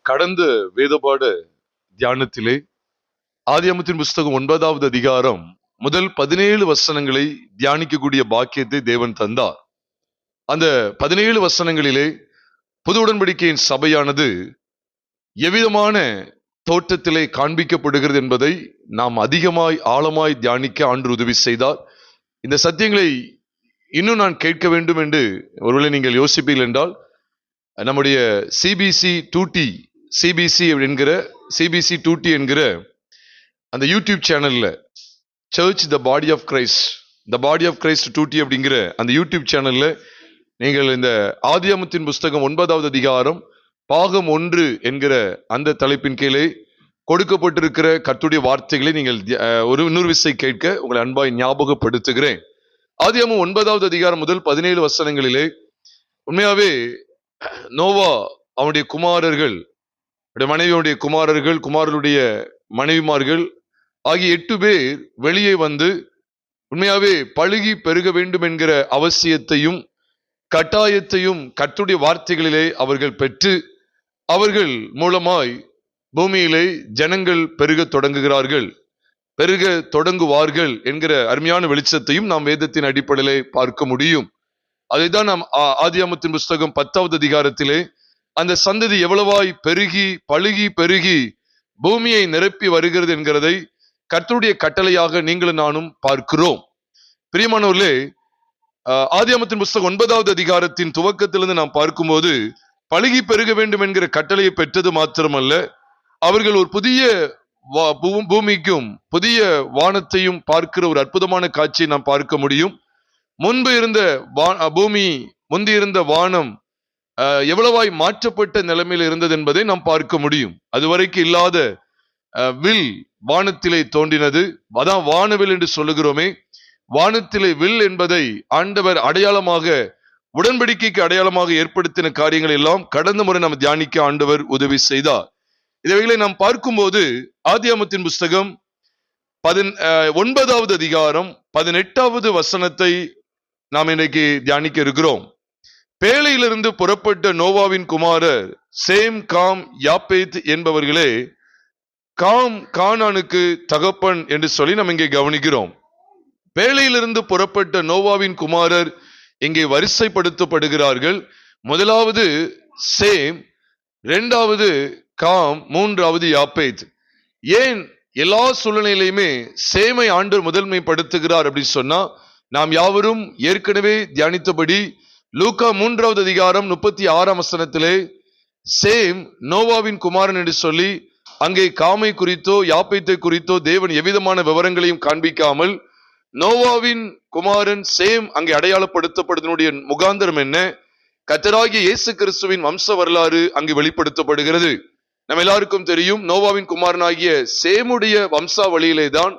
கடந்த வேதபாட தியானத்திலே ஆதியாகமத்தின் புஸ்தகம் 9வது அதிகாரம் முதல் 17 வசனங்களை தியானிக்கக்கூடிய பாக்கியத்தை தேவன் தந்தார். அந்த 17 வசனங்களிலே புது உடன்படிக்கையின் சபையானது எவ்விதமான தோற்றத்திலே காண்பிக்கப்படுகிறது என்பதை நாம் அதிகமாய் ஆழமாய் தியானிக்க ஆண்டு உதவி செய்தார். இந்த சத்தியங்களை இன்னும் நான் கேட்க வேண்டும் என்று ஒருவேளை நீங்கள் யோசிப்பீர்கள் என்றால், நம்முடைய சிபிசி 2T என்கிற அந்த யூடியூப் சேனல்ல search the body of Christ 2T அப்படிங்கிற அந்த யூடியூப் சேனல்ல நீங்கள் இந்த ஆதியாகமத்தின் புஸ்தகம் 9வது அதிகாரம் பாகம் 1 என்கிற அந்த தலைப்பின் கீழே கொடுக்கப்பட்டிருக்கிற கர்த்தருடைய வார்த்தைகளை நீங்கள் இன்னொரு விசை கேட்க உங்களை அன்பாய் ஞாபகப்படுத்துகிறேன். ஆதியாகமம் 9வது அதிகாரம் முதல் 17 வசனங்களிலே உண்மையாவே நோவா, அவனுடைய குமாரர்கள், மனைவியுடைய குமாரர்கள், குமாரருடைய மனைவிமார்கள் ஆகிய 8 பேர் வெளியே வந்து உண்மையாவே பழுகி பெருக வேண்டும் என்கிற அவசியத்தையும் கட்டாயத்தையும் கர்த்தருடைய வார்த்தைகளிலே அவர்கள் பெற்று அவர்கள் மூலமாய் பூமியிலே ஜனங்கள் பெருக தொடங்குவார்கள் என்கிற அருமையான வெளிச்சத்தையும் நாம் வேதத்தின் அடிப்படையிலே பார்க்க முடியும். அதைத்தான் நாம் ஆதியாகமத்தின் புஸ்தகம் 10வது அதிகாரத்திலே அந்த சந்ததி எவ்வளவாய் பழுகி பெருகி பூமியை நிரப்பி வருகிறது என்கிறதை கர்த்தருடைய கட்டளையாக நீங்களும் நானும் பார்க்கிறோம். பிரியமானவர்களே, ஆதியாகமத்தின் புஸ்தகம் 9வது அதிகாரத்தின் துவக்கத்திலிருந்து நாம் பார்க்கும்போது பழுகி பெருக வேண்டும் என்கிற கட்டளையை பெற்றது மாத்திரமல்ல, அவர்கள் ஒரு புதிய பூமிக்கும் புதிய வானத்தையும் பார்க்கிற ஒரு அற்புதமான காட்சியை நாம் பார்க்க முடியும். முன்பு இருந்த பூமி, முந்தி இருந்த வானம் எவ்வளவாய் மாற்றப்பட்ட நிலைமையில் இருந்தது என்பதை நாம் பார்க்க முடியும். அதுவரைக்கும் இல்லாத வில் வானத்திலே தோன்றினது. அதான் வானவில் என்று சொல்லுகிறோமே. வானத்திலே வில் என்பதை ஆண்டவர் அடையாளமாக, உடன்படிக்கைக்கு அடையாளமாக ஏற்படுத்தின காரியங்கள் எல்லாம் கடந்த முறை நாம் தியானிக்க ஆண்டவர் உதவி செய்தார். இவைகளை நாம் பார்க்கும்போது ஆதியாகமத்தின் புஸ்தகம் 9வது அதிகாரம் 18வது வசனத்தை நாம் இன்றைக்கு தியானிக்க இருக்கிறோம். பேழையிலிருந்து புறப்பட்ட நோவாவின் குமாரர் சேம், காம், யாப்பேத் என்பவர்களே கானானுக்கு தகப்பன் என்று சொல்லி நாம் இங்கே கவனிக்கிறோம். பேழையிலிருந்து புறப்பட்ட நோவாவின் குமாரர் இங்கே வரிசைப்படுத்தப்படுகிறார்கள். முதலாவது சேம், 2வது காம், 3வது யாப்பேத். ஏன் எல்லா சூழ்நிலையிலுமே சேமை ஆண்டவர் முதன்மைப்படுத்துகிறார் அப்படின்னு சொன்னா, நாம் யாவரும் ஏற்கனவே தியானித்தபடி லூக்கா 3வது அதிகாரம் 36ஆம் வசனத்திலே சேம் நோவாவின் குமாரன் என்று சொல்லி அங்கே காமை குறித்தோ யாப்பேத்தை குறித்தோ தேவன் எவ்விதமான விவரங்களையும் காண்பிக்காமல் நோவாவின் குமாரன் சேம் அங்கே அடையாளப்படுத்தப்படுவதனுடைய முகாந்திரம் என்ன? கர்த்தராகிய இயேசு கிறிஸ்துவின் வம்ச வரலாறு அங்கு வெளிப்படுத்தப்படுகிறது. நம்ம எல்லாருக்கும் தெரியும், நோவாவின் குமாரனாகிய சேமுடைய வம்சாவளியிலே தான்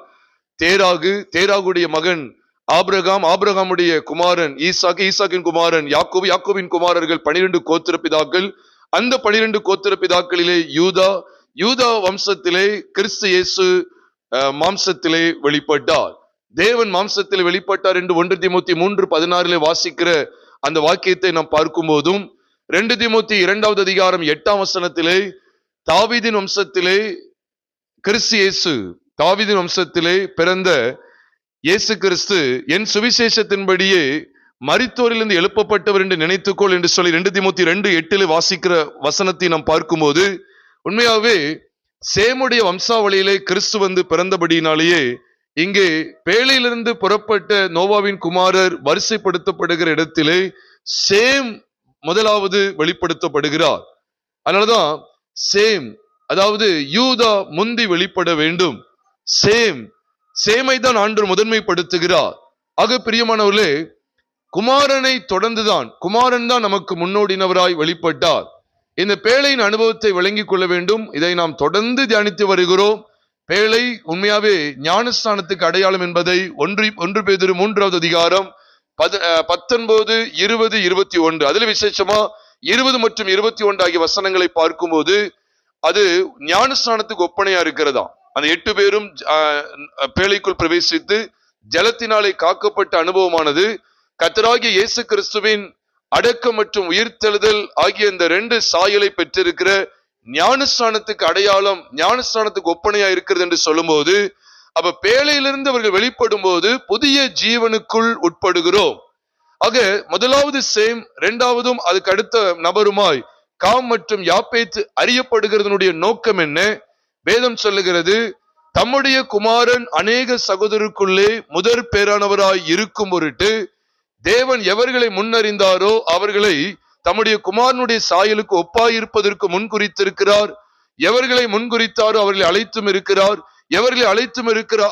தேராகுடைய மகன் ஆபிரகாமுடைய குமாரன் ஈசாக்கின் குமாரன் யாக்கோபின் குமாரர்கள் 12 கோத்திர பிதாக்கள். அந்த 12 கோத்திர பிதாக்களிலே யூதா வம்சத்திலே கிறிஸ்து இயேசு மாம்சத்திலே வெளிப்பட்டார். தேவன் மாம்சத்திலே வெளிப்பட்டார் என்று 1 தீமோத்தேயு 3:16 வாசிக்கிற அந்த வாக்கியத்தை நாம் பார்க்கும் போதும், 2 தீமோத்தேயு 2வது அதிகாரம் 8ஆம் வசனத்திலே தாவீதின் வம்சத்திலே கிறிஸ்து இயேசு, தாவீதின் வம்சத்திலே பிறந்த இயேசு கிறிஸ்து என் சுவிசேஷத்தின்படியே மரித்தோரிலிருந்து எழுப்பப்பட்டவர் என்று நினைத்துக்கொள் என்று சொல்லி 2 தீமோத்தேயு 2:8 வாசிக்கிற வசனத்தை நாம் பார்க்கும்போது, உண்மையாவே சேமுடைய வம்சாவளியிலே கிறிஸ்து வந்து பிறந்தபடியினாலேயே இங்கே பேழையிலிருந்து புறப்பட்ட நோவாவின் குமாரர் வரிசைப்படுத்தப்படுகிற இடத்திலே சேம் முதலாவது வெளிப்படுத்தப்படுகிறார். அதனாலதான் சேம், அதாவது யூதா முந்தி வெளிப்பட வேண்டும். சேமை தான் ஆண்டவர் முதன்மைப்படுத்துகிறார். ஆக பிரியமானவர்களே, குமாரனை தொடர்ந்துதான், குமாரன் தான் நமக்கு முன்னோடினவராய் வெளிப்பட்டார். இந்த பேழையின் அனுபவத்தை விளங்கிக் கொள்ள வேண்டும். இதை நாம் தொடர்ந்து தியானித்து வருகிறோம். பேழை உண்மையாவே ஞானஸ்தானத்துக்கு அடையாளம் என்பதை 1 பேதுரு 3வது அதிகாரம் 19, 20, 21 அதுல விசேஷமா 20 மற்றும் 21 ஆகிய வசனங்களை பார்க்கும்போது அது ஞானஸ்தானத்துக்கு ஒப்பனையா இருக்கிறதா. அந்த 8 பேரும் பேழைக்குள் பிரவேசித்து ஜலத்தினாலே காக்கப்பட்ட அனுபவமானது கர்த்தராகிய இயேசு கிறிஸ்துவின் அடக்கம் மற்றும் உயிர்த்தெழுதல் ஆகிய இந்த 2 சாயலை பெற்றிருக்கிற ஞானஸ்நானத்துக்கு அடையாளம், ஞானஸ்நானத்துக்கு ஒப்பனையா இருக்கிறது என்று சொல்லும் போது, அப்ப பேழையிலிருந்து அவர்கள் வெளிப்படும் போது புதிய ஜீவனுக்குள் உட்படுகிறோம். ஆக முதலாவது சேம், இரண்டாவதும் அதுக்கு அடுத்த நபருமாய் காம் மற்றும் யாப்பேத் அறியப்படுகிறதனுடைய நோக்கம் என்ன? வேதம் சொல்லுகிறது, தம்முடைய குமாரன் அநேக சகோதரருக்குள்ளே முதற் பேரானவராய் இருக்கும் பொருட்டு தேவன் எவர்களை முன்னறிந்தாரோ அவர்களை தம்முடைய குமாரனுடைய சாயலுக்கு ஒப்பாயிருப்பதற்கு முன்குறித்திருக்கிறார். எவர்களை முன்குறித்தாரோ அவர்களை அழைத்தும் இருக்கிறார். எவர்களை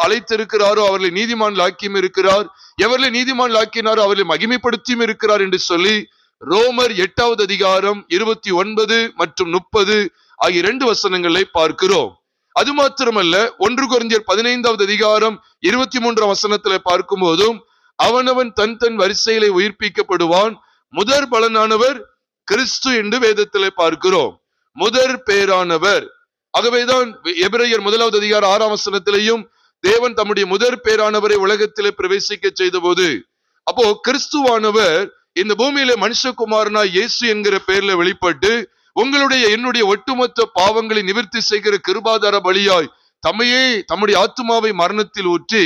அழைத்திருக்கிறாரோ அவர்களை நீதிமான் ஆக்கியும் இருக்கிறார். எவர்களை நீதிமான் ஆக்கினாரோ அவர்களை மகிமைப்படுத்தியும் இருக்கிறார் என்று சொல்லி ரோமர் 8வது அதிகாரம் 29 மற்றும் 30 ஆகிய 2 வசனங்களை பார்க்கிறோம். அது மாத்திரமல்ல, 1 கொரிந்தியர் 15வது அதிகாரம் 23 வசனத்திலே பார்க்கும் போதும் அவனவன் தன் தன் வரிசையிலே உயிர்ப்பிக்கப்படுவான், முதற் பலனானவர் கிறிஸ்து என்று வேதத்திலே பார்க்கிறோம். முதற் பேரானவர். ஆகவேதான் எபிரேயர் 1வது அதிகாரம் 6ஆம் வசனத்திலேயும் தேவன் தம்முடைய முதற் பேரானவரை உலகத்திலே பிரவேசிக்க செய்த போது, அப்போ கிறிஸ்துவானவர் இந்த பூமியில மனுஷகுமாரனாய் இயேசு என்கிற பெயர்ல வெளிப்பட்டு உங்களுடைய என்னுடைய ஒட்டுமொத்த பாவங்களை நிவர்த்தி செய்கிற கிருபாதார பலியாய் தம்மையே தம்முடைய ஆத்துமாவை மரணத்தில் ஊற்றி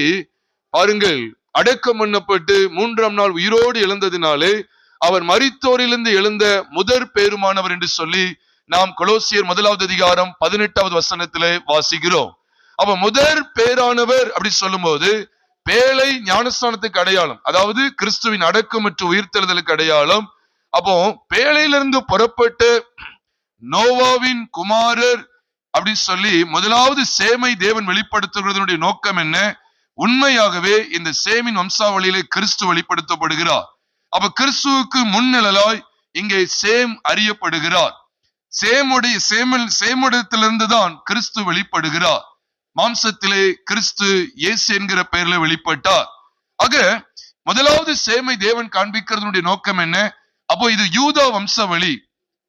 பாருங்கள் அடக்கம் பண்ணப்பட்டு 3ஆம் நாள் உயிரோடு எழுந்ததினாலே அவர் மரித்தோரிலிருந்து எழுந்த முதற் பேருமானவர் என்று சொல்லி நாம் கொலோசியர் 1வது அதிகாரம் 18வது வசனத்திலே வாசிக்கிறோம். அப்ப முதற் பேரானவர் அப்படி சொல்லும் போது பேழை ஞானஸ்தானத்துக்கு அடையாளம், அதாவது கிறிஸ்துவின் அடக்கம் மற்றும் உயிர்த்தெழுதலுக்கு அடையாளம். அப்போ பேழையிலிருந்து புறப்பட்ட நோவாவின் குமாரர் அப்படி சொல்லி முதலாவது சேமை தேவன் வெளிப்படுத்துகிறதனுடைய நோக்கம் என்ன? உண்மையாகவே இந்த சேமின் வம்சாவளியிலே கிறிஸ்து வெளிப்படுத்தப்படுகிறார். அப்ப கிறிஸ்துவுக்கு முன்னிழலாய் இங்கே சேம் அறியப்படுகிறார். சேமிடத்திலிருந்து தான் கிறிஸ்து வெளிப்படுகிறார். மாம்சத்திலே கிறிஸ்து இயேசு என்கிற பெயர்ல வெளிப்பட்டார். ஆக முதலாவது சேமை தேவன் காண்பிக்கிறதனுடைய நோக்கம் என்ன? அப்போ இது யூதா வம்சாவளி,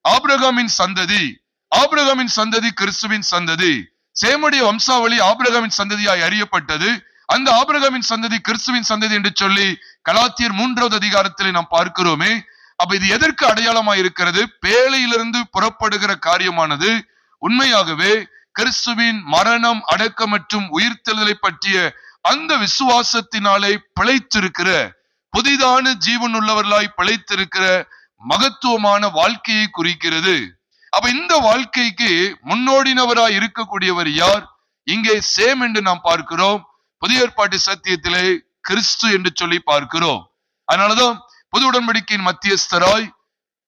ஆபிரகாமின் சந்ததி. ஆபிரகாமின் சந்ததி கிறிஸ்துவின் சந்ததி. சேமுடைய வம்சாவளி ஆபிரகாமின் சந்ததியாய் அறியப்பட்டது. அந்த ஆபிரகாமின் சந்ததி கிறிஸ்துவின் சந்ததி என்று சொல்லி கலாத்தியர் 3வது அதிகாரத்திலே நாம் பார்க்கிறோமே. அப்ப இது எதற்கு அடையாளமாய் இருக்கிறது? பேழையிலிருந்து புறப்படுகிற காரியமானது உண்மையாகவே கிறிஸ்துவின் மரணம், அடக்கம் மற்றும் உயிர்த்தெழுதலை பற்றிய அந்த விசுவாசத்தினாலே பிழைத்திருக்கிற புதிதான ஜீவன் உள்ளவர்களாய் பிழைத்திருக்கிற மகத்துவமான வாழ்க்கையை குறிக்கிறது. அப்ப இந்த வாழ்க்கைக்கு முன்னோடினவராய் இருக்கக்கூடியவர் யார்? இங்கே சேம் என்று நாம் பார்க்கிறோம். புதிய ஏற்பாட்டு சத்தியத்திலே கிறிஸ்து என்று சொல்லி பார்க்கிறோம். அதனாலதான் புது உடன்படிக்கையின் மத்தியஸ்தராய்,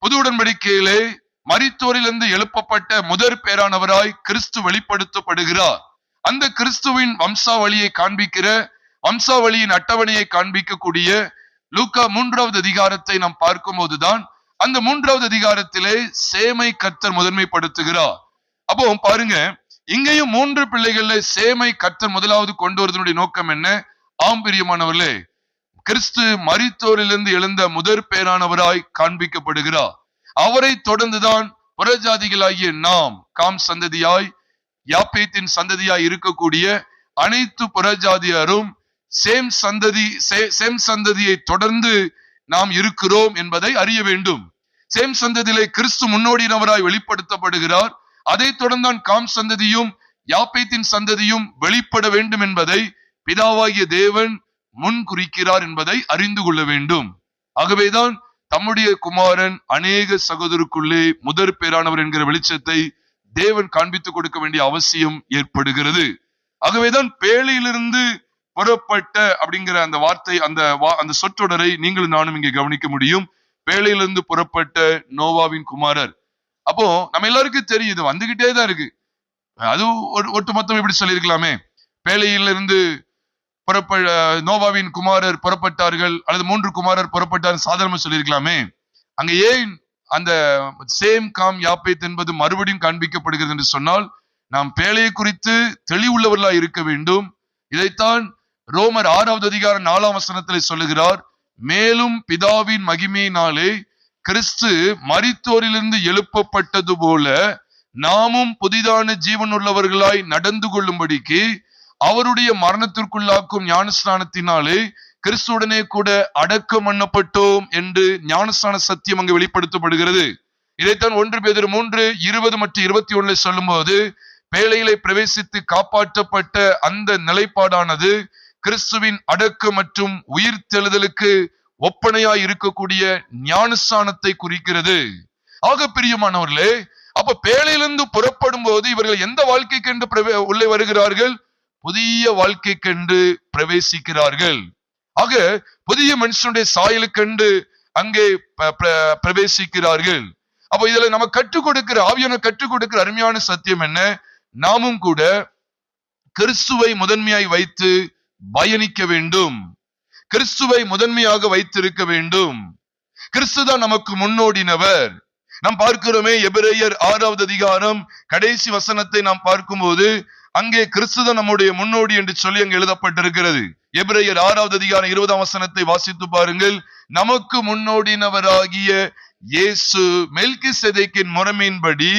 புது உடன்படிக்கையிலே மரித்தோரிலிருந்து எழுப்பப்பட்ட முதற் பேரானவராய் கிறிஸ்து வெளிப்படுத்தப்படுகிறார். அந்த கிறிஸ்துவின் வம்சாவளியை காண்பிக்கிற, வம்சாவளியின் அட்டவணையை காண்பிக்கக்கூடிய லூக்கா 3வது அதிகாரத்தை நாம் பார்க்கும் போதுதான் அந்த 3வது அதிகாரத்திலே சேமை கர்த்தர் முதன்மைப்படுத்துகிறார். அப்போ பாருங்க, இங்கேயும் 3 பிள்ளைகள்ல சேமை கர்த்தர் முதலாவது கொண்டு வருவதனுடைய நோக்கம் என்ன? ஆம்பிரியமானவர்களே, கிறிஸ்து மரித்தோரிலிருந்து எழுந்த முதற் பேரானவராய் காண்பிக்கப்படுகிறார். அவரை தொடர்ந்துதான் புறஜாதிகளாகிய நாம் காம் சந்ததியாய் யாப்பேத்தின் சந்ததியாய் இருக்கக்கூடிய அனைத்து புறஜாதியாரும் சேம் சந்ததியை தொடர்ந்து நாம் இருக்கிறோம் என்பதை அறிய வேண்டும். சேம் சந்ததியிலே கிறிஸ்து முன்னோடியினவராய் வெளிப்படுத்தப்படுகிறார். அதை தொடர்ந்தான் காம் சந்ததியும் யாப்பேத்தின் சந்ததியும் வெளிப்பட வேண்டும் என்பதை பிதாவாகிய தேவன் முன் குறிக்கிறார் என்பதை அறிந்து கொள்ள வேண்டும். ஆகவேதான் தம்முடைய குமாரன் அநேக சகோதரருக்குள்ளே முதற் பேரானவர் என்கிற வெளிச்சத்தை தேவன் காண்பித்துக் கொடுக்க வேண்டிய அவசியம் ஏற்படுகிறது. ஆகவேதான் பேழையிலிருந்து புறப்பட்ட அப்படிங்கிற அந்த வார்த்தை, அந்த சொற்றொடரை நீங்களும் நானும் இங்கே கவனிக்க முடியும். பேழையிலிருந்து புறப்பட்ட நோவாவின் குமாரர். அப்போ நம்ம எல்லாருக்கும் தெரியுது, வந்துகிட்டே தான் இருக்கு. அது ஒட்டுமொத்தம் இப்படி சொல்லியிருக்கலாமே, பேழையிலிருந்து நோவாவின் குமாரர் புறப்பட்டார்கள் அல்லது 3 குமாரர் புறப்பட்டார் சாதாரணமா சொல்லியிருக்கலாமே. அங்க ஏன் அந்த சேம் காம் யாப்பேத் என்பது மறுபடியும் காண்பிக்கப்படுகிறது என்று சொன்னால், நாம் பேழையை குறித்து தெளிவுள்ளவர்களா இருக்க வேண்டும். இதைத்தான் ரோமர் 6வது அதிகாரம் 4ஆம் வசனத்திலே சொல்லுகிறார். மேலும் பிதாவின் மகிமையினாலே கிறிஸ்து மரித்தோரிலிருந்து எழுப்பப்பட்டது போல நாமும் புதிதான ஜீவன் உள்ளவர்களாய் நடந்து கொள்ளும்படிக்கு அவருடைய மரணத்திற்குள்ளாக்கும் ஞானஸ்நானத்தினாலே கிறிஸ்துடனே கூட அடக்கம் பண்ணப்பட்டோம் என்று ஞானஸ்நான சத்தியம் அங்கு வெளிப்படுத்தப்படுகிறது. இதைத்தான் 1 பேதுரு 3:20 மற்றும் 21 சொல்லும் போது, பேழையிலே பிரவேசித்து காப்பாற்றப்பட்ட அந்த நிலைப்பாடானது கிறிஸ்துவின் அடக்கம் மற்றும் உயிர்த்தெழுதலுக்கு ஒப்பனையாய் இருக்கக்கூடிய ஞானஸ்நானத்தை குறிக்கிறது. ஆக பிரியமானவர்களே, அப்ப பேழையிலிருந்து புறப்படும் போது இவர்கள் எந்த வாழ்க்கைக்கென்று உள்ளே வருகிறார்கள்? புதிய வாழ்க்கைக்கென்று பிரவேசிக்கிறார்கள். ஆக புதிய மனுஷனுடைய சாயலுக்கென்று அங்கே பிரவேசிக்கிறார்கள். அப்ப இதுல நம்ம கற்றுக் கொடுக்கிற ஆவியான கற்றுக் கொடுக்கிற அருமையான சத்தியம் என்ன? நாமும் கூட கிறிஸ்துவை முதன்மையாய் வைத்து பயணிக்க வேண்டும். கிறிஸ்துவை முதன்மையாக வைத்திருக்க வேண்டும். கிறிஸ்துதான் நமக்கு முன்னோடினவர். நாம் பார்க்கிறோமே, எபிரேயர் 6வது அதிகாரம் கடைசி வசனத்தை நாம் பார்க்கும்போது அங்கே கிறிஸ்துதான் நம்முடைய முன்னோடி என்று சொல்லி அங்கே எழுதப்பட்டிருக்கிறது. எபிரேயர் 6வது அதிகாரம் 20ஆம் வசனத்தை வாசித்து பாருங்கள். நமக்கு முன்னோடினவராகிய இயேசு மெல்கிசேதேக்கின் முறைமையின்படி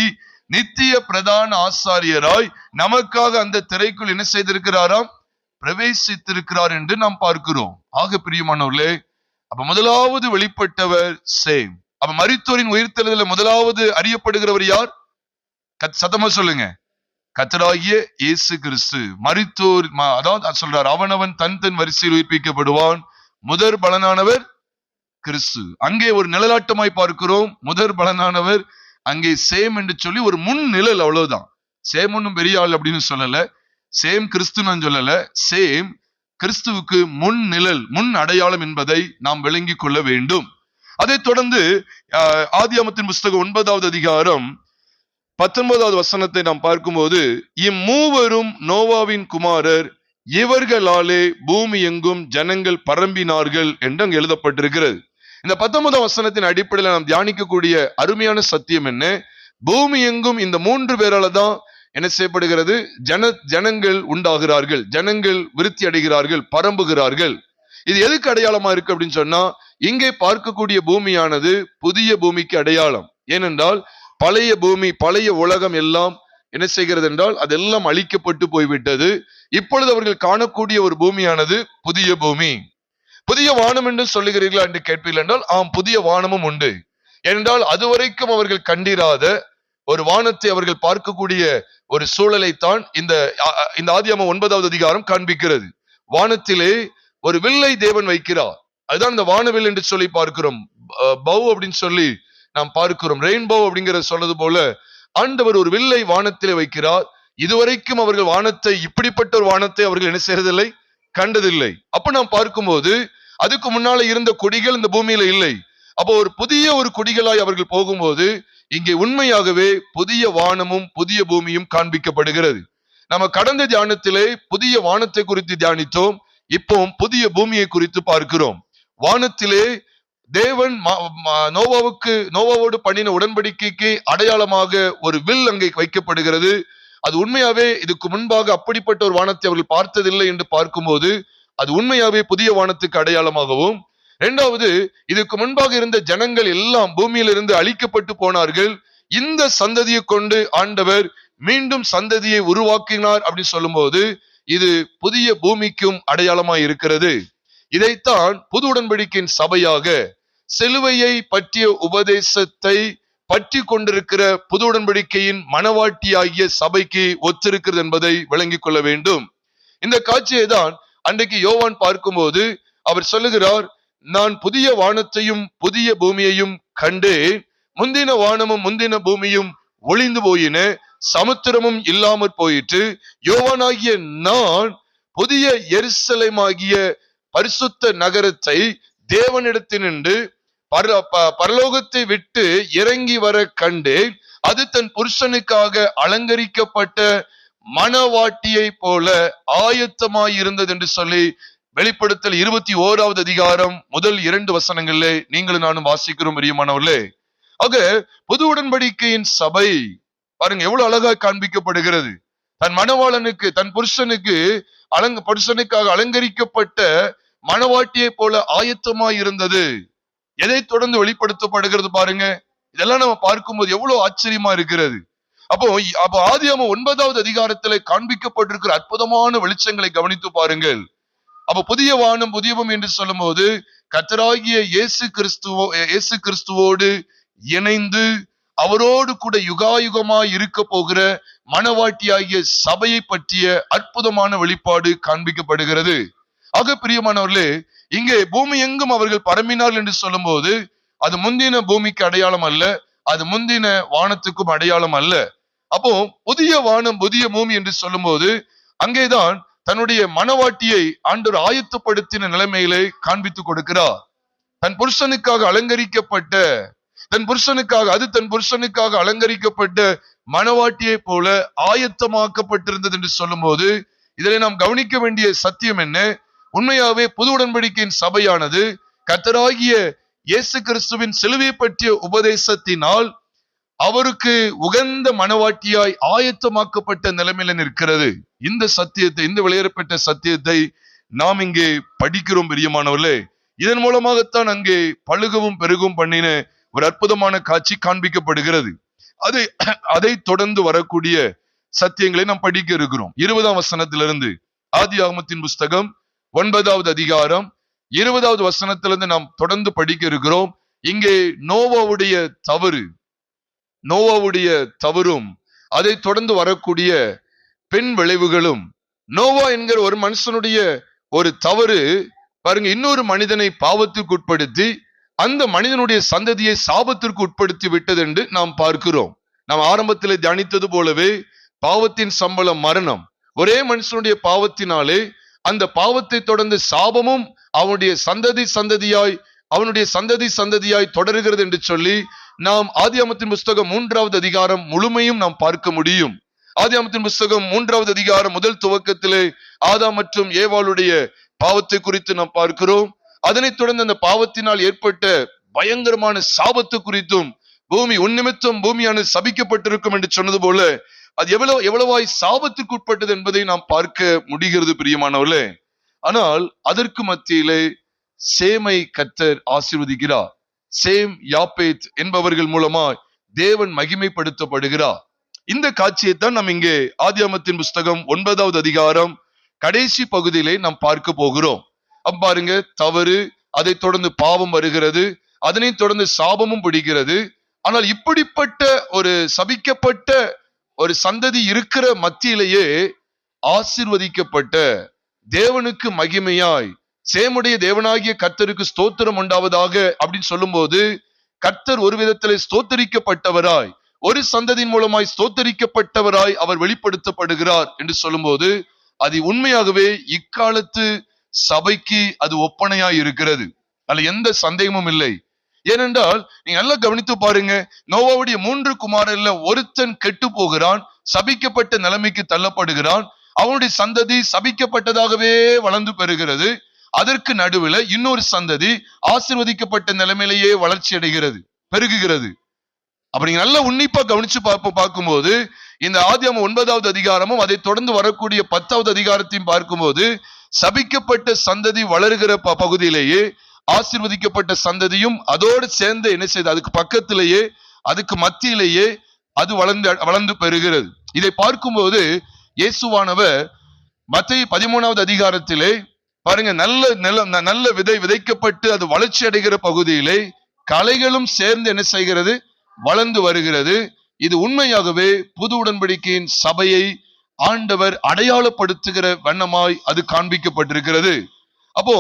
நித்திய பிரதான ஆசாரியராய் நமக்காக அந்த திரைக்குள் என்ன செய்திருக்கிறாராம்? பிரவேசித்திருக்கிறார் என்று நாம் பார்க்கிறோம். ஆக பிரியமானவர்களே, அப்ப முதலாவது வெளிப்பட்டவர் சேம். அப்ப மரித்தோரின் உயிர்த்தெழுதலில் முதலாவது அறியப்படுகிறவர் யார்? சத்தமா சொல்லுங்க, கர்த்தராகிய இயேசு கிறிஸ்து. மரித்தோர் அதாவது சொல்றார், அவனவன் தன் தன் வரிசையில் உயிர்ப்பிக்கப்படுவான். முதற் பலனானவர் கிறிஸ்து. அங்கே ஒரு நிழலாட்டமாய் பார்க்கிறோம். முதற் பலனானவர் அங்கே சேம் என்று சொல்லி ஒரு முன் நிழல், அவ்வளவுதான். சேம் ஒன்னும் பெரிய ஆள் அப்படின்னு சொல்லல, சேம் கிறிஸ்து நான் சொல்லல, சேம் கிறிஸ்துவுக்கு முன் நிழல், முன் அடையாளம் என்பதை நாம் விளங்கிக் கொள்ள வேண்டும். அதை தொடர்ந்து ஆதியாகமத்தின் புஸ்தகம் 9வது அதிகாரம் 19வது வசனத்தை நாம் பார்க்கும்போது, இம்மூவரும் நோவாவின் குமாரர், இவர்களாலே பூமி எங்கும் ஜனங்கள் பரம்பினார்கள் என்று அங்கு எழுதப்பட்டிருக்கிறது. இந்த 19ஆம் வசனத்தின் அடிப்படையில் நாம் தியானிக்கக்கூடிய அருமையான சத்தியம் என்ன? பூமி எங்கும் இந்த 3 பேரால தான் என்ன செய்யப்படுகிறது? ஜனங்கள் உண்டாகிறார்கள், ஜனங்கள் விருத்தி அடைகிறார்கள், பரம்புகிறார்கள். இது எதுக்கு அடையாளமா இருக்கு அப்படின்னு சொன்னா, இங்கே பார்க்கக்கூடிய பூமியானது புதிய பூமிக்கு அடையாளம். ஏனென்றால் பழைய பூமி, பழைய உலகம் எல்லாம் என்ன செய்கிறது என்றால் அதெல்லாம் அழிக்கப்பட்டு போய்விட்டது. இப்பொழுது அவர்கள் காணக்கூடிய ஒரு பூமியானது புதிய பூமி. புதிய வானம் என்று சொல்லுகிறீர்களா என்று கேட்பீர்கள் என்றால், ஆம், புதிய வானமும் உண்டு. ஏனென்றால் அதுவரைக்கும் அவர்கள் கண்டிராத ஒரு வானத்தை அவர்கள் பார்க்கக்கூடிய ஒரு சூழலை தான் இந்த ஆதியாகமம் 9வது அதிகாரம் காண்பிக்கிறது. வானத்திலே ஒரு வில்லை தேவன் வைக்கிறார். அதுதான் இந்த வானவில் என்று சொல்லி பார்க்கிறோம். பவ் அப்படின்னு சொல்லி நாம் பார்க்கிறோம். ரெயின்போ அப்படிங்கிற சொல்றது போல ஆண்டவர் ஒரு வில்லை வானத்திலே வைக்கிறார். இதுவரைக்கும் அவர்கள் வானத்தை, இப்படிப்பட்ட ஒரு வானத்தை அவர்கள் என்ன செய்யறதில்லை, கண்டதில்லை. அப்ப நாம் பார்க்கும்போது அதுக்கு முன்னால இருந்த கொடிகள் இந்த பூமியில இல்லை. அப்போ ஒரு புதிய ஒரு கொடிகளாய் அவர்கள் போகும்போது இங்கே உண்மையாகவே புதிய வானமும் புதிய பூமியும் காண்பிக்கப்படுகிறது. நம்ம கடந்த தியானத்திலே புதிய வானத்தை குறித்து தியானித்தோம். இப்போ புதிய பூமியை குறித்து பார்க்கிறோம். வானத்திலே தேவன் நோவாவோடு பண்ணின உடன்படிக்கைக்கு அடையாளமாக ஒரு வில் அங்கே வைக்கப்படுகிறது. அது உண்மையாவே இதுக்கு முன்பாக அப்படிப்பட்ட ஒரு வானத்தை அவர்கள் பார்த்ததில்லை என்று பார்க்கும்போது அது உண்மையாவே புதிய வானத்துக்கு அடையாளமாகவும், இரண்டாவது, இதுக்கு முன்பாக இருந்த ஜனங்கள் எல்லாம் பூமியிலிருந்து அழிக்கப்பட்டு போனார்கள். இந்த சந்ததியை கொண்டு ஆண்டவர் மீண்டும் சந்ததியை உருவாக்கினார் அப்படின்னு சொல்லும் போது இது புதிய பூமிக்கும் அடையாளமாய் இருக்கிறது. இதைத்தான் புது உடன்படிக்கையின் சபையாக சிலுவையை பற்றிய உபதேசத்தை பற்றி கொண்டிருக்கிற புது உடன்படிக்கையின் மனவாட்டியாகிய சபைக்கு ஒத்திருக்கிறது என்பதை விளங்கிக் கொள்ள வேண்டும். இந்த காட்சியை தான் அன்றைக்கு யோவான் பார்க்கும்போது அவர் சொல்லுகிறார், நான் புதிய வானத்தையும் புதிய பூமியையும் கண்டேன், முந்தின வானமும் முந்தின பூமியும் ஒளிந்து போயின, சமுத்திரமும் இல்லாமற் போயிற்று. யோவானாகிய நான் புதிய எருசலேமாகிய பரிசுத்த நகரத்தை தேவனிடத்தினின்று பரலோகத்தை விட்டு இறங்கி வர கண்டேன். அது தன் புருஷனுக்காக அலங்கரிக்கப்பட்ட மணவாட்டியை போல ஆயத்தமாய் இருந்தது என்று சொல்லி வெளிப்படுத்தல் 21வது அதிகாரம் முதல் 2 வசனங்களிலே நீங்களும் நானும் வாசிக்கிறோம் பிரியமானவர்களே. ஆக புது உடன்படிக்கையின் சபை பாருங்க எவ்வளவு அழகாக காண்பிக்கப்படுகிறது. தன் மணவாளனுக்கு, தன் புருஷனுக்காக அலங்கரிக்கப்பட்ட மணவாட்டியை போல ஆயத்தமாய் இருந்தது. எதை தொடர்ந்து வெளிப்படுத்தப்படுகிறது பாருங்க. இதெல்லாம் நம்ம பார்க்கும்போது எவ்வளவு ஆச்சரியமா இருக்கிறது. அப்போ ஆதியாகமம் 9வது அதிகாரத்திலே காண்பிக்கப்பட்டிருக்கிற அற்புதமான வெளிச்சங்களை கவனித்து பாருங்கள். அப்ப புதிய வானம் புதிய பூமி என்று சொல்லும் போது கர்த்தராகிய இயேசு கிறிஸ்துவோடு இணைந்து அவரோடு கூட யுகாயுகமாய் இருக்க போகிற மணவாட்டியாகிய சபையை பற்றிய அற்புதமான வெளிப்பாடு காண்பிக்கப்படுகிறது. ஆக பிரியமானவர்களே, இங்கே பூமி எங்கும் அவர்கள் பரம்பினார்கள் என்று சொல்லும் போது அது முந்தின பூமிக்கு அடையாளம் அல்ல, அது முந்தின வானத்துக்கும் அடையாளம் அல்ல. அப்போ புதிய வானம் புதிய பூமி என்று சொல்லும் போது அங்கேதான் தன்னுடைய மணவாட்டியை ஆண்டவர் ஆயத்தப்படுத்தின நிலைமையிலே காண்பித்து கொடுக்கிறார். தன் புருஷனுக்காக அலங்கரிக்கப்பட்ட தன் புருஷனுக்காக அலங்கரிக்கப்பட்ட மணவாட்டியை போல ஆயத்தமாக்கப்பட்டிருந்தது என்று சொல்லும் போது இதில் நாம் கவனிக்க வேண்டிய சத்தியம் என்ன? உண்மையாவே புது உடன்படிக்கையின் சபையானது கர்த்தராகிய இயேசு கிறிஸ்துவின் சிலுவை பற்றிய உபதேசத்தினால் அவருக்கு உகந்த மணவாட்டியாய் ஆயத்தமாக்கப்பட்ட நிலைமையில நிற்கிறது. இந்த சத்தியத்தை, இந்த வெளியேறப்பட்ட சத்தியத்தை நாம் இங்கே படிக்கிறோம் பிரியமானவர்களே. இதன் மூலமாகத்தான் அங்கே பழுகவும் பெருகும் பண்ணின ஒரு அற்புதமான காட்சி காண்பிக்கப்படுகிறது. அதை தொடர்ந்து வரக்கூடிய சத்தியங்களை நாம் படிக்க இருக்கிறோம். 20ஆம் வசனத்திலிருந்து, ஆதியாகமத்தின் புஸ்தகம் 9வது அதிகாரம் 20வது வசனத்திலிருந்து நாம் தொடர்ந்து படிக்க இருக்கிறோம். இங்கே நோவாவுடைய தவறும் அதை தொடர்ந்து வரக்கூடிய பெண் விளைவுகளும், நோவா என்கிற ஒரு மனுஷனுடைய ஒரு தவறு பாருங்க இன்னொரு மனிதனை பாவத்திற்கு உட்படுத்தி அந்த மனிதனுடைய சந்ததியை சாபத்திற்கு உட்படுத்தி விட்டது என்று நாம் பார்க்கிறோம். நாம் ஆரம்பத்தில் தியானித்தது போலவே பாவத்தின் சம்பளம் மரணம். ஒரே மனுஷனுடைய பாவத்தினாலே அந்த பாவத்தை தொடர்ந்து சாபமும் அவனுடைய சந்ததியாய் தொடர்கிறது என்று சொல்லி நாம் ஆதியாகமத்தின் புஸ்தகம் 3வது அதிகாரம் முழுமையும் நாம் பார்க்க முடியும். ஆதியாகமத்தின் புஸ்தகம் 3வது அதிகாரம் முதல் துவக்கத்திலே ஆதாம் மற்றும் ஏவாளுடைய பாவத்தை குறித்து நாம் பார்க்கிறோம். அதனைத் தொடர்ந்து அந்த பாவத்தினால் ஏற்பட்ட பயங்கரமான சாபத்து குறித்தும், பூமி உன்னிமித்தம் பூமியானது சபிக்கப்பட்டிருக்கும் என்று சொன்னது போல அது எவ்வளவாய் சாபத்துக்கு உட்பட்டது என்பதை நாம் பார்க்க முடிகிறது பிரியமானவர்களே. ஆனால் அதற்கு மத்தியிலே சேமை கர்த்தர் ஆசீர்வதிக்கிறார். சேம் யாப்பேத் என்பவர்கள் மூலமாய் தேவன் மகிமைப்படுத்தப்படுகிறார். இந்த காட்சியைத்தான் நாம் இங்கே ஆதியாகமத்தின் புஸ்தகம் 9வது அதிகாரம் கடைசி பகுதியிலே நாம் பார்க்க போகிறோம். பாருங்க, தவறு, அதை தொடர்ந்து பாவம் வருகிறது, அதனை தொடர்ந்து சாபமும் பிடிக்கிறது. ஆனால் இப்படிப்பட்ட ஒரு சபிக்கப்பட்ட ஒரு சந்ததி இருக்கிற மத்தியிலேயே ஆசீர்வதிக்கப்பட்ட தேவனுக்கு மகிமையாய் சேமுடைய தேவனாகிய கர்த்தருக்கு ஸ்தோத்திரம் உண்டாவதாக அப்படின்னு சொல்லும் போது கர்த்தர் ஒரு விதத்திலே ஸ்தோத்தரிக்கப்பட்டவராய், ஒரு சந்ததியின் மூலமாய் ஸ்தோத்தரிக்கப்பட்டவராய் அவர் வெளிப்படுத்தப்படுகிறார் என்று சொல்லும் போது அது உண்மையாகவே இக்காலத்து சபைக்கு அது ஒப்பனையாய் இருக்கிறது. அதுல எந்த சந்தேகமும் இல்லை. ஏனென்றால் நீங்க நல்லா கவனித்து பாருங்க, நோவாவுடைய 3 குமாரர்ல ஒருத்தன் கெட்டு போகிறான், சபிக்கப்பட்ட நிலைமைக்கு தள்ளப்படுகிறான். அவனுடைய சந்ததி சபிக்கப்பட்டதாகவே வளர்ந்து பெறுகிறது. அதற்கு நடுவில் இன்னொரு சந்ததி ஆசீர்வதிக்கப்பட்ட நிலைமையிலேயே வளர்ச்சி அடைகிறது, பெருகுகிறது. அப்படி நல்லா உன்னிப்பா கவனிச்சு பார்க்கும்போது இந்த ஆதியாகமம் 9வது அதிகாரமும் அதை தொடர்ந்து வரக்கூடிய 10வது அதிகாரத்தையும் பார்க்கும்போது சபிக்கப்பட்ட சந்ததி வளர்கிற பகுதியிலேயே ஆசீர்வதிக்கப்பட்ட சந்ததியும் அதோடு சேர்ந்து என்ன செய்து அதுக்கு பக்கத்திலேயே அதுக்கு மத்தியிலேயே அது வளர்ந்து பெறுகிறது. இதை பார்க்கும்போது இயேசுவானவர் மத்தேயு 13வது அதிகாரத்திலே பாருங்க, நல்ல விதை விதைக்கப்பட்டு அது வளர்ச்சி அடைகிற பகுதியிலே களைகளும் சேர்ந்து என்ன செய்கிறது, வளர்ந்து வருகிறது. இது உண்மையாகவே புது உடன்படிக்கையின் சபையை ஆண்டவர் அடையாளப்படுத்துகிற வண்ணமாய் அது காண்பிக்கப்பட்டிருக்கிறது. அப்போ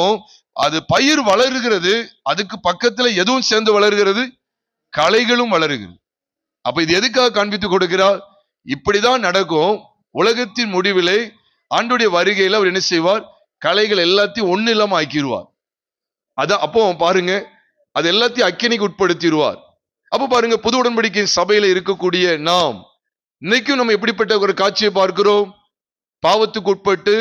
அது பயிர் வளர்கிறது, அதுக்கு பக்கத்துல எதுவும் சேர்ந்து வளர்கிறது, களைகளும் வளருகிறது. அப்ப இது எதுக்காக காண்பித்து கொடுக்கிறார்? இப்படிதான் நடக்கும். உலகத்தின் முடிவிலே ஆண்டுடைய வருகையில் அவர் என்ன செய்வார், களைகள் எல்லாத்தையும் ஒண்ணு இல்லாம ஆக்கிடுவார். அதான் அப்போ பாருங்க, அது எல்லாத்தையும் அக்கினிக்கு உட்படுத்திடுவார். அப்ப பாருங்க, புது உடன்படிக்கையின் சபையில இருக்கக்கூடிய நாம் இன்னைக்கும் நம்ம எப்படிப்பட்ட ஒரு காட்சியை பார்க்கிறோம்? பாவத்துக்கு உட்பட்டு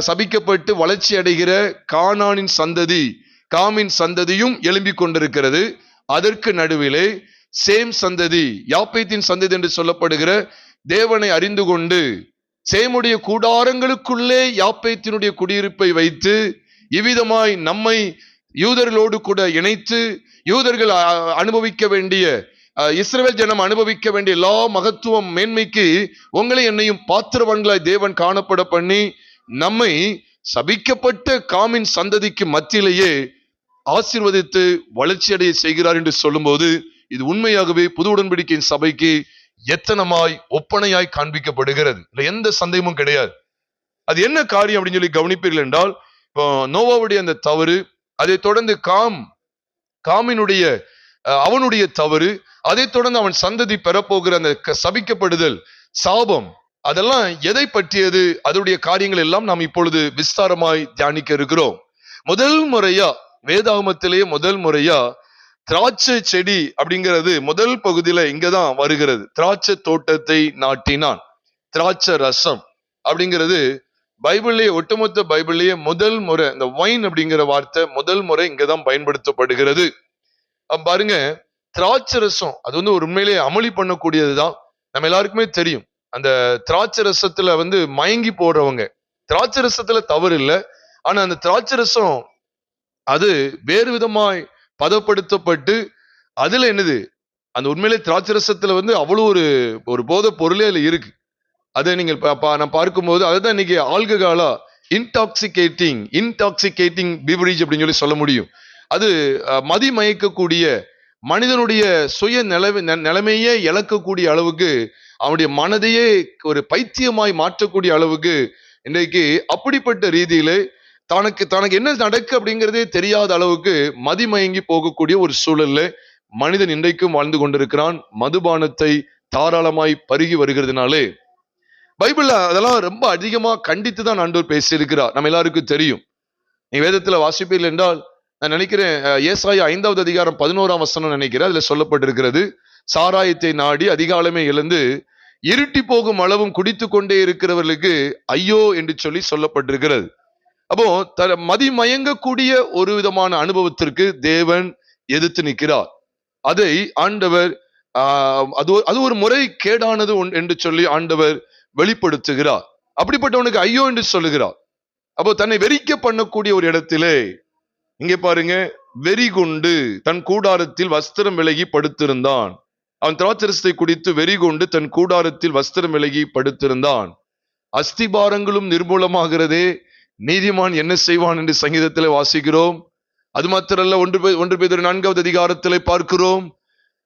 சபிக்கப்பட்டு வளர்ச்சி அடைகிற கானானின் சந்ததி, காமின் சந்ததியும் எழும்பிக் கொண்டிருக்கிறது. அதற்கு நடுவிலே சேம் சந்ததி, யாப்பேத்தின் சந்ததி என்று சொல்லப்படுகிற தேவனை அறிந்து கொண்டு சேமுடைய கூடாரங்களுக்குள்ளே யாப்பேத்தினுடைய குடியிருப்பை வைத்து இவ்விதமாய் நம்மை யூதர்களோடு கூட இணைத்து யூதர்கள் அனுபவிக்க வேண்டிய, இஸ்ரவேல் ஜனம் அனுபவிக்க வேண்டிய எல்லா மகத்துவம் மேன்மைக்கு உங்களை என்னையும் பாத்திரவான்களாய் தேவன் காணப்பட பண்ணி நம்மை சபிக்கப்பட்ட காமின் சந்ததிக்கு மத்தியிலேயே ஆசீர்வதித்து வளர்ச்சி அடைய செய்கிறார் என்று சொல்லும்போது இது உண்மையாகவே புது உடன்படிக்கையின் சபைக்கு எத்தனமாய் ஒப்பனையாய் காண்பிக்கப்படுகிறது. இல்ல எந்த சந்தேகமும் கிடையாது. அது என்ன காரியம் அப்படின்னு சொல்லி கவனிப்பீர்கள் என்றால், இப்போ நோவாவுடைய அந்த தவறு, அதை தொடர்ந்து காமினுடைய அவனுடைய தவறு, அதை தொடர்ந்து அவன் சந்ததி பெறப்போகிற அந்த சபிக்கப்படுதல், சாபம், அதெல்லாம் எதை பற்றியது, அதனுடைய காரியங்கள் எல்லாம் நாம் இப்பொழுது விஸ்தாரமாய் தியானிக்க இருக்கிறோம். முதல் முறையா வேதாகமத்திலேயே முதல் முறையா திராட்சை செடி அப்படிங்கிறது முதல் பகுதியில இங்கதான் வருகிறது. திராட்சை தோட்டத்தை நாட்டினான். திராட்சை ரசம் அப்படிங்கிறது பைபிள்லயே, ஒட்டுமொத்த பைபிள்லயே முதல் முறை இந்த வைன் அப்படிங்கிற வார்த்தை முதல் முறை இங்கதான் பயன்படுத்தப்படுகிறது. பாருங்க, திராட்சை ரசம் அது ஒரு உண்மையிலேயே அமளி பண்ணக்கூடியதுதான். நம்ம எல்லாருக்குமே தெரியும். அந்த திராட்சை ரசத்துல மயங்கி போடுறவங்க, திராட்சை ரசத்துல தவறு இல்லை, ஆனா அந்த திராட்சை ரசம் அது வேறு விதமாய் பதப்படுத்தப்பட்டு அதுல என்னது, அந்த உண்மையிலே திராட்சை ரசத்துல அவ்வளவு ஒரு போதை பொருளே அதுல இருக்கு. அதை நீங்கள் நான் பார்க்கும்போது அதுதான் இன்னைக்கு ஆல்கஹாலா இன்டாக்சிகேட்டிங் பிவரேஜ் அப்படின்னு சொல்லி சொல்ல முடியும். அது மதிமயக்கக்கூடிய, மனிதனுடைய சுய நிலைமையே இழக்கக்கூடிய அளவுக்கு, அவனுடைய மனதையே ஒரு பைத்தியமாய் மாற்றக்கூடிய அளவுக்கு இன்றைக்கு அப்படிப்பட்ட ரீதியிலே தனக்கு என்ன நடக்கு அப்படிங்கிறதே தெரியாத அளவுக்கு மதிமயங்கி போகக்கூடிய ஒரு சூழல்ல மனிதன் இன்றைக்கும் வாழ்ந்து கொண்டிருக்கிறான். மதுபானத்தை தாராளமாய் பருகி வருகிறதுனாலே பைபிள்ல அதெல்லாம் ரொம்ப அதிகமா கண்டித்துதான் ஆண்டவர் பேசியிருக்கிறார். நம்ம எல்லாருக்கும் தெரியும். நீ வேதத்துல வாசிப்பீர்கள் என்றால், நான் நினைக்கிறேன் ஏசாயா 5வது அதிகாரம் 11ஆம் வசனம் நினைக்கிறேன், அதுல சொல்லப்பட்டிருக்கிறது, சாராயத்தை நாடி அதிகாலமே எழுந்து இருட்டி போகும் அளவும் குடித்து கொண்டே இருக்கிறவர்களுக்கு ஐயோ என்று சொல்லி சொல்லப்பட்டிருக்கிறது. அப்போ மதிமயங்கக்கூடிய ஒரு விதமான அனுபவத்திற்கு தேவன் எதிர்த்து நிற்கிறார். அதை ஆண்டவர் அது ஒரு முறை கேடானது என்று சொல்லி ஆண்டவர் வெளிப்படுத்துகிறார். அப்படிப்பட்டவனுக்கு ஐயோ என்று சொல்லுகிறார். அப்போ தன்னை வெறிக்க பண்ணக்கூடிய ஒரு இடத்திலே இங்கே பாருங்க, வெறி கொண்டு தன் கூடாரத்தில் வஸ்திரம் விலகி படுத்திருந்தான். அவன் திராட்சரசத்தை குடித்து வெறி கொண்டு தன் கூடாரத்தில் வஸ்திரம் விலகி படுத்திருந்தான். அஸ்திபாரங்களும் நிர்மூலமாகிறதே, நீதிமான் என்ன செய்வான் என்று சங்கீதத்திலே வாசிக்கிறோம். அது மாத்திரல்ல, 1 பேதுரு 4வது அதிகாரத்திலே பார்க்கிறோம்,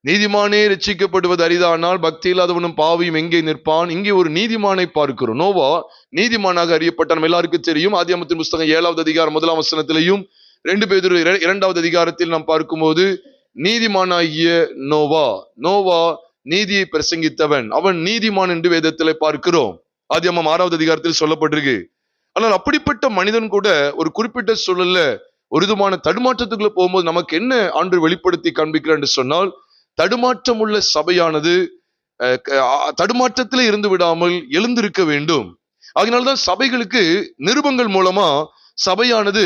நீதிமானே ரட்சிக்கப்படுவது அரிதானால் பக்தி இல்லாதவனும் பாவியும் எங்கே நிற்பான். இங்கே ஒரு நீதிமானை பார்க்கிறோம். நோவா நீதிமானாக அறியப்பட்ட நம்ம எல்லாருக்கும் தெரியும். ஆதியாகமத்தின் புத்தகம் 7வது அதிகாரம் 1ஆம் வசனத்திலையும் 2 பேதுரு 2வது அதிகாரத்தில் நாம் பார்க்கும்போது, நீதிமானாகிய நோவா நீதியை பிரசங்கித்தவன், அவன் நீதிமான் என்று வேதத்திலே பார்க்கிறோம். ஆதியாகமம் 6வது அதிகாரத்தில் சொல்லப்பட்டிருக்கு. ஆனால் அப்படிப்பட்ட மனிதன் கூட ஒரு குறிப்பிட்ட சூழல்ல ஒரு விதமான தடுமாற்றத்துக்குள்ள போகும்போது நமக்கு என்ன ஆண்டு வெளிப்படுத்தி காண்பிக்கிறார் என்று சொன்னால், தடுமாற்றம் உள்ள சபையானது தடுமாற்றத்திலே இருந்து விடாமல் எழுந்திருக்க வேண்டும். அதனால்தான் சபைகளுக்கு நிருபங்கள் மூலமா சபையானது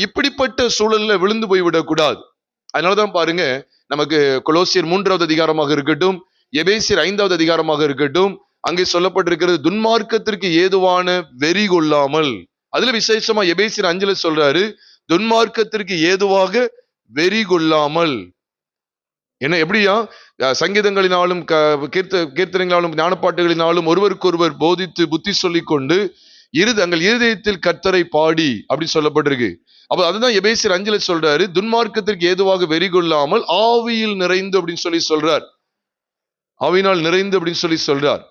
இப்படிப்பட்ட சூழல்ல விழுந்து போய்விடக்கூடாது. அதனாலதான் பாருங்க, நமக்கு கொலோசியர் 3வது அதிகாரமாக இருக்கட்டும், எபேசியர் 5வது அதிகாரமாக இருக்கட்டும், அங்கே சொல்லப்பட்டிருக்கிறது, துன்மார்க்கத்திற்கு ஏதுவான வெறி கொள்ளாமல். அதுல விசேஷமா எபேசியர் 5ல சொல்றாரு, துன்மார்க்கத்திற்கு ஏதுவாக வெறி கொள்ளாமல். என்ன எப்படியா, சங்கீதங்களினாலும் கீர்த்தனைகளாலும் ஞானப்பாட்டுகளினாலும் ஒருவருக்கொருவர் போதித்து புத்தி சொல்லிக் கொண்டு தங்கள் இருதயத்தில் கர்த்தரை பாடி அப்படி சொல்லப்பட்டிருக்கு. அப்ப அதுதான் எபேசியர் 5ல சொல்றாரு, துன்மார்க்கத்திற்கு ஏதுவாக வெறி கொள்ளாமல் ஆவியில் நிறைந்து அப்படின்னு சொல்லி சொல்றார். ஆவியினால் நிறைந்து அப்படின்னு சொல்லி சொல்றார்.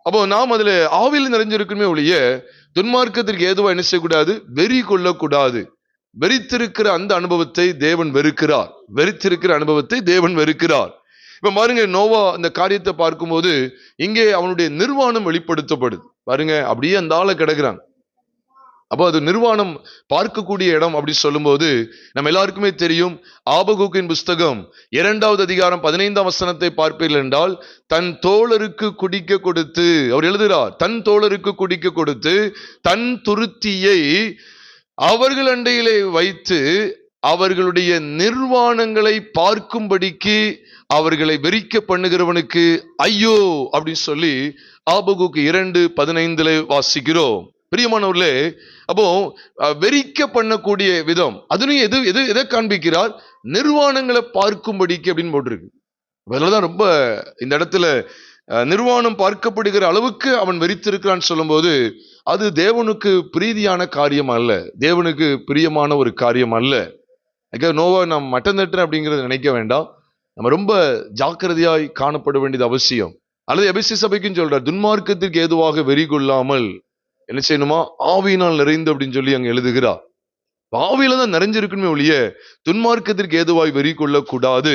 அப்போ நாம் அதுல ஆவியில் நிறைஞ்சிருக்குமே ஒழிய துன்மார்க்கத்திற்கு ஏதுவா என்ன செய்யக்கூடாது, வெறி கொள்ளக்கூடாது. வெறித்திருக்கிற அந்த அனுபவத்தை தேவன் வெறுக்கிறார். இப்ப பாருங்க, நோவா அந்த காரியத்தை பார்க்கும்போது இங்கே அவனுடைய நிர்வாணம் வெளிப்படுத்தப்படுது. பாருங்க, அப்படியே அந்த ஆளை கிடக்குறாங்க. அப்போ அது நிர்வாணம் பார்க்கக்கூடிய இடம் அப்படி சொல்லும்போது நம்ம எல்லாருக்குமே தெரியும். ஆபகுக்கின் புஸ்தகம் 2வது அதிகாரம் 15ஆம் வசனத்தை பார்ப்பீர்கள் என்றால், தன் தோழருக்கு குடிக்க கொடுத்து, அவர் எழுதுகிறார், தன் தோழருக்கு குடிக்க கொடுத்து தன் துருத்தியை அவர்கள் அண்டையிலே வைத்து அவர்களுடைய நிர்வாணங்களை பார்க்கும்படிக்கு அவர்களை வெறிக்க பண்ணுகிறவனுக்கு ஐயோ அப்படின்னு சொல்லி ஆபகுக்கு 2:15 வாசிக்கிறோம். பிரியமானவர்களே, அப்போ வெறிக்க பண்ணக்கூடிய விதம், அதுலயும் எதை காண்பிக்கிறார், நிர்வாணங்களை பார்க்கும்படிக்கு அப்படின்னு போட்டிருக்கு. அதனாலதான் ரொம்ப இந்த இடத்துல நிர்வாணம் பார்க்கப்படுகிற அளவுக்கு அவன் வெறித்திருக்கிறான்னு சொல்லும்போது அது தேவனுக்கு பிரீதியான காரியம் அல்ல, தேவனுக்கு பிரியமான ஒரு காரியம் அல்ல. நோவா நாம் மட்டம் தட்டுறேன் அப்படிங்கறத நினைக்க வேண்டாம். நம்ம ரொம்ப ஜாக்கிரதையாய் காணப்பட வேண்டியது அவசியம். அல்லது எபேசிய சபைக்கும் சொல்றார், துன்மார்க்கத்திற்கு ஏதுவாக வெறி கொள்ளாமல் என்ன செய்யணுமா, ஆவியினால் நிறைந்து அப்படின்னு சொல்லி அங்க எழுதுகிறார். ஆவியில தான் நிறைஞ்சிருக்கணுமே ஒழிய துன்மார்க்கத்திற்கு ஏதுவாய் வெறி கொள்ளக்கூடாது.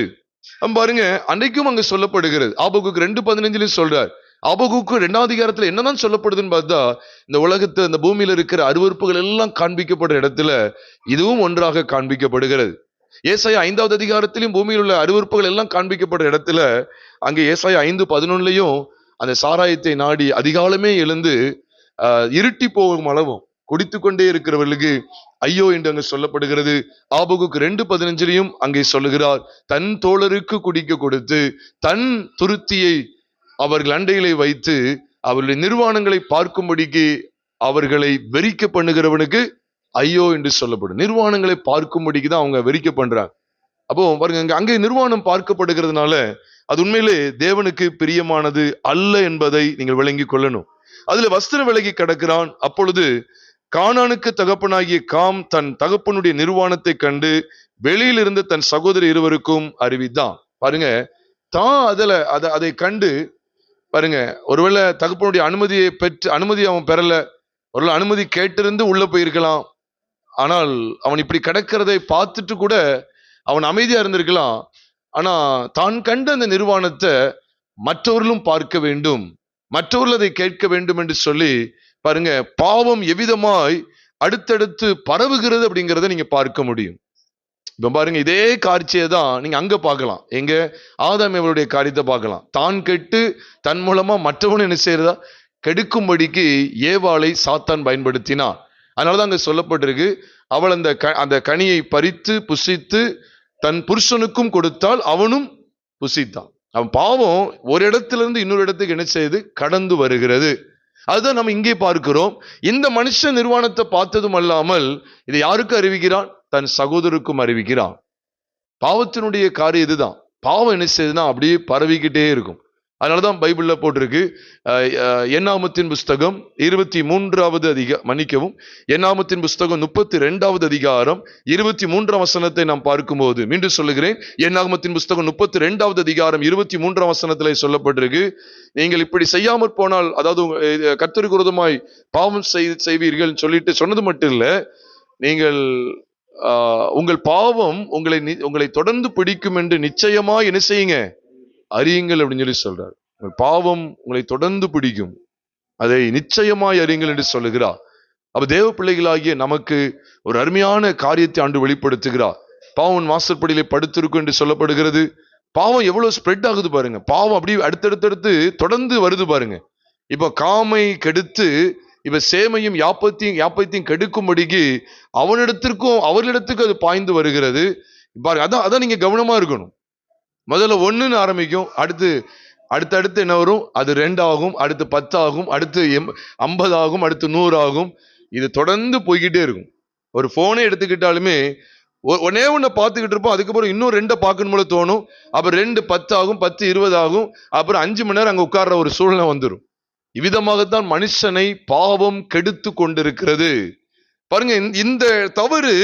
பாருங்க, அன்றைக்கும் அங்க சொல்லப்படுகிறது. ஆபகுக்கு 2:15 சொல்றார். ஆபகுக்கு 2ஆம் அதிகாரத்துல என்னதான் சொல்லப்படுதுன்னு பார்த்தா, இந்த உலகத்தை, இந்த பூமியில இருக்கிற அருவருப்புகள் எல்லாம் காண்பிக்கப்படுற இடத்துல இதுவும் ஒன்றாக காண்பிக்கப்படுகிறது. ஏசாயா 5ஆவது அதிகாரத்திலும் பூமியில் உள்ள அருவருப்புகள் எல்லாம் காண்பிக்கப்படுற இடத்துல அங்கே ஏசாயா 5:11 அந்த சாராயத்தை நாடி அதிகாலமே எழுந்து இருட்டி போகும் அளவும் குடித்து கொண்டே இருக்கிறவர்களுக்கு ஐயோ என்று அங்கு சொல்லப்படுகிறது. ஆபகுக்கு 2:15 அங்கே சொல்லுகிறார், தன் தோழருக்கு குடிக்க கொடுத்து தன் துருத்தியை அவர்கள் அண்டையிலே வைத்து அவர்களுடைய நிர்வாணங்களை பார்க்கும்படிக்கு அவர்களை வெறிக்க பண்ணுகிறவனுக்கு ஐயோ என்று சொல்லப்படும். நிர்வாணங்களை பார்க்கும்படிக்கு தான் அவங்க வெறிக்க பண்றாங்க. அப்போ பாருங்க, அங்கே நிர்வாணம் பார்க்கப்படுகிறதுனால அது உண்மையிலே தேவனுக்கு பிரியமானது அல்ல என்பதை நீங்கள் விளங்கிக் கொள்ளணும். அதுல வஸ்திரம் விலகி கிடக்கிறான். அப்பொழுது கானானுக்கு தகப்பனாகிய காம் தன் தகப்பனுடைய நிர்வாணத்தை கண்டு வெளியில் இருந்து தன் சகோதரி இருவருக்கும் அறிவித்தான். பாருங்க, தான் அதை கண்டு பாருங்க, ஒருவேளை தகப்பனுடைய அனுமதி அவன் பெறல, ஒருவேளை அனுமதி கேட்டிருந்து உள்ள போயிருக்கலாம். ஆனால் அவன் இப்படி கிடக்கிறதை பார்த்துட்டு கூட அவன் அமைதியா இருந்திருக்கலாம். ஆனா தான் கண்ட அந்த நிர்வாணத்தை மற்றவர்களும் பார்க்க வேண்டும், மற்றவர்கள் அதை கேட்க வேண்டும் என்று சொல்லி பாருங்க, பாவம் எவ்விதமாய் அடுத்தடுத்து பரவுகிறது அப்படிங்கிறத நீங்க பார்க்க முடியும். இப்ப பாருங்க, இதே காட்சியை தான் நீங்க அங்க பார்க்கலாம். எங்க ஆதாம் அவருடைய காரியத்தை பார்க்கலாம். தான் கெட்டு தன் மூலமா மற்றவன் என்ன செய்யறதா, கெடுக்கும்படிக்கு ஏவாளை சாத்தான் பயன்படுத்தினான். அதனாலதான் அங்க சொல்லப்பட்டிருக்கு, அவள் அந்த கனியை பறித்து புசித்து தன் புருஷனுக்கும் கொடுத்தால் அவனும் புசித்தான். அவன் பாவம் ஒரு இடத்திலிருந்து இன்னொரு இடத்துக்கு என்ன செய்து கடந்து வருகிறது. அதுதான் நம்ம இங்கே பார்க்கிறோம். இந்த மனுஷன் நிர்வாணத்தை பார்த்ததும் அல்லாமல் இதை யாருக்கு அறிவிக்கிறான், தன் சகோதரருக்கும் அறிவிக்கிறான். பாவத்தினுடைய காரியம் இதுதான். பாவம் என்ன செய்யுதுன்னா அப்படியே பரவிக்கிட்டே இருக்கும். அதனாலதான் பைபிள்ல போட்டிருக்கு, என்னாகமத்தின் புஸ்தகம் 23வது என்னாகமத்தின் புஸ்தகம் 32வது அதிகாரம் 23ஆம் வசனத்தை நாம் பார்க்கும்போது, மீண்டும் சொல்லுகிறேன், என்னாகமத்தின் புஸ்தகம் 32வது அதிகாரம் 23ஆம் வசனத்திலே சொல்லப்பட்டிருக்கு, நீங்கள் இப்படி செய்யாமற் போனால், அதாவது கர்த்தருக்கு விரோதமாய் பாவம் செய்வீர்கள் சொல்லிட்டு சொன்னது மட்டும் இல்ல, நீங்கள் உங்கள் பாவம் உங்களை தொடர்ந்து பிடிக்கும் என்று நிச்சயமா என்ன செய்யுங்க, அறியுங்கள் அப்படின்னு சொல்லி சொல்றார். பாவம் உங்களை தொடர்ந்து பிடிக்கும், அதை நிச்சயமாய் அறியுங்கள் என்று சொல்லுகிறார். அப்ப தேவ பிள்ளைகளாகிய நமக்கு ஒரு அருமையான காரியத்தை ஆண்டு வெளிப்படுத்துகிறார். பாவம் வாசற்படியிலே படுத்திருக்கும் என்று சொல்லப்படுகிறது. பாவம் எவ்வளவு ஸ்ப்ரெட் ஆகுது பாருங்க. பாவம் அப்படி அடுத்தடுத்து தொடர்ந்து வருது பாருங்க. இப்ப காமை கெடுத்து இப்ப சேமையும் யாப்பத்தையும் கெடுக்கும்படிக்கு அவர்களிடத்துக்கு அது பாய்ந்து வருகிறது பாருங்க. அதான் நீங்க கவனமா இருக்கணும். முதல்ல 1ன்னு ஆரம்பிக்கும், அடுத்து என்ன வரும், அது 2 ஆகும், அடுத்து 10 ஆகும், அடுத்து 50 ஆகும், அடுத்து 100 ஆகும். இது தொடர்ந்து போய்கிட்டே இருக்கும். ஒரு போனே எடுத்துக்கிட்டாலுமே ஒன்னே ஒன்ன பார்த்துக்கிட்டு இருப்போம், அதுக்கப்புறம் இன்னும் 2 பார்க்கணும் போல தோணும். அப்புறம் 2 10 ஆகும், 10 20 ஆகும், அப்புறம் 5 மணி நேரம் அங்க உட்கார்ற ஒரு சூழ்நிலை வந்துடும். இவ்விதமாகத்தான் மனுஷனை பாவம் கெடுத்து கொண்டிருக்கிறது. பாருங்க, இந்த தவறு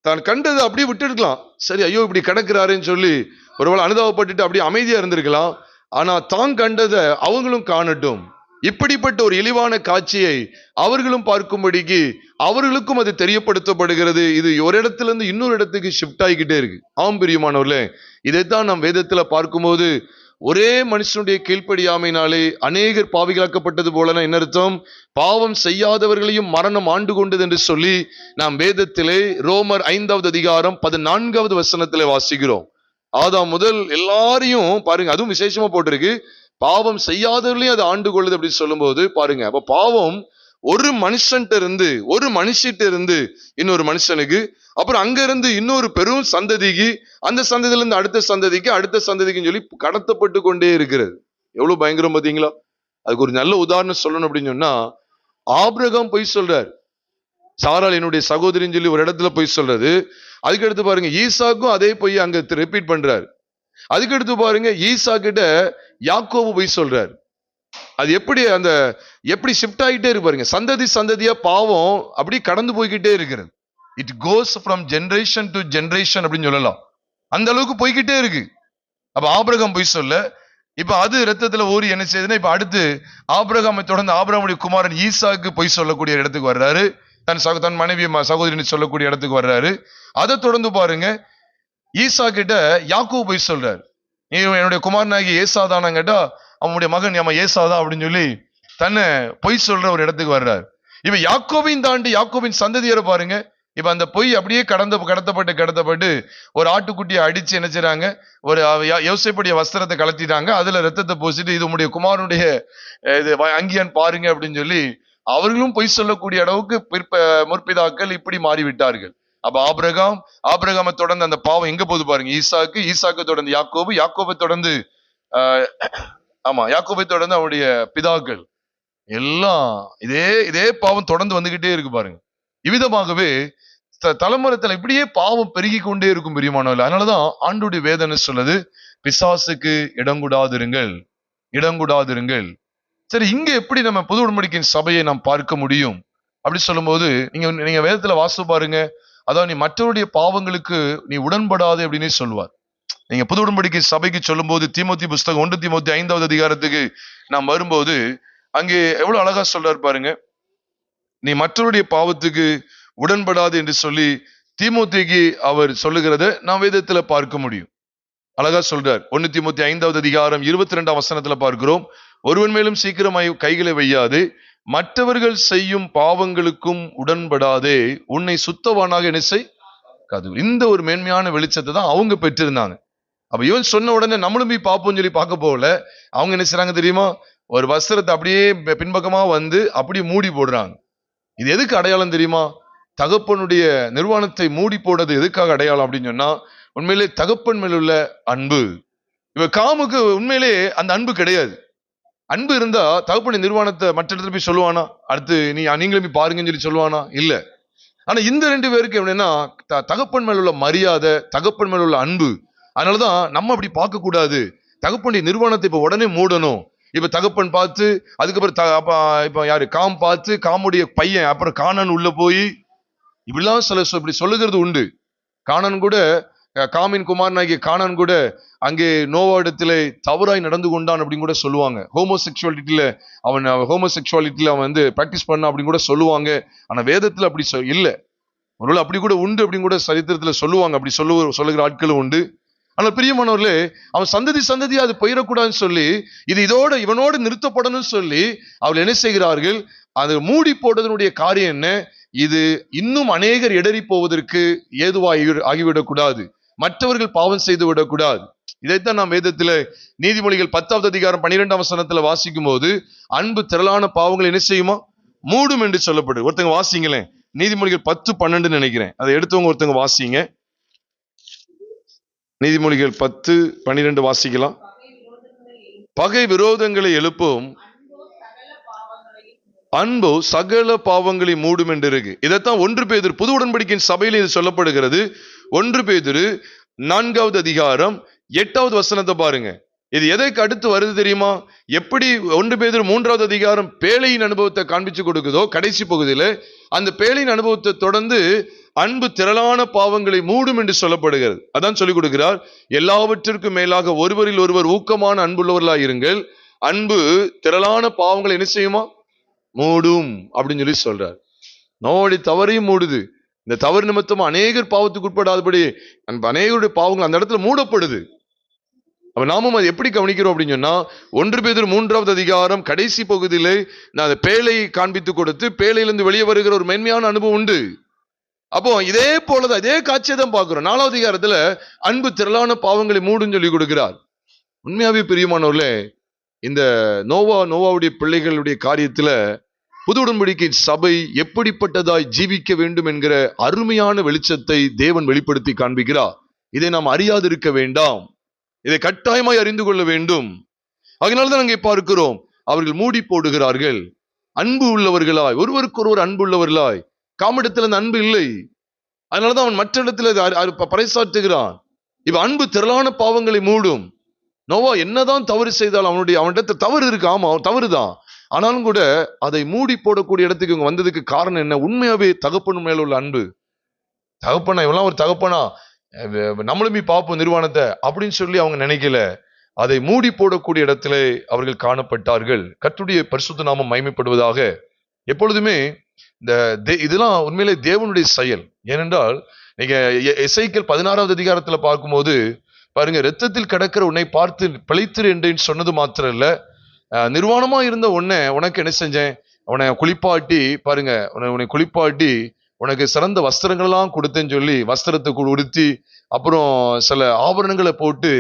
தான் கண்டதை அப்படியே விட்டுருக்கலாம். சரி, ஐயோ இப்படி கிடக்கிறாருன்னு சொல்லி ஒருவேளை அனுதாபப்பட்டுட்டு அப்படியே அமைதியா இருந்திருக்கலாம். ஆனா தான் கண்டதை அவங்களும் காணட்டும், இப்படிப்பட்ட ஒரு இழிவான காட்சியை அவர்களும் பார்க்கும்படிக்கு அவர்களுக்கும் அது தெரியப்படுத்தப்படுகிறது. இது ஒரு இடத்துல இருந்து இன்னொரு இடத்துக்கு ஷிஃப்ட் ஆகிக்கிட்டே இருக்கு. ஆம் பிரியமானவர்களே, இதைத்தான் நாம் வேதத்துல பார்க்கும்போது, ஒரே மனுஷனுடைய கீழ்ப்படியாமையினாலே அநேகர் பாவிகளாக்கப்பட்டது போலனா என்ன அர்த்தம், பாவம் செய்யாதவர்களையும் மரணம் ஆண்டு கொண்டது என்று சொல்லி நாம் வேதத்திலே ரோமர் 5வது அதிகாரம் 14வது வசனத்திலே வாசிக்கிறோம். ஆதாம் முதல் எல்லாரையும் பாருங்க, அதுவும் விசேஷமா போட்டிருக்கு, பாவம் செய்யாதவர்களையும் அது ஆண்டு கொள்ளுது அப்படின்னு சொல்லும் போது பாருங்க, அப்ப பாவம் ஒரு மனுஷிட்ட இருந்து இன்னொரு மனுஷனுக்கு, அப்புறம் அங்க இருந்து இன்னொரு பெரும் சந்ததிக்கு, அந்த சந்ததியில இருந்து அடுத்த சந்ததிக்குன்னு சொல்லி கடத்தப்பட்டு கொண்டே இருக்கிறது. எவ்வளவு பயங்கரம் பாத்தீங்களா? அதுக்கு ஒரு நல்ல உதாரணம் சொல்லணும் அப்படின்னு சொன்னா, ஆபிரகாம் பொய் சொல்றார், சாராள் என்னுடைய சகோதரின்னு சொல்லி ஒரு இடத்துல பொய் சொல்றது. அதுக்கடுத்து பாருங்க, ஈசாக்கும் அதே பொய் அங்க ரிப்பீட் பண்றாரு. அதுக்கடுத்து பாருங்க, ஈசா கிட்ட யாக்கோபு பொய் சொல்றாரு. அது எப்படி ஷிஃப்ட் ஆகிட்டே இருக்கு பாருங்க. சந்ததியா பாவம் அப்படி கடந்து போய்கிட்டே இருக்கிறது. It goes from generation to generation அப்படின்னு சொல்லலாம். அந்த அளவுக்கு போய்கிட்டே இருக்கு. அப்ப ஆபிரகாம் பொய் சொல்ல, இப்ப அது ரத்தத்துல ஊறி என்ன செய்யுதுன்னா, இப்ப அடுத்து ஆபிரகாமை தொடர்ந்து ஆபிரகாமுடைய குமாரன் ஈசாக்கு பொய் சொல்லக்கூடிய இடத்துக்கு வர்றாரு. தன் மனைவி சகோதரின்னு சொல்லக்கூடிய இடத்துக்கு வர்றாரு. அதை தொடர்ந்து பாருங்க, ஈசா கிட்ட யாக்கோபு பொய் சொல்றாரு. நீ என்னுடைய குமாரனாகி ஏசாதானு கேட்டா, அவனுடைய மகன் நம்ம ஏசாதான் அப்படின்னு சொல்லி தன்னை பொய் சொல்ற ஒரு இடத்துக்கு வர்றாரு. இப்ப யாக்கோபையும் தாண்டி யாக்கோபின் சந்ததியரை பாருங்க. இப்ப அந்த பொய் அப்படியே கடத்தப்பட்டு ஒரு ஆட்டுக்குட்டியை அடிச்சு என்ன செய்றாங்க, ஒரு யோசேப்புடைய வஸ்திரத்தை கலத்திட்டாங்க, அதுல ரத்தத்தை பூசிட்டு இது உடைய குமாரனுடைய இது அங்கியான் பாருங்க அப்படின்னு சொல்லி அவர்களும் பொய் சொல்லக்கூடிய அளவுக்கு முற்பிதாக்கள் இப்படி மாறிவிட்டார்கள். அப்ப ஆபிரகாமை தொடர்ந்து அந்த பாவம் எங்க போகுது பாருங்க, ஈசாக்கு தொடர்ந்து யாக்கோபை தொடர்ந்து யாக்கோபை தொடர்ந்து அவருடைய பிதாக்கள் எல்லாம் இதே பாவம் தொடர்ந்து வந்துகிட்டே இருக்கு பாருங்க. இவ்விதமாகவே தலைமுறைத்துல இப்படியே பாவம் பெருகி கொண்டே இருக்கும் பிரியமானவர்கள். அதனாலதான் ஆண்டுடைய வேதனை சொல்லுது, பிசாசுக்கு இடங்கூடாதிருங்கள். சரி, இங்க எப்படி நம்ம புது உடன்படிக்கையின் சபையை நாம் பார்க்க முடியும் அப்படி சொல்லும் போது, நீங்க வேதத்துல வாசித்து பாருங்க. அதாவது நீ மற்றவருடைய பாவங்களுக்கு நீ உடன்படாது அப்படின்னு சொல்லுவார். நீங்க புது உடன்படிக்கை சபைக்கு சொல்லும் போது தீமோத்தி புஸ்தகம் 1 தீமோத்தி 5வது அதிகாரத்துக்கு நாம் வரும்போது அங்கே எவ்வளவு அழகா சொல்றாரு பாருங்க. நீ மற்றவருடைய பாவத்துக்கு உடன்படாது என்று சொல்லி தீமோத்திக்கு அவர் சொல்லுகிறத நாம் வேதத்துல பார்க்க முடியும். அழகா சொல்றார். 1 தீமோத்தி 5வது அதிகாரம் 22ஆம் வசனத்துல பார்க்கிறோம், ஒருவன் மேலும் சீக்கிரமாய் கைகளை வையாது, மற்றவர்கள் செய்யும் பாவங்களுக்கும் உடன்படாதே, உன்னை சுத்தவானாக என்ன செய். இந்த ஒரு மேன்மையான வெளிச்சத்தை தான் அவங்க பெற்றிருந்தாங்க. அப்ப இவன் சொன்ன உடனே நம்மளும் போய் பார்ப்போம் சொல்லி பார்க்க போகல. அவங்க என்ன செய்றாங்க தெரியுமா, ஒரு வஸ்திரத்தை அப்படியே பின்பக்கமா வந்து அப்படியே மூடி போடுறாங்க. இது எதுக்கு அடையாளம் தெரியுமா? தகப்பனுடைய நிர்வாணத்தை மூடி போடுறது எதுக்காக அடையாளம் அப்படின்னு சொன்னா, உண்மையிலே தகப்பன் மேல் உள்ள அன்பு. இவ காமுக்கு உண்மையிலே அந்த அன்பு கிடையாது. அன்பு இருந்தா தகப்பனுடைய நிர்வாணத்தை மற்ற இடத்துல போய் சொல்லுவானா, அடுத்து நீங்களும் போய் பாருங்கன்னு சொல்லி சொல்லுவானா? இல்ல. ஆனா இந்த 2 பேருக்கு எப்படின்னா, தகப்பன் மேல் உள்ள மரியாதை, தகப்பன் மேல் உள்ள அன்பு. அதனாலதான் நம்ம அப்படி பார்க்க கூடாது. தகப்பனுடைய நிர்வாணத்தை இப்ப உடனே மூடணும். இப்ப தகப்பன் பார்த்து, அதுக்கப்புறம் இப்ப யாரு காம் பார்த்து, காமுடைய பையன் அப்புறம் கானான் உள்ள போய் இப்படிலாம் இப்படி சொல்லுகிறது உண்டு. கானான் கூட, காமின் குமாரனாகிய கானான் கூட அங்கே நோவாவிடத்திலே தவறாய் நடந்து கொண்டான் அப்படின்னு கூட சொல்லுவாங்க. ஹோமோசெக்சுவாலிட்டியில அவன் வந்து பிராக்டிஸ் பண்ண அப்படின்னு கூட சொல்லுவாங்க. ஆனா வேதத்துல அப்படி இல்ல. ஒருவேளை அப்படி கூட உண்டு அப்படின்னு கூட சரித்திரத்துல சொல்லுவாங்க. அப்படி சொல்லுகிற ஆட்களும் உண்டு. ஆனால் பிரியமானவர்களே, அவன் சந்ததியா அது போயிடக்கூடாதுன்னு சொல்லி, இது இவனோடு நிறுத்தப்படணும்னு சொல்லி அவர்கள் என்ன செய்கிறார்கள், அது மூடி போடுவதனுடைய காரியம் என்ன, இது இன்னும் அநேகர் இடறி போவதற்கு ஆகிவிடக்கூடாது, மற்றவர்கள் பாவம் செய்து விடக்கூடாது. இதைத்தான் நாம் வேதத்துல நீதிமொழிகள் 10வது அதிகாரம் 12ஆம் வசனத்துல வாசிக்கும் போது, அன்பு திரளான பாவங்கள் என்ன செய்யுமா, மூடும் என்று சொல்லப்படுது. ஒருத்தங்க வாசிங்களேன், நீதிமொழிகள் 10:12 நினைக்கிறேன். அதை எடுத்தவங்க ஒருத்தங்க வாசிங்க. நீதிமொழிகள் 10:12 வாசிக்கலாம். பகை விரோதங்களை எழுப்பும், அன்போ சகல பாவங்களை மூடும் என்று இருக்கு. இதைத்தான் 1 பேதுரு புது உடன்படிக்கையின் சபையில் இது சொல்லப்படுகிறது. 1 பேதுரு 4வது அதிகாரம் 8வது வசனத்தை பாருங்க. இது எதற்கு அடுத்து வருது தெரியுமா? எப்படி 1 பேதுரு 3வது அதிகாரம் பேழையின் அனுபவத்தை காண்பிச்சு கொடுக்குதோ கடைசி பகுதியில, அந்த பேழையின் அனுபவத்தை தொடர்ந்து அன்பு திரளான பாவங்களை மூடும் என்று சொல்லப்படுகிறது. அதான் சொல்லிக் கொடுக்கிறார். எல்லாவற்றிற்கும் மேலாக ஒருவரில் ஒருவர் ஊக்கமான அன்புள்ளவர்களாக இருங்கள், அன்பு திரளான பாவங்களை என்ன செய்யுமா, மூடும் அப்படின்னு சொல்லி சொல்றார். நோடி தவறையும் மூடுது. இந்த தவறு நிமித்தமா அநேகர் பாவத்துக்கு உட்படாதபடி அநேகருடைய பாவங்கள் அந்த இடத்துல மூடப்படுது. அப்ப நாமும் அதை எப்படி கவனிக்கிறோம் அப்படின்னு சொன்னா, 1 பேதுரு 3வது அதிகாரம் கடைசி பகுதியிலே நான் அந்த பேழையை காண்பித்து கொடுத்து பேழையிலிருந்து வெளியே வருகிற ஒரு மென்மையான அனுபவம் உண்டு. அப்போ இதே போலதான் இதே காட்சியை தான் பார்க்கிறோம். 4வது அதிகாரத்துல அன்பு திரளான பாவங்களை மூடும் சொல்லி கொடுக்கிறார். உண்மையாவே பிரியமானவர்களே, இந்த நோவாவுடைய பிள்ளைகளுடைய காரியத்துல புது உடன்படிக்கை சபை எப்படிப்பட்டதாய் ஜீவிக்க வேண்டும் என்கிற அருமையான வெளிச்சத்தை தேவன் வெளிப்படுத்தி காண்பிக்கிறார். இதை நாம் அறியாதிருக்க வேண்டாம், இதை கட்டாயமாய் அறிந்து கொள்ள வேண்டும். அதனால்தான் அங்கே பார்க்கிறோம், அவர்கள் மூடி போடுகிறார்கள். அன்பு உள்ளவர்களாய், ஒருவருக்கொருவர் அன்பு உள்ளவர்களாய். காமிடத்தில் அந்த அன்பு இல்லை. அதனாலதான் அவன் மற்ற இடத்துல பறைசாற்றுகிறான். இப்ப அன்பு திரளான பாவங்களை மூடும். நோவா என்னதான் தவறு செய்தாலும் அவனிடத்துல தவறு இருக்கு, ஆமா அவன் தவறுதான். ஆனாலும் கூட அதை மூடி போடக்கூடிய இடத்துக்கு இவங்க வந்ததுக்கு காரணம் என்ன? உண்மையாவே தகப்பன் மேல உள்ள அன்பு. தகப்பனா, இவெல்லாம் ஒரு தகப்பனா, நம்மளுமே பார்ப்போம் நிர்வாணத்தை அப்படின்னு சொல்லி அவங்க நினைக்கல. அதை மூடி போடக்கூடிய இடத்திலே அவர்கள் காணப்பட்டார்கள். கர்த்தருடைய பரிசுத்த நாமம் மகிமைப்படுவதாக. எப்பொழுதுமே இந்த இதெல்லாம் உண்மையிலே தேவனுடைய செயல். ஏனென்றால் நீங்க எசேக்கியேல் 16வது அதிகாரத்துல பார்க்கும்போது பாருங்க, இரத்தத்தில் கிடக்கிற உன்னை பார்த்து பிழைத்திரு என்றேன் சொன்னது மாத்திரம் இல்ல, நிர்வாணமா இருந்த உன்னை உனக்கு என்ன செஞ்சேன், உன்னை குளிப்பாட்டி பாருங்க, உன்னை குளிப்பாட்டி உனக்கு சிறந்த வஸ்திரங்கள் எல்லாம் கொடுத்தேன்னு சொல்லி வஸ்திரத்தை உடுத்தி அப்புறம் சில ஆபரணங்களை போட்டு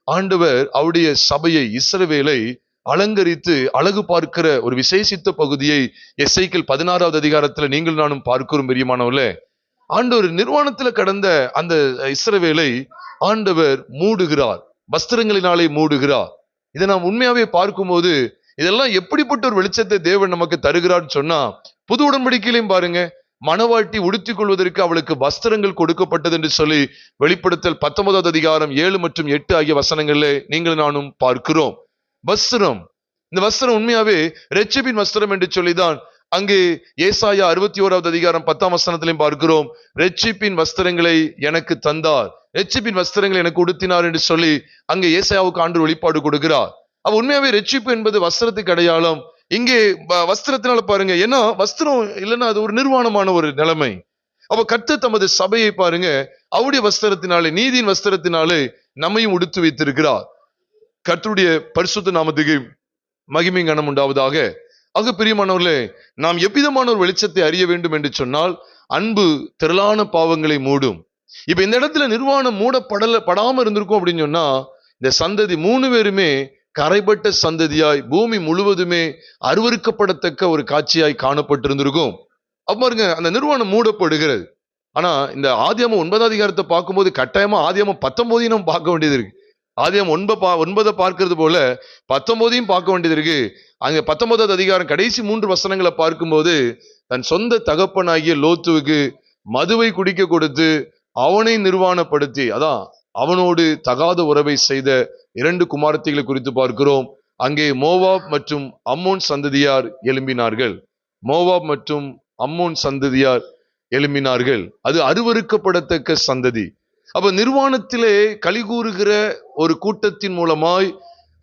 ஆண்டவர் அவருடைய சபையை இஸ்ரவேலை அலங்கரித்து அழகு பார்க்கிற ஒரு விசேஷித்த பகுதியை எசேக்கியேல் 16வது அதிகாரத்துல நீங்கள் நானும் பார்க்கிறோம். பிரியமானவர்களே, ஆண்டவர் நிர்வாணத்துல கடந்த அந்த இஸ்ரவேலை ஆண்டவர் மூடுகிறார், வஸ்திரங்களினாலே மூடுகிறார். இதை நாம் உண்மையாவே பார்க்கும்போது இதெல்லாம் எப்படிப்பட்ட ஒரு வெளிச்சத்தை தேவன் நமக்கு தருகிறார்னு சொன்னா, புது உடன்படிக்கையிலையும் பாருங்க, மணவாட்டி உடுத்திக் கொள்வதற்கு அவளுக்கு வஸ்திரங்கள் கொடுக்கப்பட்டது என்று சொல்லி வெளிப்படுத்தல் 19வது அதிகாரம் 7 மற்றும் 8 ஆகிய வசனங்கள்ல நீங்கள் நானும் பார்க்கிறோம். வஸ்திரம், இந்த வஸ்திரம் உண்மையாவே இரட்சிப்பின் வஸ்திரம் என்று சொல்லிதான் அங்கே ஏசாயா 61வது அதிகாரம் 10ஆம் வசனத்திலையும் பார்க்கிறோம். இரட்சிப்பின் வஸ்திரங்களை எனக்கு தந்தார், இரட்சிப்பின் வஸ்திரங்களை எனக்கு உடுத்தினார் என்று சொல்லி அங்கே ஏசாயாவுக்கு ஆண்டவர் வெளிப்பாடு கொடுக்கிறார். அப்ப உண்மையாவே இரட்சிப்பு என்பது வஸ்திரத்துக்கு அடையாளம். இங்கே வஸ்திரத்தினால பாருங்க, ஏன்னா வஸ்திரம் இல்லைன்னா அது ஒரு நிர்வாணமான ஒரு நிலைமை. அப்ப கர்த்தர் தமது சபையை பாருங்க அவருடைய வஸ்திரத்தினாலே, நீதியின் வஸ்திரத்தினாலே நம்மையும் உடுத்து வைத்திருக்கிறார். கர்த்தருடைய பரிசுத்த நாமத்துக்கு மகிமை கனம் உண்டாவதாக. ஆக பிரியமானவர்களே, நாம் எவ்விதமான ஒரு வெளிச்சத்தை அறிய வேண்டும் என்று சொன்னால், அன்பு திரளான பாவங்களை மூடும். இப்ப இந்த இடத்துல நிர்வாணம் படாம இருந்திருக்கும் அப்படின்னு சொன்னா, இந்த சந்ததி 3 பேருமே கரைபட்ட சந்ததியாய் பூமி முழுவதுமே அருவருக்கப்படத்தக்க ஒரு காட்சியாய் காணப்பட்டிருந்திருக்கும். அப்ப பாருங்க, அந்த நிர்வாணம் மூடப்படுகிறது. ஆனா இந்த ஆதியாகமம் 9வது அதிகாரத்தை பார்க்கும்போது கட்டாயமா ஆதியாகமம் 19 நம்ம பார்க்க வேண்டியது இருக்கு. ஆதியாகமம் 9 பார்க்கிறது போல 19 பார்க்க வேண்டியது இருக்கு. அங்க 19வது அதிகாரம் கடைசி 3 வசனங்களை பார்க்கும்போது, தன் சொந்த தகப்பனாகிய லோத்துவுக்கு மதுவை குடிக்க கொடுத்து அவனை நிர்வாணப்படுத்தி, அதான் அவனோடு தகாத உறவை செய்த 2 குமாரத்திகளை குறித்து பார்க்கிறோம். அங்கே மோவாப் மற்றும் அம்மோன் சந்ததியார் எழும்பினார்கள். மோவாப் மற்றும் அம்மோன் சந்ததியார் எழும்பினார்கள். அது அருவருக்கப்படத்தக்க சந்ததி. அப்ப நிர்வாணத்திலே கலிகூறுகிற ஒரு கூட்டத்தின் மூலமாய்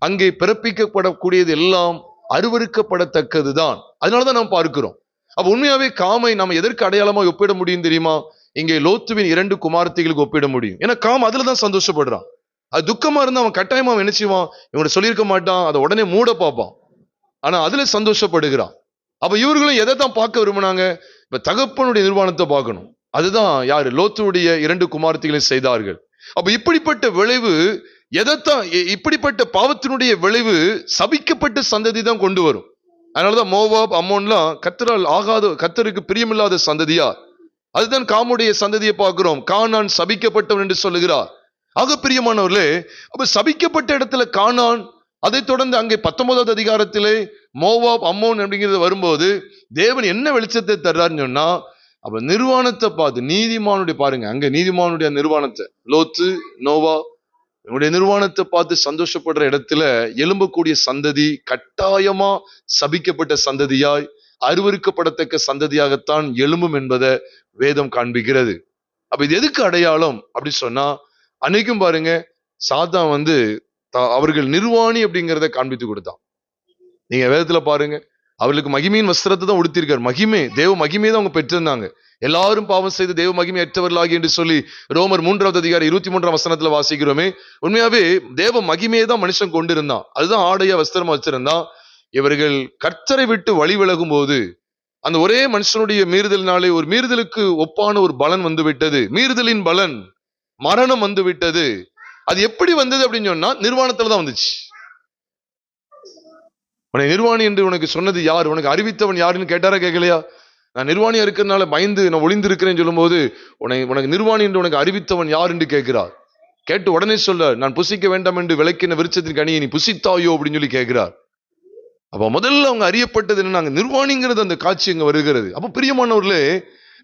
அங்கே பிறப்பிக்கப்படக்கூடியது எல்லாம் அருவருக்கப்படத்தக்கதுதான். அதனாலதான் நாம் பார்க்கிறோம். அப்ப உண்மையாவே காமை நம்ம எதற்கு அடையாளமா ஒப்பிட முடியும் தெரியுமா? இங்கே லோத்துவின் 2 குமாரத்திகளுக்கு ஒப்பிட முடியும். ஏன்னா காம் அதுலதான் சந்தோஷப்படுறான். அது துக்கமா இருந்தா அவன் கட்டாயமா அவன் என்ன செய்வான், இவங்க சொல்லியிருக்க மாட்டான், அதை உடனே மூட பார்ப்பான். ஆனா அதுல சந்தோஷப்படுகிறான். அப்ப இவர்களும் எதை தான் பார்க்க விரும்பினாங்க? இப்ப தகப்பனுடைய நிர்வாணத்தை பார்க்கணும். அதுதான் யாரு? லோத்துடைய 2 குமாரத்திகளை செய்தார்கள். அப்ப இப்படிப்பட்ட விளைவு எதைத்தான், இப்படிப்பட்ட பாவத்தினுடைய விளைவு சபிக்கப்பட்ட சந்ததி தான் கொண்டு வரும். அதனாலதான் மோவாப் அம்மோன்லாம் கர்த்தரால் ஆகாத, கர்த்தருக்கு பிரியமில்லாத சந்ததியா. அதுதான் காமுடைய சந்ததியை பார்க்கிறோம். கானான் சபிக்கப்பட்டவன் என்று சொல்லுகிறார். ஆக பிரியமானவர்களே, அப்ப சபிக்கப்பட்ட இடத்துல கானான், அதை தொடர்ந்து அங்கே 19வது அதிகாரத்திலே மோவாப் அம்மோன் அப்படிங்கிறது வரும்போது தேவன் என்ன வெளிச்சத்தை தர்றாருன்னு சொன்னா, அப்ப நிர்வாணத்தை பார்த்து நீதிமானுடைய, பாருங்க அங்க நீதிமானுடைய நிர்வாணத்தை, லோத்து நோவா இவனுடைய நிர்வாணத்தை பார்த்து சந்தோஷப்படுற இடத்துல எழும்பக்கூடிய சந்ததி கட்டாயமா சபிக்கப்பட்ட சந்ததியாய் அருவருக்கப்படத்தக்க சந்ததியாகத்தான் எழும்பும் என்பதை வேதம் காண்பிக்கிறது. அப்ப இது எதுக்கு அடையாளம் அப்படி சொன்னா, அன்னைக்கும் பாருங்க சாத்தான் அவர்கள் நிர்வாணி அப்படிங்கிறத காண்பித்து கொடுத்தான். நீங்க வேதத்துல பாருங்க, அவர்களுக்கு மகிமையின் வஸ்திரத்தை தான் உடுத்திருக்காரு. மகிமை, தேவ மகிமையை தான் அவங்க பெற்றிருந்தாங்க. எல்லாரும் பாவம் செய்து தேவ மகிமை அற்றவர்களாகி என்று சொல்லி ரோமர் 3வது அதிகாரம் 23ஆம் வசனத்துல வாசிக்கிறோமே. உண்மையாவே தேவ மகிமையை தான் மனுஷன் கொண்டிருந்தான். அதுதான் ஆடைய வஸ்திரமா வச்சிருந்தான். இவர்கள் கர்த்தரை விட்டு வழி விலகும் போது அந்த ஒரே மனுஷனுடைய மீறுதலினாலே ஒரு மீறுதலுக்கு ஒப்பான ஒரு பலன் வந்து விட்டது. மீறுதலின் பலன் மரணம் வந்து விட்டது. அது எப்படி வந்தது அப்படின்னு சொன்னா, நிர்வாணத்துல தான் வந்துச்சு. உன்னை நிர்வாணி என்று உனக்கு சொன்னது யார், உனக்கு அறிவித்தவன் யாருன்னு கேட்டாரா கேட்கலையா? நான் நிர்வாணியா இருக்கிறதுனால பயந்து நான் ஒளிந்து இருக்கிறேன்னு சொல்லும் போது உனக்கு நிர்வாணி என்று உனக்கு அறிவித்தவன் யார் என்று கேட்கிறார். கேட்டு உடனே சொல்ல, நான் புசிக்க வேண்டாம் என்று விளக்கின விருட்சத்தின் கனியை நீ புசித்தாயோ அப்படின்னு சொல்லி கேட்கிறார். அப்ப முதல்ல அவங்க அறியப்பட்டது என்ன, நிர்வாணிங்கிறது அந்த காட்சி அங்க வருகிறது. அப்ப பிரியமானவர்களே,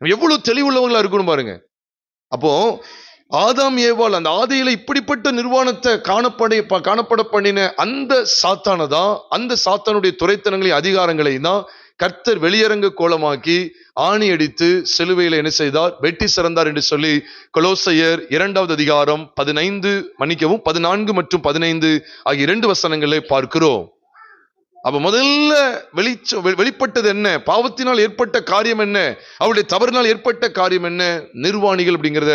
எவ்வளவு தெளிவுள்ளவங்களா இருக்கணும் பாருங்க. அப்போ ஆதாம் ஏவாள் அந்த ஆதியில இப்படிப்பட்ட நிர்வாணத்தை காணப்பட பண்ணின அந்த சாத்தானதான், அந்த சாத்தானுடைய துரைத்தனங்களை அதிகாரங்களை தான் கர்த்தர் வெளியரங்க கோலமாக்கி ஆணி அடித்து சிலுவையில என்ன செய்தார்? வெட்டி சிறந்தார் என்று சொல்லி கொலோசையர் 2வது அதிகாரம் 14 மற்றும் 15 ஆகிய 2 வசனங்களை பார்க்கிறோம். அப்ப முதல்ல வெளிப்பட்டது என்ன? பாவத்தினால் ஏற்பட்ட காரியம் என்ன? அவருடைய தவறினால் ஏற்பட்ட காரியம் என்ன? நிர்வாணிகள் அப்படிங்கிறத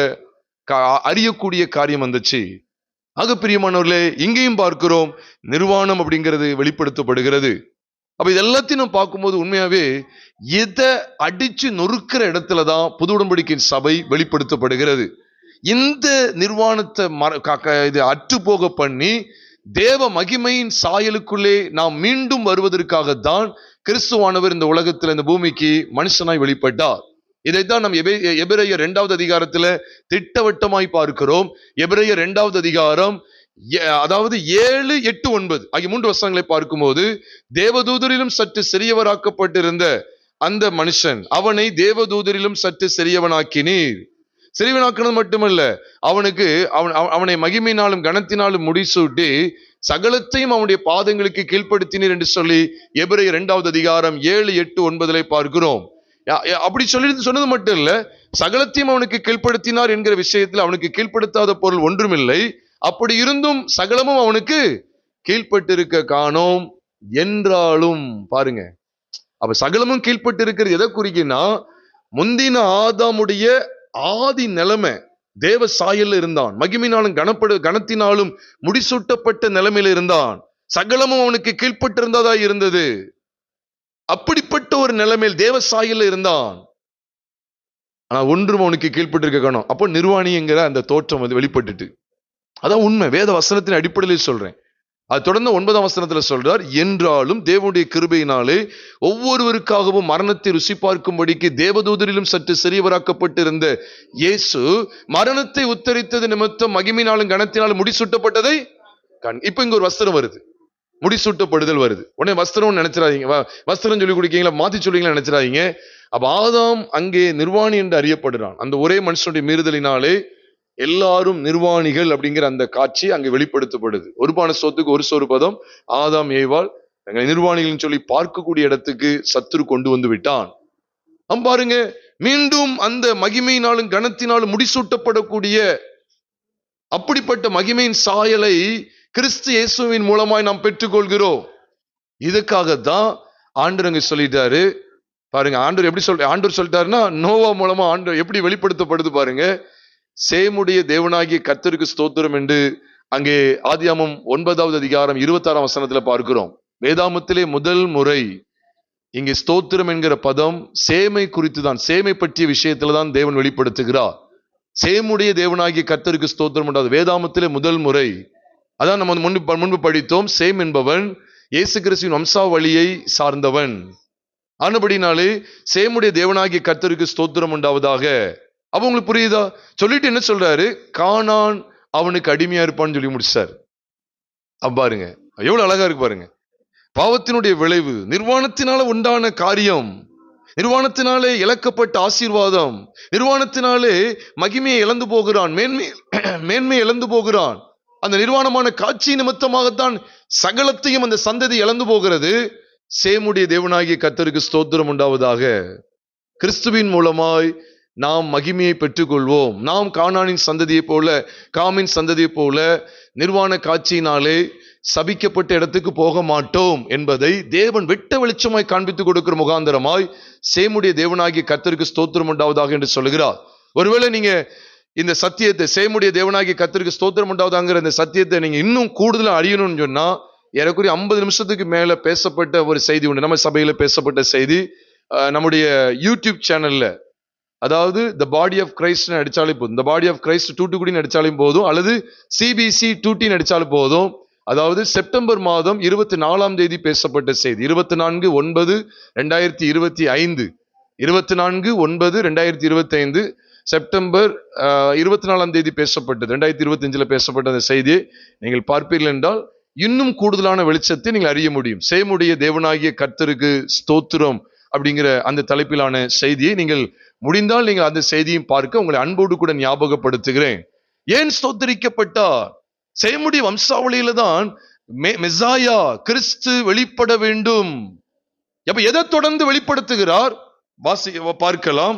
அறியக்கூடிய காரியம் வந்துச்சு. ஆக பிரியமானவர்களே, இங்கேயும் பார்க்கிறோம் நிர்வாணம் அப்படிங்கிறது வெளிப்படுத்தப்படுகிறது. அப்ப இது எல்லாத்தையும் நம்ம பார்க்கும்போது உண்மையாவே எதை அடிச்சு நொறுக்கிற இடத்துலதான் புது உடன்படிக்கையின் சபை வெளிப்படுத்தப்படுகிறது. இந்த நிர்வாணத்தை இது அற்று போக பண்ணி தேவ மகிமையின் சாயலுக்குள்ளே நாம் மீண்டும் வருவதற்காகத்தான் கிறிஸ்துவானவர் இந்த உலகத்தில் இந்த பூமிக்கு மனுஷனாய் வெளிப்பட்டார். இதைத்தான் நாம் எபிரேயர் 2வது அதிகாரத்துல திட்டவட்டமாய் பார்க்கிறோம். எபிரேயர் 2வது அதிகாரம் அதாவது 7, 8, 9 ஆகிய 3 வசனங்களை பார்க்கும்போது, தேவதூதரிலும் சற்று சிறியவராக்கப்பட்டிருந்த அந்த மனுஷன் அவனை தேவதூதரிலும் சற்று சிறியவனாக்கினீர். சிறியவனாக்கினது மட்டுமல்ல, அவனை மகிமையினாலும் கனத்தினாலும் முடிசூட்டி சகலத்தையும் அவனுடைய பாதங்களுக்கு கீழ்ப்படுத்தினீர் என்று சொல்லி எபிரேயர் 2வது அதிகாரம் 7, 8, 9 பார்க்கிறோம். அப்படி சொன்னது மட்டும் இல்ல, சகலத்தையும் அவனுக்கு கீழ்ப்படுத்தினார் என்கிற விஷயத்தில் அவனுக்கு கீழ்ப்படுத்தாத பொருள் ஒன்றுமில்லை. அப்படி இருந்தும் சகலமும் அவனுக்கு கீழ்பட்டிருக்க காணோம் என்றாலும். பாருங்க, அப்ப சகலமும் கீழ்பட்டு இருக்கிறது எதை குறிக்குன்னா, முந்தின ஆதாமுடைய ஆதி நிலைமை தேவ சாயல்ல இருந்தான், மகிமையினாலும் கனத்தினாலும் முடிசூட்டப்பட்ட நிலைமையில இருந்தான், சகலமும் அவனுக்கு கீழ்பட்டிருந்ததா இருந்தது. அப்படிப்பட்ட ஒரு நிலைமையில் தேவ சாயல்ல இருந்தான். ஆனா ஒன்றும் அவனுக்கு கீழ்பட்டு இருக்க காணோம். அப்போ நிர்வாணிங்கிற அந்த தோற்றம் வந்து வெளிப்பட்டுட்டு, அதான் உண்மை. வேத வசனத்தின் அடிப்படையில் சொல்றேன். அது தொடர்ந்து 9ஆம் வசனத்துல சொல்றார், என்றாலும் தேவனுடைய கிருபையினாலே ஒவ்வொருவருக்காகவும் மரணத்தை ருசி பார்க்கும்படிக்கு தேவதூதரிலும் சற்று சிறியவராக்கப்பட்டிருந்த இயேசு மரணத்தை உத்தரித்தது நிமித்தம் மகிமையினாலும் கனத்தினாலும் முடிசூட்டப்பட்டதை இப்ப இங்க ஒரு வஸ்திரம் வருது, முடிசூட்டப்படுதல் வருது. உடனே வஸ்திரம் நினைச்சிடாதீங்க, வஸ்திரம் சொல்லி கொடுக்கீங்களா, மாத்தி சொல்லுவீங்களா நினைச்சிடாதீங்க. அப்ப ஆதாம் அங்கே நிர்வாணி என்று அறியப்படுறான். அந்த ஒரே மனுஷனுடைய மீறுதலினாலே எல்லாரும் நிர்வாணிகள் அப்படிங்கிற அந்த காட்சி அங்கு வெளிப்படுத்தப்படுது. ஒரு பான சோத்துக்கு ஒரு சோறு பதம். ஆதாம் ஏவாள் தங்களை நிர்வாணிகள் சொல்லி பார்க்கக்கூடிய இடத்துக்கு சத்துரு கொண்டு வந்து விட்டான். பாருங்க, மீண்டும் அந்த மகிமையினாலும் கனத்தினாலும் முடிசூட்டப்படக்கூடிய அப்படிப்பட்ட மகிமையின் சாயலை கிறிஸ்து இயேசுவின் மூலமாய் நாம் பெற்றுக்கொள்கிறோம். இதுக்காகத்தான் ஆண்டவர் சொல்லிட்டாரு. பாருங்க, ஆண்டவர் சொல்லிட்டாருன்னா நோவா மூலமா ஆண்டவர் எப்படி வெளிப்படுத்தப்படுது பாருங்க. சேமுடைய தேவனாகிய கர்த்தருக்கு ஸ்தோத்திரம் என்று அங்கே ஆதியாகமம் 9வது அதிகாரம் 26ஆம் வசனத்துல பார்க்கிறோம். வேதாமத்திலே முதல் முறை இங்கே ஸ்தோத்திரம் என்கிற பதம் சேமை குறித்து தான், சேமை பற்றிய விஷயத்துல தான் தேவன் வெளிப்படுத்துகிறார். சேமுடைய தேவனாகிய கர்த்தருக்கு ஸ்தோத்திரம் என்றால் வேதாமத்திலே முதல் முறை. அதான் நம்ம முன்பு படித்தோம். சேம் என்பவன் இயேசு கிறிஸ்துவின் வம்சாவளியை சார்ந்தவன். ஆனபடினாலே சேமுடைய தேவனாகிய கர்த்தருக்கு ஸ்தோத்திரம் உண்டாவதாக. அப்ப உங்களுக்கு புரியுதா? சொல்லிட்டு என்ன சொல்றாரு? கானான் அவனுக்கு அடிமையா இருப்பான்னு சொல்லி முடிச்சார். பாருங்க எவ்வளவு அழகா இருக்கு பாருங்க. பாவத்தினுடைய விளைவு, நிர்வாணத்தினால உண்டான காரியம், நிர்வாணத்தினாலே இழக்கப்பட்ட ஆசீர்வாதம், நிர்வாணத்தினாலே மகிமையை இழந்து போகிறான், மேன்மை இழந்து போகிறான். அந்த நிர்வாணமான காட்சி நிமித்தமாகத்தான் சகலத்தையும் அந்த சந்ததி இழந்து போகிறது. சேமுடைய தேவனாகிய கர்த்தருக்கு ஸ்தோத்திரம் உண்டாவதாக. கிறிஸ்துவின் மூலமாய் நாம் மகிமையை பெற்றுக்கொள்வோம். நாம் கானானின் சந்ததியை போல, காமின் சந்ததியை போல நிர்வாண காட்சியினாலே சபிக்கப்பட்ட இடத்துக்கு போக மாட்டோம் என்பதை தேவன் வெட்ட வெளிச்சமாய் காண்பித்துக் கொடுக்கிற முகாந்தரமாய் சேமுடைய தேவனாகிய கர்த்தருக்கு ஸ்தோத்திரம் உண்டாவதாக என்று சொல்லுகிறார். ஒருவேளை நீங்க இந்த சத்தியத்தை, சேமுடைய தேவனாகிய கர்த்தருக்கு ஸ்தோத்திரம் உண்டாவதாங்கிற இந்த சத்தியத்தை நீங்க இன்னும் கூடுதலா அறியணும்னு சொன்னா, ஏறக்குறைய 50 நிமிஷத்துக்கு மேல பேசப்பட்ட ஒரு செய்தி உண்டு. நம்ம சபையில பேசப்பட்ட செய்தி நம்முடைய யூடியூப் சேனல்ல, அதாவது த பாடி ஆஃப் கிரைஸ்ட் அடிச்சாலே போதும், த பாடி ஆஃப் கிரைஸ்ட் 2 அடிச்சாலும் போதும், அல்லது CBC 2 அடிச்சாலும் போதும். அதாவது செப்டம்பர் மாதம் 24ஆம் தேதி பேசப்பட்ட செய்தி, 24/9/2025, 24/9/2025 செப்டம்பர் 24ஆம் தேதி பேசப்பட்டது, 2025 பேசப்பட்ட அந்த செய்தியை நீங்கள் பார்ப்பீர்கள் என்றால் இன்னும் கூடுதலான வெளிச்சத்தை நீங்கள் அறிய முடியும். சேமுடைய தேவனாகிய கர்த்தருக்கு ஸ்தோத்திரம் அப்படிங்கிற அந்த தலைப்பிலான செய்தியை நீங்கள் முடிந்தால் நீங்கள் அந்த செய்தியும் பார்க்க உங்களை அன்போடு கூட ஞாபகப்படுத்துகிறேன். ஏன் ஸ்தோத்தரிக்கப்பட்டார்? சேமுடைய வம்சாவளியில தான் மெசாயா கிறிஸ்து வெளிப்பட வேண்டும். அப்ப எதை தொடர்ந்து வெளிப்படுத்துகிறார்? பார்க்கலாம்.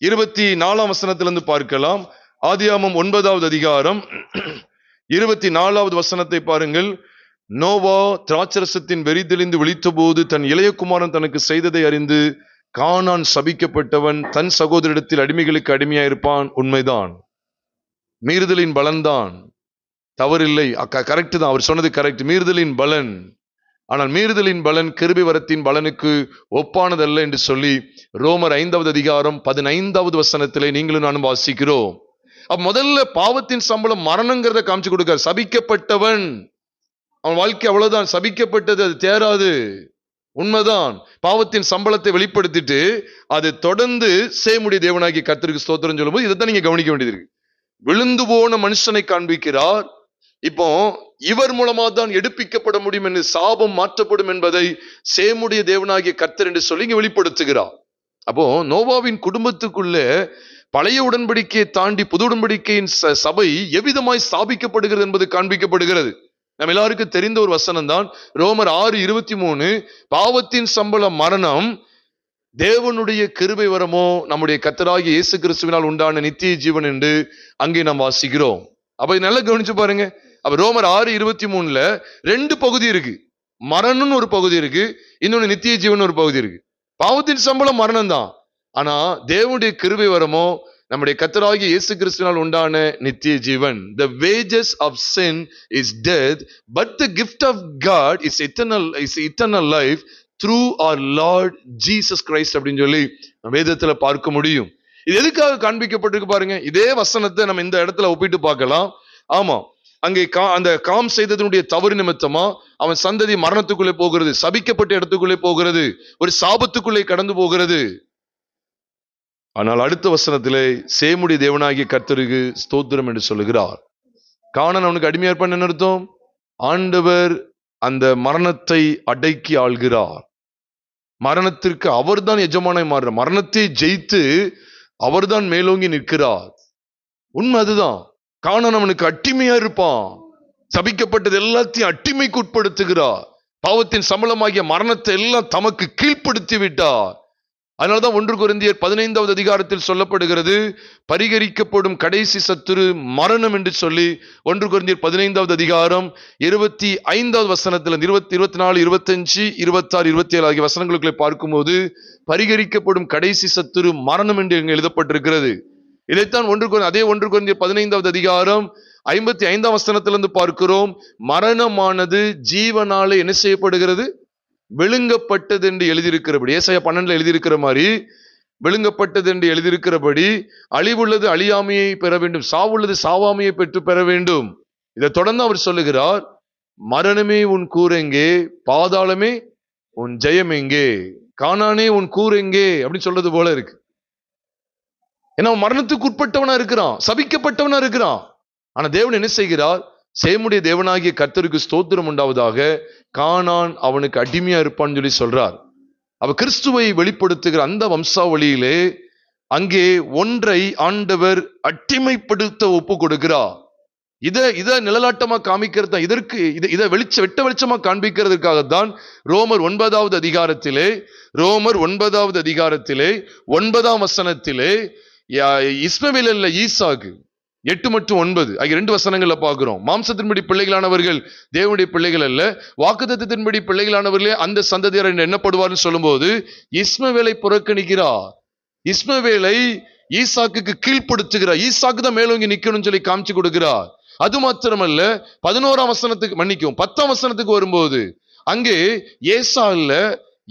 24ஆம் வசனத்திலிருந்து பார்க்கலாம். ஆதியாகமம் 9வது அதிகாரம் 24வது வசனத்தை பாருங்கள். நோவா திராட்சரசத்தின் வெறி தெளிந்து விழித்த போது தன் இளையகுமாரன் தனக்கு செய்ததை அறிந்து, கானான் சபிக்கப்பட்டவன், தன் சகோதரிடத்தில் அடிமைகளுக்கு அடிமையாயிருப்பான். உண்மைதான், மீறுதலின் பலன்தான், தவறில்லை, கரெக்ட் தான், அவர் சொன்னது கரெக்ட், மீறுதலின் பலன். ஆனால் மீறுதலின் பலன் கிருபை வரத்தின் பலனுக்கு ஒப்பானதல்ல என்று சொல்லி ரோமர் 5வது அதிகாரம் 15வது வசனத்திலே நீங்களும் நானும் வாசிக்கிறோம். முதல்ல பாவத்தின் சம்பளம் மரணங்கிறத காமிச்சு கொடுக்கார். சபிக்கப்பட்டவன், அவன் வாழ்க்கை அவ்வளவுதான், சபிக்கப்பட்டது, அது தேராது, உண்மைதான். பாவத்தின் சம்பளத்தை வெளிப்படுத்திட்டு அது தொடர்ந்து சேமுடைய தேவனாகிய கர்த்தருக்கு ஸ்தோத்திரம் சொல்லும்போது இதைத்தான் நீங்க கவனிக்க வேண்டியது இருக்கு. விழுந்து போன மனுஷனை காண்பிக்கிறார். இப்போ இவர் மூலமா தான் எடுப்பிக்கப்பட முடியும் என்று, சாபம் மாற்றப்படும் என்பதை சேமுடைய தேவனாகிய கர்த்தர் என்று சொல்லி இங்க வெளிப்படுத்துகிறார். அப்போ நோவாவின் குடும்பத்துக்குள்ள பழைய உடன்படிக்கையை தாண்டி புது உடன்படிக்கையின் சபை எவ்விதமாய் ஸ்தாபிக்கப்படுகிறது என்பது காண்பிக்கப்படுகிறது. நம்ம எல்லாருக்கும் தெரிந்த ஒரு வசனம் தான் ரோமர் 6:23. பாவத்தின் சம்பளம் மரணம், தேவனுடைய கிருபை வரமோ நம்முடைய கர்த்தராகிய இயேசு கிறிஸ்துவினால் உண்டான நித்திய ஜீவன் என்று அங்கே நாம் வாசிக்கிறோம். அப்ப நல்லா கவனிச்சு பாருங்க. அப்ப ரோமர் 6:23ல 2 பகுதி இருக்கு. மரணம்னு ஒரு பகுதி இருக்கு, இன்னொன்னு நித்திய ஜீவன் ஒரு பகுதி இருக்கு. பாவத்தின் சம்பளம் மரணம் தான், ஆனா தேவனுடைய கிருபை வரமோ நம்முடைய கர்த்தராகிய இயேசு கிறிஸ்துவினால் உண்டான நித்திய ஜீவன். The wages of sin is death, but the gift of God is eternal life through our Lord Jesus Christ அப்படின்னு சொல்லி வேதத்துல பார்க்க முடியும். இது எதுக்காக காண்பிக்கப்பட்டிருக்கு பாருங்க. இதே வசனத்தை நம்ம இந்த இடத்துல ஒப்பிட்டு பார்க்கலாம். ஆமா, அங்கே அந்த காம் செய்ததனுடைய தவறு நிமித்தமா அவன் சந்ததி மரணத்துக்குள்ளே போகிறது, சபிக்கப்பட்ட இடத்துக்குள்ளே போகிறது, ஒரு சாபத்துக்குள்ளே கடந்து போகிறது. ஆனால் அடுத்த வசனத்திலே சேமுடைய தேவனாகிய கர்த்தருக்கு ஸ்தோத்திரம் என்று சொல்லுகிறார். கானான் அவனுக்கு அடிமையா இருப்பான். என்ன அர்த்தம்? ஆண்டவர் அந்த மரணத்தை அடக்கி ஆள்கிறார். மரணத்திற்கு அவர்தான் எஜமானாய் மாறுறார். மரணத்தை ஜெயித்து அவர்தான் மேலோங்கி நிற்கிறார். உண்மை அதுதான். கானான் அவனுக்கு அடிமையா இருப்பான். சபிக்கப்பட்டது எல்லாத்தையும் அடிமைக்கு உட்படுத்துகிறார். பாவத்தின் சம்பளமாகிய மரணத்தை எல்லாம் தமக்கு கீழ்ப்படுத்தி விட்டார். அதனால்தான் 1 கொரிந்தியர் 15வது அதிகாரத்தில் சொல்லப்படுகிறது, பரிகரிக்கப்படும் கடைசி சத்துரு மரணம் என்று சொல்லி 1 கொரிந்தியர் 15வது அதிகாரம் 25வது வசனத்தில் 24, 25, 26, 27 ஆகிய வசனங்களுக்குள்ளே பார்க்கும்போது பரிகரிக்கப்படும் கடைசி சத்துரு மரணம் என்று இங்கு எழுதப்பட்டிருக்கிறது. இதைத்தான் அதே 1 கொரிந்தியர் 15வது அதிகாரம் 55ஆம் வசனத்திலிருந்து பார்க்கிறோம். மரணமானது ஜீவனாலே என்ன செய்யப்படுகிறது? விழுங்கப்பட்டது என்று எழுதியிருக்கிறபடி, ஏசாயா 12 எழுதியிருக்கிற மாதிரி விழுங்கப்பட்டது என்று எழுதியிருக்கிறபடி அழிவுள்ளது அழியாமையை பெற வேண்டும், சாவுள்ளது சாவாமையை பெற்று பெற வேண்டும். இதை தொடர்ந்து அவர் சொல்லுகிறார், மரணமே உன் கூர் எங்கே, பாதாளமே உன் ஜெயம் எங்கே, கானானே உன் கூர் எங்கே அப்படின்னு சொல்றது போல இருக்கு. ஏன்னா மரணத்துக்கு உட்பட்டவனா இருக்கிறான், சபிக்கப்பட்டவனா இருக்கிறான். ஆனா தேவன் என்ன செய்கிறார்? சேமுடைய தேவனாகிய கர்த்தருக்கு ஸ்தோத்திரம் உண்டாவதாக, கானான் அவனுக்கு அடிமையா இருப்பான்னு சொல்லி சொல்றார். அவ கிறிஸ்துவை வெளிப்படுத்துகிற அந்த வம்சாவளியிலே அங்கே ஒன்றை ஆண்டவர் அடிமைப்படுத்த ஒப்பு கொடுக்கிறார். இத நிழலாட்டமா காமிக்கிறது தான். இதற்கு இதை வெட்ட வெளிச்சமா காண்பிக்கிறதுக்காகத்தான் ரோமர் 9வது அதிகாரத்திலே 9ஆம் வசனத்திலே இஸ்மவேல் அல்ல ஈசாக்கு 8 மற்றும் 9 ஆகிய 2 வசனங்கள்ல பார்க்கிறோம். மாம்சத்தின்படி பிள்ளைகளானவர்கள் தேவனுடைய பிள்ளைகள் அல்ல, வாக்குத்தத்தத்தின்படி பிள்ளைகளானவர்களே அந்த சந்ததியார் எண்ணப்படுவார்னு சொல்லும்போது இஸ்மவேலை புறக்கணிக்கிறார். இஸ்மவேலை ஈசாக்குக்கு கீழ்ப்படுத்துகிறார். ஈசாக்கு தான் மேலோங்கி நிக்கணும்னு சொல்லி காமிச்சு கொடுக்கிறார். அது மாத்திரமல்ல, 11ஆம் வசனத்துக்கு 10ஆம் வசனத்துக்கு வரும்போது அங்கே ஏசா இல்ல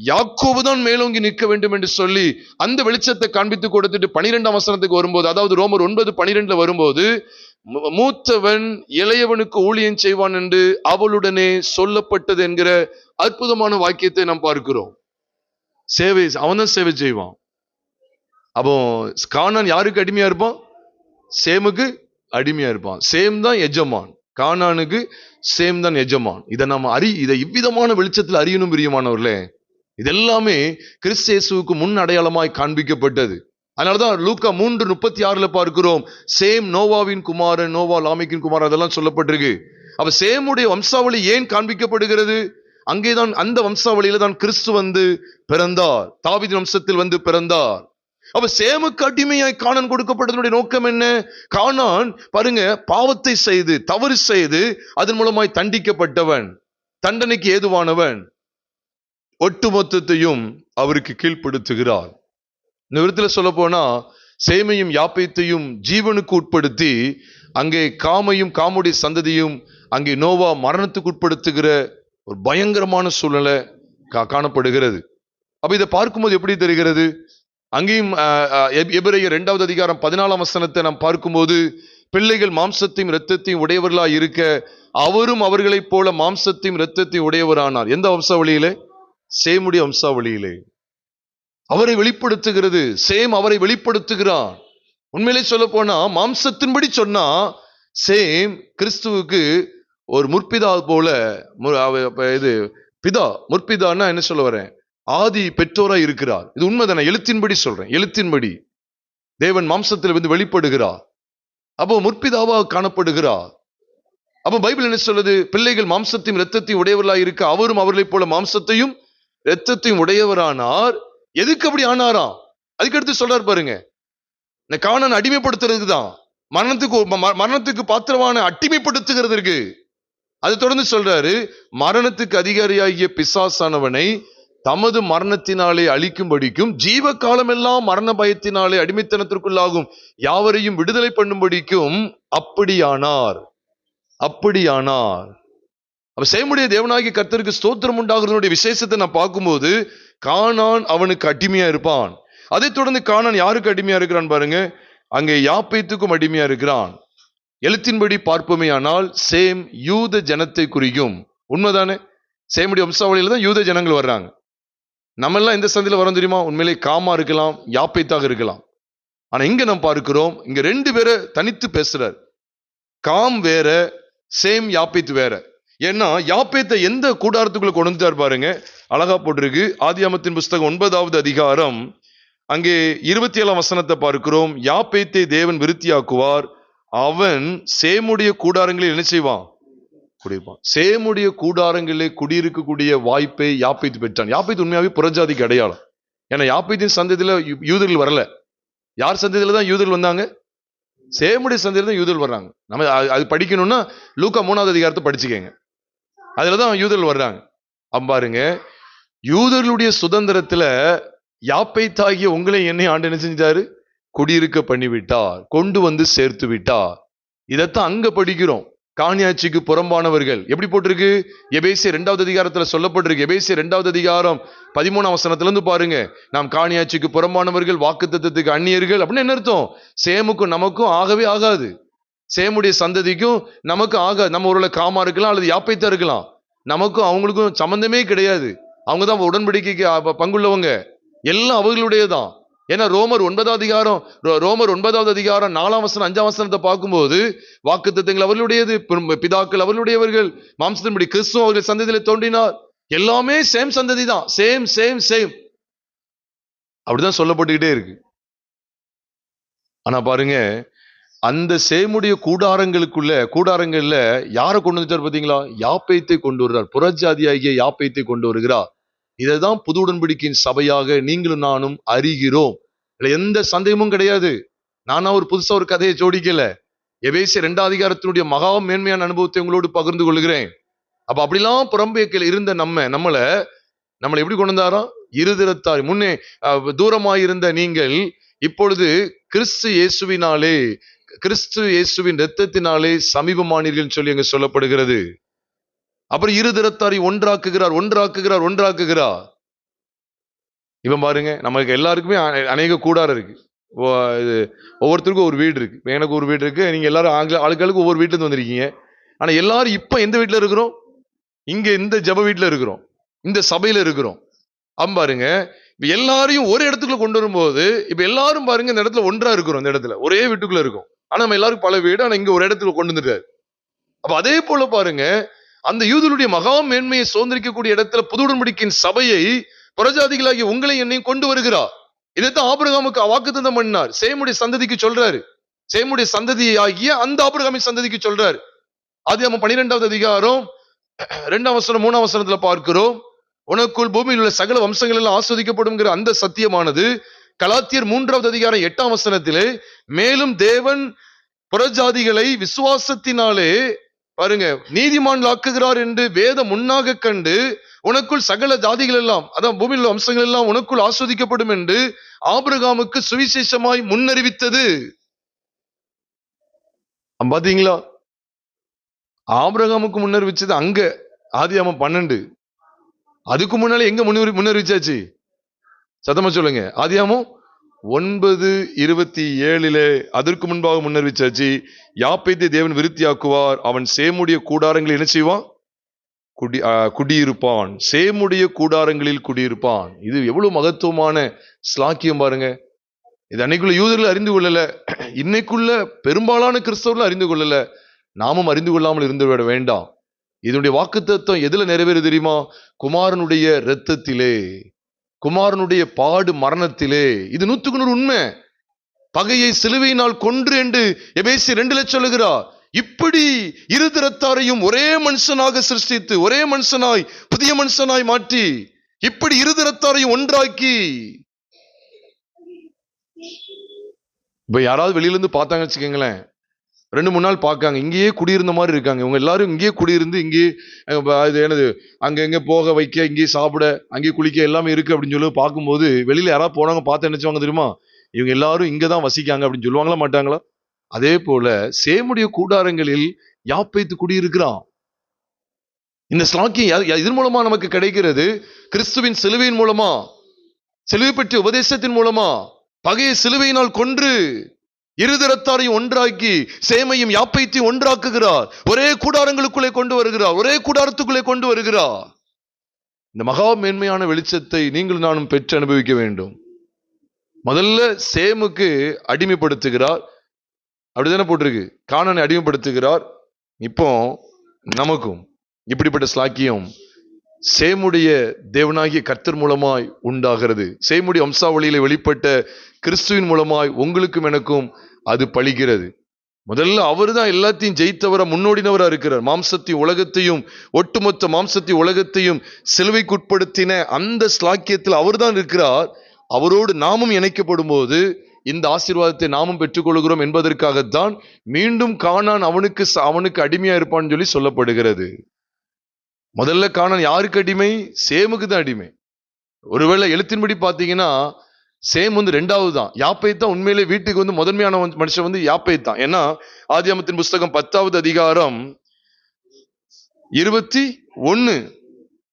யாக்கோபு தான் மேலோங்கி நிற்க வேண்டும் என்று சொல்லி அந்த வெளிச்சத்தை காண்பித்து கொடுத்துட்டு 12ஆம் வசனத்துக்கு வரும்போது, அதாவது ரோமர் 9:12 வரும்போது, மூத்தவன் இளையவனுக்கு ஊழியம் செய்வான் என்று அவளுடனே சொல்லப்பட்டது என்கிற அற்புதமான வாக்கியத்தை நாம் பார்க்கிறோம். சேவை, அவன் தான் சேவை செய்வான். அப்போ கானான் யாருக்கு அடிமையா இருப்பான்? சேமுக்கு அடிமையா இருப்பான். சேம் தான் எஜமான், கானானுக்கு சேம் தான் எஜமான். இதை நாம் இதை இவ்விதமான வெளிச்சத்தில் அறியணும் பிரியமானவர்களே. இதெல்லாமே கிறிஸ்து இயேசுவுக்கு முன் அடையாளமாய் காண்பிக்கப்பட்டது. அதனாலதான் லூக்கா 3:36 பார்க்கிறோம், சேம் நோவாவின் குமாரன், நோவா லாமேக்கின் குமாரன், அதெல்லாம் சொல்லப்பட்டிருக்கு. அப்ப சேமுடைய வம்சாவளி ஏன் காண்பிக்கப்படுகிறது? அங்கேதான் அந்த வம்சாவளியில தான் கிறிஸ்து வந்து பிறந்தார், தாவீது வம்சத்தில் வந்து பிறந்தார். அப்ப சேமுக்கு அடிமையாய் கானான் கொடுக்கப்பட்டதனுடைய நோக்கம் என்ன? கானான் பாருங்க, பாவத்தை செய்து தவறு செய்து அதன் மூலமாய் தண்டிக்கப்பட்டவன், தண்டனைக்கு ஏதுவானவன். ஒட்டுமொத்தத்தையும் அவருக்கு கீழ்ப்படுத்துகிறார். இந்த விதத்துல சொல்ல போனா சேமையும் யாப்பேத்தையும் ஜீவனுக்கு உட்படுத்தி அங்கே காமையும் காமுடைய சந்ததியும் அங்கே நோவா மரணத்துக்கு உட்படுத்துகிற ஒரு பயங்கரமான சூழ்நிலை காணப்படுகிறது. அப்ப இதை பார்க்கும்போது எப்படி தெரிகிறது? அங்கேயும் எபிரேயர் 2வது அதிகாரம் 14ஆம் வசனத்தை நாம் பார்க்கும்போது, பிள்ளைகள் மாம்சத்தையும் இரத்தத்தையும் உடையவர்களாய் இருக்க அவரும் அவர்களைப் போல மாம்சத்தையும் இரத்தத்தையும் உடையவரானார். எந்த வம்சாவளியிலே? சேமுடைய வம்சாவளியிலே. அவரை வெளிப்படுத்துகிறது. சேம் அவரை வெளிப்படுத்துகிறான். உண்மையிலே சொல்ல போனா மாம்சத்தின்படி சொன்னா சேம் கிறிஸ்துவுக்கு ஒரு முற்பிதா போல. இது பிதா, முற்பிதான்னா என்ன சொல்ல வரேன்? ஆதி பெற்றோரா இருக்கிறார். இது உண்மைதானே? எழுத்தின்படி சொல்றேன், எழுத்தின்படி தேவன் மாம்சத்தில் வந்து வெளிப்படுகிறார். அப்போ முற்பிதாவாக காணப்படுகிறார். அப்போ பைபிள் என்ன சொல்லுது? பிள்ளைகள் மாம்சத்தையும் இரத்தத்தையும் உடையவர்களாக இருக்க அவரும் அவர்களைப் போல மாம்சத்தையும் இரத்தத்தையும் உடையவரானார். எதுக்கு அப்படி ஆனாராம்? அதுக்கடுத்து சொல்றாரு பாருங்க, இந்த கானான் அடிமைப்படுத்துறதுக்கு தான், மரணத்துக்கு பாத்திரமான அடிமைப்படுத்துகிறதுக்கு. அதை தொடர்ந்து சொல்றாரு, மரணத்துக்கு அதிகாரியாகிய பிசாசானவனை தமது மரணத்தினாலே அழிக்கும்படிக்கும் ஜீவ காலமெல்லாம் மரண பயத்தினாலே அடிமைத்தனத்திற்குள்ளாகும் யாவரையும் விடுதலை பண்ணும்படிக்கும் அப்படியானார். அப்ப சேமுடைய தேவனாகிய கர்த்தருக்கு ஸ்தோத்திரம் உண்டாகிறதுடைய விசேஷத்தை நான் பார்க்கும்போது, கானான் அவனுக்கு அடிமையா இருப்பான். அதை தொடர்ந்து கானான் யாருக்கு அடிமையா இருக்கிறான் பாருங்க, அங்கே யாப்பேத்துக்கும் அடிமையா இருக்கிறான். எழுத்தின்படி பார்ப்போமே ஆனால் சேம் யூத ஜனத்தை குறிக்கும். உண்மைதானே? சேமுடைய வம்சாவளியில தான் யூத ஜனங்கள் வர்றாங்க. நம்ம எல்லாம் எந்த சந்தையில வரோம் தெரியுமா? உண்மையிலே காமா இருக்கலாம், யாப்பேத்தாக இருக்கலாம். ஆனா இங்க நம்ம பார்க்கிறோம், இங்க 2 பேரை தனித்து பேசுறார். காம் வேற, சேம் யாப்பேத் வேற. ஏன்னா யாப்பேத்தை எந்த கூடாரத்துக்குள்ள கொண்டு வந்துட்டார் பாருங்க, அழகா போட்டிருக்கு. ஆதியாகமத்தின் புஸ்தகம் 9வது அதிகாரம் அங்கே 27ஆம் வசனத்தை பார்க்கிறோம். யாப்பேத்தை தேவன் விருத்தியாக்குவார், அவன் சேமுடைய கூடாரங்களில் என்ன செய்வான்? குடியிருப்பான். சேமுடைய கூடாரங்களிலே குடியிருக்கக்கூடிய வாய்ப்பை யாப்பேத்து பெற்றான். யாப்பேத்து உண்மையாவே புறஜாதிக்கு அடையாளம். ஏன்னா யாப்பேத்தின் சந்ததியில யூதர்கள் வரல. யார் சந்ததியில தான் யூதர்கள் வந்தாங்க? சேமுடைய சந்ததியில தான் யூதர்கள் வர்றாங்க. நம்ம அது படிக்கணும்னா லூக்கா 3வது அதிகாரத்தை படிச்சுக்கங்க, அதுலதான் யூதர்கள் வர்றாங்க. பாருங்க, யூதர்களுடைய சுதந்திரத்துல யாப்பேத்தாகிய உங்களை என்னை ஆண்டு என்ன செஞ்சாரு? குடியிருக்க பண்ணிவிட்டார், கொண்டு வந்து சேர்த்து விட்டார். இதைத்தான் அங்க படிக்கிறோம். காணியாட்சிக்கு புறம்பானவர்கள் எப்படி போட்டிருக்கு? எபேசியர் 2வது அதிகாரத்துல சொல்லப்பட்டிருக்கு. எபேசியர் 2வது அதிகாரம் 13ஆம் வசனத்துல இருந்து பாருங்க, நாம் காணியாட்சிக்கு புறம்பானவர்கள், வாக்குத்தத்தத்துக்கு அந்நியர்கள் அப்படின்னு என்ன அர்த்தம்? சேமுக்கும் நமக்கும் ஆகவே ஆகாது, சேமுடைய சந்ததிக்கும் நமக்கு ஆகாது. நம்ம ஒருவேளை காமா இருக்கலாம் அல்லது யாப்பேத்தா இருக்கலாம், நமக்கும் அவங்களுக்கும் சம்பந்தமே கிடையாது. அவங்க தான் உடன்படிக்கைக்கு பங்குள்ளவங்க, எல்லாம் அவர்களுடையதான். ஏன்னா ரோமர் 9வது அதிகாரம் 4ஆம் வசனம் 5ஆம் வசனத்தை பார்க்கும்போது வாக்குத்தத்தங்கள் அவர்களுடையது, பிதாக்கள் அவர்களுடையவர்கள், மாம்சத்தின்படி கிறிஸ்து அவர்கள் சந்ததியில தோன்றினார். எல்லாமே சேம் சந்ததி தான், சேம் சேம் சேம் அப்படிதான் சொல்லப்பட்டுக்கிட்டே இருக்கு. ஆனா பாருங்க, அந்த சேமுடைய கூடாரங்கள்ல யாரை கொண்டு வந்துட்டார் பாத்தீங்களா? யாப்பேத்தை கொண்டு வருகிறார். புறஜாதியாகிய யாப்பேத்தை கொண்டு வருகிறார். இதைதான் புது உடன்படிக்கையின் சபையாக நீங்களும் நானும் அறிகிறோம். எந்த சந்தேகமும் கிடையாது. நானா ஒரு புதுசா ஒரு கதையை ஜோடிக்கல. எபேசியர் 2வது அதிகாரத்தினுடைய மகா மேன்மையான அனுபவத்தை உங்களோடு பகிர்ந்து கொள்கிறேன். அப்ப அப்படிலாம் புறம்பேக்கில் இருந்த நம்மளை எப்படி கொண்டு வந்தாரா? இருதிறத்தார் முன்னே தூரமாயிருந்த நீங்கள் இப்பொழுது கிறிஸ்து இயேசுவின் இரத்தத்தினாலே சமீபமானீர்கள் சொல்லி அங்க சொல்லப்படுகிறது. அப்புறம் இருதிறத்தாரை ஒன்றாக்குகிறார். இவன் பாருங்க, நமக்கு எல்லாருக்குமே அநேக கூடாரம் இருக்கு. ஒவ்வொருத்தருக்கும் ஒரு வீடு இருக்கு. எனக்கு ஒரு வீடு இருக்கு, நீங்க எல்லாரும் ஆளுக்கு ஒவ்வொரு வீட்டுல இருந்து வந்திருக்கீங்க. ஆனா எல்லாரும் இப்ப எந்த வீட்டுல இருக்கிறோம்? இங்க இந்த ஜப வீட்டுல இருக்கிறோம், இந்த சபையில இருக்கிறோம். பாருங்க, எல்லாரையும் ஒரு இடத்துக்குள்ள கொண்டு வரும்போது இப்ப எல்லாரும் பாருங்க இந்த இடத்துல ஒன்றா இருக்கிறோம். இந்த இடத்துல ஒரே வீட்டுக்குள்ள இருக்கும். ஆனா நம்ம எல்லாரும் பல வீடு, ஆனா இங்க ஒரு இடத்துல கொண்டு வந்துட்டாரு. அப்ப அதே போல பாருங்க, அந்த யூதருடைய மகா மேன்மையை சுதந்திரிக்கக்கூடிய இடத்துல புது உடன்படிக்கையின் சபையை புறஜாதிகளாகிய உங்களை என்னையும் கொண்டு வருகிறார். இதைத்தான் ஆபிரகாமுக்கு வாக்குத்தத்தம் பண்ணார். சேமுடைய சந்ததிக்கு சொல்றாரு, சேமுடைய சந்ததி ஆகிய அந்த ஆபிரகாமின் சந்ததிக்கு சொல்றாரு. ஆதியாகமம் 12வது அதிகாரம் 2ஆம் வசனம் 3ஆம் வசனத்துல பார்க்கிறோம், உனக்குள் பூமியில் உள்ள சகல வம்சங்கள் எல்லாம் ஆஸ்வதிக்கப்படும் அந்த சத்தியமானது கலாத்தியர் 3வது அதிகாரம் 8ஆம் வசனத்திலே, மேலும் தேவன் புறஜாதிகளை விசுவாசத்தினாலே பாருங்க நீதிமான்களாக்குகிறார் என்று வேதம் முன்னாக கண்டு உனக்குள் சகல ஜாதிகள் எல்லாம், அதான் பூமியில் உள்ள வம்சங்கள் எல்லாம் உனக்குள் ஆஸ்வதிக்கப்படும் என்று ஆபிரகாமுக்கு சுவிசேஷமாய் முன்னறிவித்தது. பாத்தீங்களா, ஆபிரகாமுக்கு முன்னறிவிச்சது அங்க ஆதியாகமம் 12. அதுக்கு முன்னாலே எங்க முன்னறிவிச்சாச்சு? சத்தமா சொல்லுங்க. ஆதியாகமம் 9:27 அதற்கு முன்பாக முன்னறிவிச்சாச்சு. யாப்பேத்தை தேவன் விருத்தியாக்குவார், அவன் சேமுடைய கூடாரங்களில் என்ன செய்வான்? குடியிருப்பான். சேமுடைய கூடாரங்களில் குடியிருப்பான். இது எவ்வளவு மகத்துவமான ஸ்லாக்கியம் பாருங்க. இது அன்னைக்குள்ள யூதர்கள் அறிந்து கொள்ளல, இன்னைக்குள்ள பெரும்பாலான கிறிஸ்தவர்கள் அறிந்து கொள்ளல. நாமும் அறிந்து கொள்ளாமல் இருந்து விட வேண்டாம். இதனுடைய வாக்குத்தத்தம் எதுல நிறைவேறு தெரியுமா? குமாரனுடைய இரத்தத்திலே, குமாரனுடைய பாடு மரணத்திலே. இது 100% உண்மை. பகையை சிலுவையினால் கொன்று என்று எபேசியர் 2 சொல்லுகிறார். இப்படி இருதரத்தாரையும் ஒரே மனுஷனாக சிருஷ்டித்து, ஒரே மனுஷனாய் புதிய மனுஷனாய் மாற்றி, இப்படி இருதரத்தாரையும் ஒன்றாக்கி. இப்ப யாராவது வெளியில இருந்து பார்த்தாங்க வச்சுக்கோங்களேன், 2-3 நாள் பார்க்காங்க, இங்கேயே குடியிருந்த மாதிரி இருக்காங்க. இவங்க எல்லாரும் இங்கேயே குடியிருந்து, இங்கே என்னது அங்க எங்க போக வைக்க, இங்கேயே சாப்பிட, அங்கேயே குளிக்க எல்லாமே இருக்கு அப்படின்னு சொல்லி பார்க்கும்போது, வெளியில யாராவது போனவங்க பார்த்து நினைச்சுவாங்க தெரியுமா? இவங்க எல்லாரும் இங்கதான் வசிக்காங்க அப்படின்னு சொல்லுவாங்களா மாட்டாங்களா? அதே போல சேமுடைய கூடாரங்களில் யாப்பேத்து குடியிருக்கிறான். இந்த ஸ்லாக்கியம் இதன் மூலமா நமக்கு கிடைக்கிறது. கிறிஸ்துவின் சிலுவையின் மூலமா, சிலுவை பற்றிய உபதேசத்தின் மூலமா, பகையை சிலுவையினால் கொன்று இருதரத்தாரையும் ஒன்றாக்கி சேமையும் யாப்பைத்தையும் ஒன்றாக்குகிறார். ஒரே கூடாரங்களுக்குள்ளே கொண்டு வருகிறார், ஒரே கூடாரத்துக்குள்ளே கொண்டு வருகிறார். இந்த மகா மேன்மையான வெளிச்சத்தை நீங்கள் நானும் பெற்று அனுபவிக்க வேண்டும். முதல்ல சேமுக்கு அடிமைப்படுத்துகிறார், அப்படிதானே போட்டிருக்கு. கானானை அடிமைப்படுத்துகிறார். இப்போ நமக்கும் இப்படிப்பட்ட ஸ்லாக்கியம் சேமுடைய தேவனாகிய கர்த்தர் மூலமாய் உண்டாகிறது. சேமுடைய வம்சாவளியில வெளிப்பட்ட கிறிஸ்துவின் மூலமாய் உங்களுக்கும் எனக்கும் அது பலிக்கிறது. முதல்ல அவர் தான் எல்லாத்தையும் ஜெயித்தவரா, முன்னோடினவரா இருக்கிறார். மாம்சத்தையும் உலகத்தையும், ஒட்டுமொத்த மாம்சத்தையும் உலகத்தையும் சிலுவைக்குட்படுத்தின அந்த ஸ்லாக்கியத்தில் அவர் தான் இருக்கிறார். அவரோடு நாமும் இணைக்கப்படும் போது இந்த ஆசீர்வாதத்தை நாமும் பெற்றுக்கொள்கிறோம் என்பதற்காகத்தான் மீண்டும் கானான் அவனுக்கு அடிமையா இருப்பான்னு சொல்லி சொல்லப்படுகிறது. முதல்ல கானான் யாருக்கு அடிமை? சேமுக்கு தான் அடிமை. ஒருவேளை எழுத்தின்படி பாத்தீங்கன்னா சேம் 2வது தான். யாப்பேத் தான் உண்மையிலே வீட்டுக்கு முதன்மையான மனுஷன் யாப்பேத் தான். ஏன்னா ஆதியாகமத்தின் புஸ்தகம் 10வது அதிகாரம்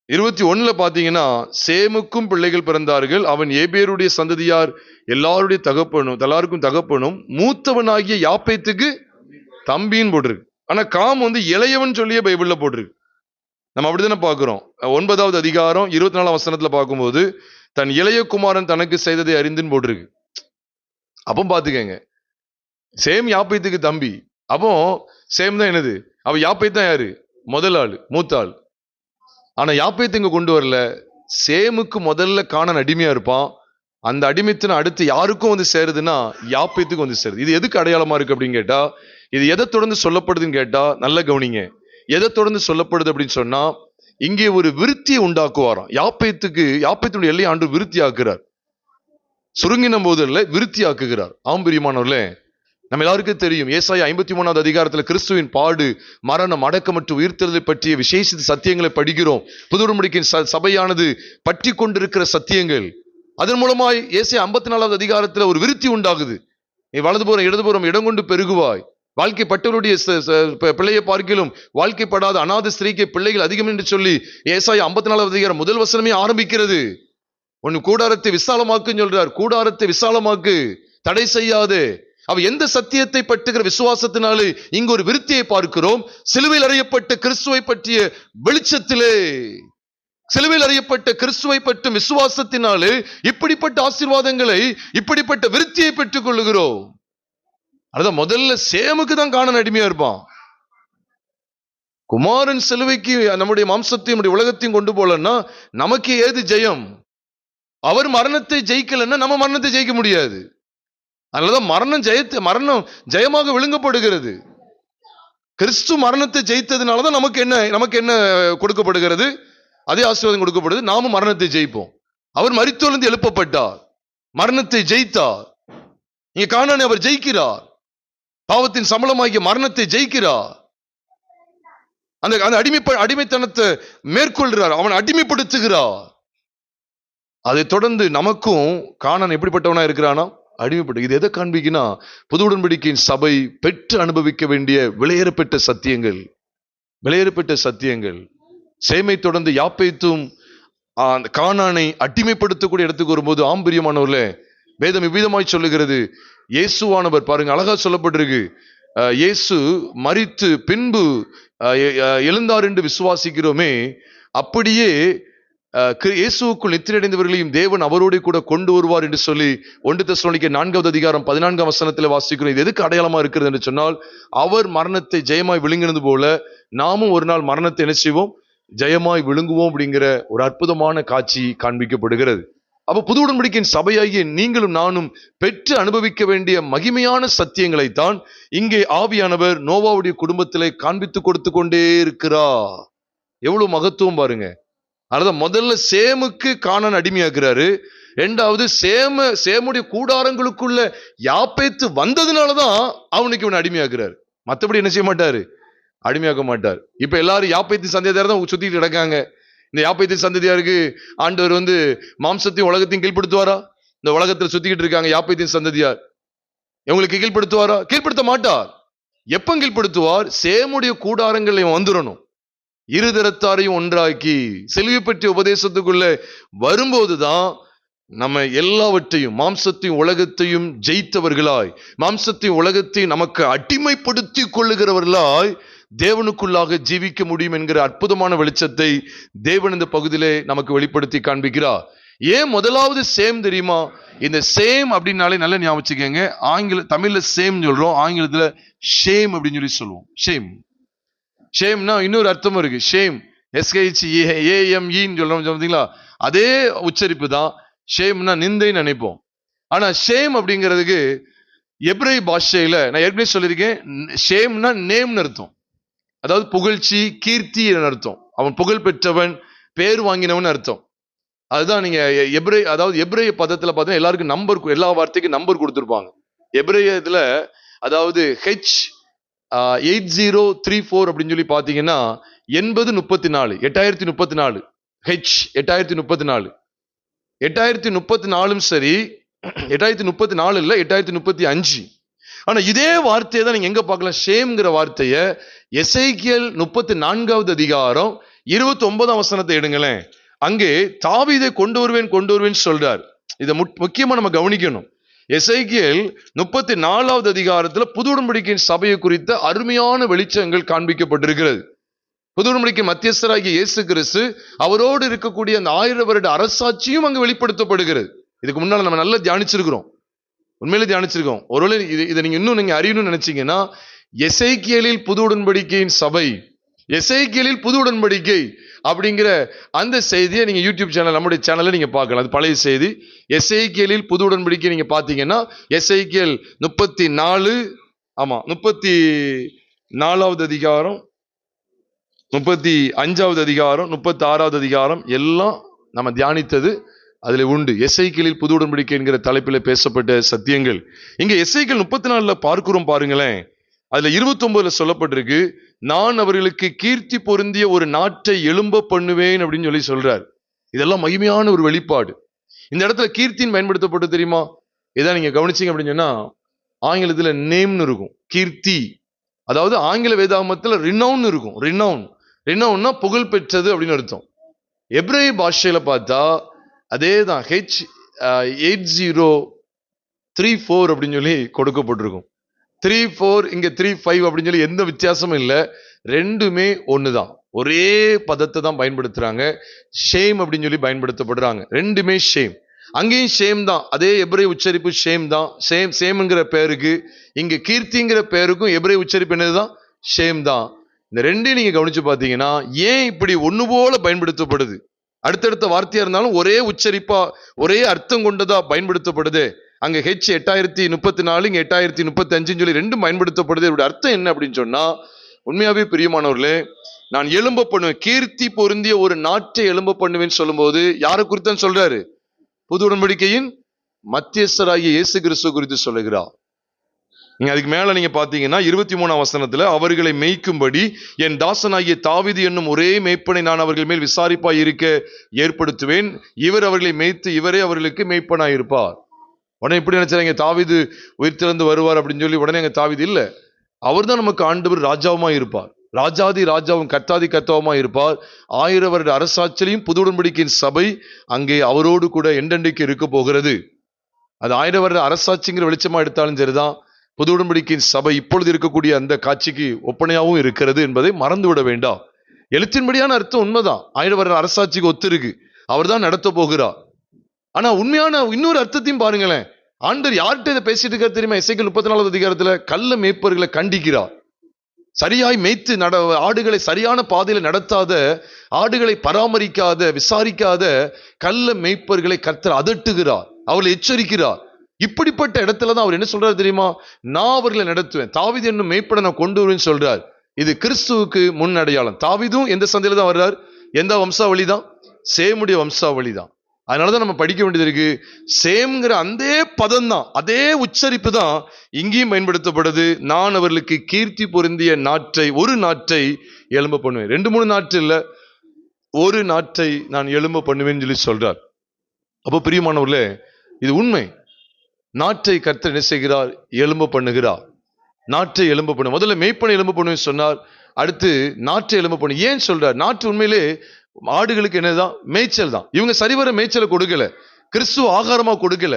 21 பாத்தீங்கன்னா, சேமுக்கும் பிள்ளைகள் பிறந்தார்கள், அவன் ஏபேருடைய சந்ததியார் எல்லாருக்கும் தகப்பனும் மூத்தவனாகிய யாப்பேத்துக்கு தம்பின்னு போட்டிருக்கு. ஆனா காம் இளையவன் சொல்லிய பைபிள்ல போட்டிருக்கு. நம்ம அப்படித்தானே பார்க்கிறோம். 9வது அதிகாரம் 24ஆம் வசனத்துல பார்க்கும்போது, தன் இளைய குமாரன் தனக்கு செய்ததை அறிந்துன்னு போட்டிருக்கு. அப்போ பாத்துக்கங்க, சேம் யாப்பேத்துக்கு தம்பி. அப்போ சேம் தான் என்னது? அவ யாப்பேத் தான் யாரு? முதல் ஆளு, மூத்த ஆள். ஆனா யாப்பேத்து இங்க கொண்டு வரல. சேமுக்கு முதல்ல கானான் அடிமையா இருப்பான். அந்த அடிமைத்தின அடுத்து யாருக்கும் சேருதுன்னா யாப்பேத்துக்கு சேருது. இது எதுக்கு அடையாளமா இருக்கு அப்படின்னு கேட்டா, இது எதை தொடர்ந்து சொல்லப்படுதுன்னு கேட்டா நல்ல கவனிங்க. எதை தொடர்ந்து சொல்லப்படுது அப்படின்னு சொன்னா, இங்கே ஒரு விருத்தியை உண்டாக்குவாராம். யாப்பேத்துடைய எல்லை ஆண்டு விருத்தி ஆக்குறார். சுருங்கின போது இல்ல, விருத்தி ஆக்குகிறார். ஆம்பிரியமானவர்களே, நம்ம எல்லாருக்கும் தெரியும், ஏசாயா 53வது அதிகாரத்துல கிறிஸ்துவின் பாடு, மரணம், அடக்கம் மற்றும் உயிர்த்தெழுதலை பற்றிய விசேஷ சத்தியங்களை படிக்கிறோம். புது உடன்படிக்கையின் சபையானது பற்றி கொண்டிருக்கிற சத்தியங்கள். அதன் மூலமாய் ஏசாயா 54வது அதிகாரத்துல ஒரு விருத்தி உண்டாகுது. நீ வலதுபுறம் இடதுபுறம் இடம் கொண்டு பெருகுவாய். வாழ்க்கைப்பட்டவருடைய பிள்ளையை பார்க்கிலும் வாழ்க்கைப்படாத அநாத ஸ்திரீக்கு பிள்ளைகள் அதிகம் என்று சொல்லி ஏசாயா 54வது அதிகாரம் முதல் வசனமே ஆரம்பிக்கிறது. உன் கூடாரத்தை விசாலமாக்குன்னு சொல்றார். கூடாரத்தை விசாலமாக்கு, தடை செய்யாது. அவ எந்த சத்தியத்தை பற்றுகிற விசுவாசத்தினாலே இங்கு ஒரு விருத்தியை பார்க்கிறோம். சிலுவையில் அறையப்பட்ட கிறிஸ்துவை பற்றிய வெளிச்சத்திலே, சிலுவையில் அறியப்பட்ட கிறிஸ்துவை பற்றும் விசுவாசத்தினாலே இப்படிப்பட்ட ஆசீர்வாதங்களை, இப்படிப்பட்ட விருத்தியை பெற்றுக் கொள்ளுகிறோம். அதான் முதல்ல சேமுக்கு தான் கானான் அடிமையா இருப்பான். குமாரன் சிலுவைக்கு நம்முடைய மாம்சத்தையும் நம்முடைய உலகத்தையும் கொண்டு போலன்னா நமக்கு ஏது ஜெயம்? அவர் மரணத்தை ஜெயிக்கலன்னா நம்ம மரணத்தை ஜெயிக்க முடியாது. அதனாலதான் மரணம் ஜெயமாக விழுங்கப்படுகிறது. கிறிஸ்து மரணத்தை ஜெயித்ததுனாலதான் நமக்கு என்ன கொடுக்கப்படுகிறது? அதே ஆசீர்வாதம் கொடுக்கப்படுது. நாமும் மரணத்தை ஜெயிப்போம். அவர் மரித்தோலிருந்து எழுப்பப்பட்டார், மரணத்தை ஜெயித்தார். இங்க கானானை அவர் ஜெயிக்கிறார், பாவத்தின் சம்பளமாகிய மரணத்தை ஜெயிக்கிறார். அந்த அடிமைத்தனத்தை மேற்கொள்கிறார், அவன் அடிமைப்படுத்துகிறார். அதை தொடர்ந்து நமக்கும் கானான் எப்படிப்பட்டவனா இருக்கிறானா? அடிமைப்பட்டு. இது எதை காண்பிக்குன்னா, புது உடன்படிக்கையின் சபை பெற்று அனுபவிக்க வேண்டிய விலையேறப்பெற்ற சத்தியங்கள். சேமை தொடர்ந்து யாப்பேத்தும் கானானை அடிமைப்படுத்தக்கூடிய இடத்துக்கு வரும்போது, ஆம்பிரியமானவர்களே, வேதம் இவ்விதமாய் சொல்லுகிறது. இயேசுவானவர் பாருங்க, அழகா சொல்லப்பட்டிருக்கு. இயேசு மரித்து பின்பு எழுந்தார் என்று விசுவாசிக்கிறோமே, அப்படியே இயேசுவுக்குள் நித்திரையடைந்தவர்களையும் தேவன் அவரோடு கூட கொண்டு வருவார் என்று சொல்லி 1 தெசலோனிக்கேயர் 4வது அதிகாரம் 14ஆம் வசனத்தில் வாசிக்கிறோம். இது எதுக்கு அடையாளமா இருக்கிறது என்று சொன்னால், அவர் மரணத்தை ஜெயமாய் விழுங்கினது போல நாமும் ஒரு நாள் மரணத்தை என்ன செய்வோம்? ஜெயமாய் விழுங்குவோம் அப்படிங்கிற ஒரு அற்புதமான காட்சி காண்பிக்கப்படுகிறது. அப்ப புது உடன்படிக்கையின் சபையாகிய நீங்களும் நானும் பெற்று அனுபவிக்க வேண்டிய மகிமையான சத்தியங்களைத்தான் இங்கே ஆவியானவர் நோவாவுடைய குடும்பத்திலே காண்பித்து கொடுத்து கொண்டே இருக்கிறார். எவ்வளவு மகத்துவம் பாருங்க. அதான் முதல்ல சேமுக்கு கானான் அடிமையாக்குறாரு. இரண்டாவது சேமுடைய கூடாரங்களுக்குள்ள யாப்பேத்து வந்ததுனாலதான் அவனுக்கு இவன் அடிமையாக்குறாரு. மற்றபடி என்ன செய்ய மாட்டாரு? அடிமையாக்க மாட்டார். இப்ப எல்லாரும் யாப்பேத்து சந்ததியார் தான் சுத்திட்டு கிடக்காங்க. இந்த யாப்பேத்து சந்ததியாருக்கு ஆண்டவர் மாம்சத்தையும் உலகத்தையும் கீழ்படுத்துவாரா? இந்த உலகத்துல சுத்திக்கிட்டு இருக்காங்க யாப்பேத்தின் சந்ததியார். இவங்களுக்கு கீழ்படுத்துவாரா? கீழ்படுத்த மாட்டார். எப்ப கீழ்படுத்துவார்? சேமுடைய கூடாரங்கள் வந்துடணும், இருதரத்தாரையும் ஒன்றாக்கி செல்வி பற்றிய உபதேசத்துக்குள்ள வரும்போதுதான் நம்ம எல்லாவற்றையும், மாம்சத்தையும் உலகத்தையும் ஜெயித்தவர்களாய், மாம்சத்தையும் உலகத்தையும் நமக்கு அடிமைப்படுத்தி கொள்ளுகிறவர்களாய் தேவனுக்குள்ளாக ஜீவிக்க முடியும் என்கிற அற்புதமான வெளிச்சத்தை தேவன் இந்த பகுதியிலே நமக்கு வெளிப்படுத்தி காண்பிக்கிறார். ஏன் முதலாவது சேம் தெரியுமா? இந்த சேம் அப்படின்னாலே நல்ல ஞாபகம் வச்சுக்கோங்க. தமிழ்ல சேம் சொல்றோம், ஆங்கிலத்துல ஷேம் அப்படின்னு சொல்லி சொல்லுவோம். ஷேம்னா இன்னொரு அர்த்தமும் இருக்கு. ஷேம் SHAME சொல்றோம் பார்த்தீங்களா? அதே உச்சரிப்பு தான். ஷேம்னா நிந்தைன்னு நினைப்போம். ஆனா ஷேம் அப்படிங்கிறதுக்கு எபிரேய பாஷையில நான் ஏற்கனவே சொல்லியிருக்கேன், ஷேம்னா நேம்னு அர்த்தம். அதாவது புகழ்ச்சி, கீர்த்தி அர்த்தம். அவன் புகழ் பெற்றவன், பேர் வாங்கினவன் அர்த்தம். அதுதான் நீங்க எபிரேய பதத்துல பார்த்தா எல்லாருக்கும் நம்பர், எல்லா வார்த்தைக்கும் நம்பர் கொடுத்துருப்பாங்க. எபிரேயத்துல அதாவது H8034 அப்படின்னு சொல்லி பாத்தீங்கன்னா 8034 8034 8034 8034 சரி, 8034 இல்ல 8035. ஆனா இதே வார்த்தையை தான் நீங்க எங்க பார்க்கலாம்? ஷேம்ங்கிற வார்த்தைய எசேக்கியேல் 34வது அதிகாரம் 29ஆம் வசனத்தை எடுங்களேன். அங்கே தாவீதை கொண்டு வருவேன் சொல்றார். இதை முக்கியமா நம்ம கவனிக்கணும். எசேக்கியேல் 34வது அதிகாரத்துல புது உடன்படிக்கையின் சபையை குறித்த அருமையான வெளிச்சங்கள் காண்பிக்கப்பட்டிருக்கிறது. புது உடன்படிக்கை மத்தியஸ்தராகிய இயேசு கிறிஸ்து, அவரோடு இருக்கக்கூடிய அந்த 1000 வருட அரசாட்சியும் அங்கு வெளிப்படுத்தப்படுகிறது. இதுக்கு முன்னால நம்ம நல்லா தியானிச்சிருக்கிறோம், உண்மையிலே தியானிச்சிருக்கோம். ஒருவேளை இதை நீங்க அறியணும்னு நினைச்சீங்கன்னா, எசேக்கியேலில் புது உடன்படிக்கையின் சபை, எசேக்கியேலில் புது உடன்படிக்கை அப்படிங்கிற அந்த செய்தியை நீங்க யூடியூப் சேனல், நம்முடைய சேனல்ல நீங்க பார்க்கலாம். அது பழைய செய்தி. எசேக்கியேலில் புது உடன்படிக்கை நீங்க பாத்தீங்கன்னா எசேக்கியேல் 34, ஆமா 34வது அதிகாரம், 35வது அதிகாரம், 36வது அதிகாரம் எல்லாம் நம்ம தியானித்தது அதுல உண்டு. எசேக்கியேலில் புது உடன்படிக்கை என்கிற தலைப்பில் பேசப்பட்ட சத்தியங்கள் இங்க எசேக்கியேல் 34ல பார்க்கிறோம். பாருங்களேன், அதுல 29ல சொல்லப்பட்டிருக்கு, நான் அவர்களுக்கு கீர்த்தி பொருந்திய ஒரு நாட்டை எழும்ப பண்ணுவேன் அப்படின்னு சொல்லி சொல்றார். இதெல்லாம் மகிமையான ஒரு வெளிப்பாடு. இந்த இடத்துல கீர்த்தின்னு பயன்படுத்தப்பட்டு தெரியுமா? இதான் நீங்க கவனிச்சீங்க அப்படின்னு சொன்னா, ஆங்கிலத்துல நேம்னு இருக்கும், கீர்த்தி. அதாவது ஆங்கில வேதாகமத்துல ரினவுன் இருக்கும். ரினவுன்னா புகழ் பெற்றது அப்படின்னு அர்த்தம். எபிரேய பாஷையில பார்த்தா அதேதான், H8034 அப்படின்னு சொல்லி கொடுக்கப்பட்டிருக்கும். 34 இங்க 35 அப்படின்னு சொல்லி எந்த வித்தியாசமும் இல்லை, ரெண்டுமே ஒண்ணுதான், ஒரே பதத்தை தான் பயன்படுத்துறாங்க. ஷேம் அப்படின்னு சொல்லி பயன்படுத்தப்படுறாங்க, ரெண்டுமே ஷேம். அங்கேயும் ஷேம் தான், அதே எபிரேய உச்சரிப்பு ஷேம் தான். சேம்ங்கிற பேருக்கு இங்க கீர்த்திங்கிற பேருக்கும் எபிரேய உச்சரிப்பு என்னதுதான்? ஷேம் தான். இந்த ரெண்டையும் நீங்க கவனிச்சு பாத்தீங்கன்னா ஏன் இப்படி ஒண்ணு போல பயன்படுத்தப்படுது? அடுத்தடுத்த வார்த்தையா இருந்தாலும் ஒரே உச்சரிப்பா, ஒரே அர்த்தம் கொண்டதா பயன்படுத்தப்படுது. அங்க H8034 இங்க 8035 சொல்லி ரெண்டும் பயன்படுத்தப்படுது. இதோட அர்த்தம் என்ன அப்படின்னு சொன்னா, உண்மையாவே பிரியமானவர்களே, நான் எழும்ப பண்ணுவேன், கீர்த்தி பொருந்திய ஒரு நாட்டை எழும்ப பண்ணுவேன்னு சொல்லும்போது யாரை குறித்தான் சொல்றாரு? புது உடன்படிக்கையின் மத்தியஸ்தராகிய இயேசு கிறிஸ்துவ குறித்து சொல்லுகிறார். நீங்க அதுக்கு மேல நீங்க பாத்தீங்கன்னா 23ஆம் வசனத்துல, அவர்களை மேய்க்கும்படி என் தாசனாகிய தாவீது என்னும் ஒரே மேய்ப்பனை நான் அவர்கள் மேல் விசாரிப்பாய் இருக்க ஏற்படுத்துவேன், இவர் அவர்களை மேய்த்து இவரே அவர்களுக்கு மேய்ப்பனாய் இருப்பார். உடனே இப்படி நினைச்சாங்க தாவீது உயிர்த்திறந்து வருவார் அப்படின்னு சொல்லி உடனே அங்க தாவீது இல்ல, அவர் தான் நமக்கு ஆண்டவர் ராஜாவுமாய் இருப்பார், ராஜாதி ராஜாவும் கர்த்தாதி கர்த்தாவுமாய் இருப்பார். 1000 வருட அரசாட்சியிலையும் புது உடன்படிக்கையின் சபை அங்கே அவரோடு கூட எண்டெண்டைக்கு இருக்க போகிறது. அது 1000 வருட அரசாட்சிங்கிற வெளிச்சமா எடுத்தாலும் சரிதான், புது உடன்படிக்கையின் சபை இப்பொழுது இருக்கக்கூடிய அந்த காட்சிக்கு ஒப்பனையாகவும் இருக்கிறது என்பதை மறந்துவிட வேண்டாம். எழுத்தின்படியான அர்த்தம் உண்மைதான், 1000 வருட அரசாட்சிக்கு ஒத்து இருக்கு, அவர் தான் நடத்த போகிறார். ஆனா உண்மையான இன்னொரு அர்த்தத்தையும் பாருங்களேன். ஆண்டவர் யார்கிட்ட இதை பேசிட்டு இருக்காரு தெரியுமா? எசேக்கியேல் 34வது அதிகாரத்துல கள்ள மேய்ப்பர்களை கண்டிக்கிறார். சரியாய் மேய்த்து ஆடுகளை சரியான பாதையில நடத்தாத, ஆடுகளை பராமரிக்காத, விசாரிக்காத கள்ள மேய்ப்பர்களை கர்த்தர் அதட்டுகிறார், அவர்களை எச்சரிக்கிறார். இப்படிப்பட்ட இடத்துலதான் அவர் என்ன சொல்றாரு தெரியுமா? நான் அவர்களை நடத்துவேன், தாவீது என்னும் மேய்ப்பனை நான் கொண்டு வருவேன்னு சொல்றார். இது கிறிஸ்துவுக்கு முன் அடையாளம். தாவீதும் எந்த சந்தையில தான் வர்றார்? எந்த வம்சாவளி தான்? சேமுடைய வம்சாவளி தான். அதனாலதான் நம்ம படிக்க வேண்டியது இருக்கு. சேம்ங்கிற அந்த பதம் தான், அதே உச்சரிப்பு தான் இங்கேயும் பயன்படுத்தப்படுது. நான் அவர்களுக்கு கீர்த்தி பொருந்திய நாட்டை, ஒரு நாட்டை எழும்ப பண்ணுவேன். 2-3 நாட்டு இல்ல, ஒரு நாட்டை நான் எழும்ப பண்ணுவேன்னு சொல்லி சொல்றார். அப்போ பிரியமானவர்களே, இது உண்மை. நாட்டை கர்த்தர் என்ன செய்கிறார்? எழும்ப பண்ணுகிறார். நாட்டை எழும்ப பண்ணு. முதல்ல மேய்ப்பனை எழும்ப பண்ணுவேன்னு சொன்னார், அடுத்து நாட்டை எழும்ப பண்ணு. ஏன் சொல்றார்? நாட்டு உண்மையிலே ஆடுகளுக்கு என்னதான்? மேய்ச்சல் தான். இவங்க சரிவர மேய்ச்சலை கொடுக்கல, கிறிஸ்துவ ஆகாரமா கொடுக்கல.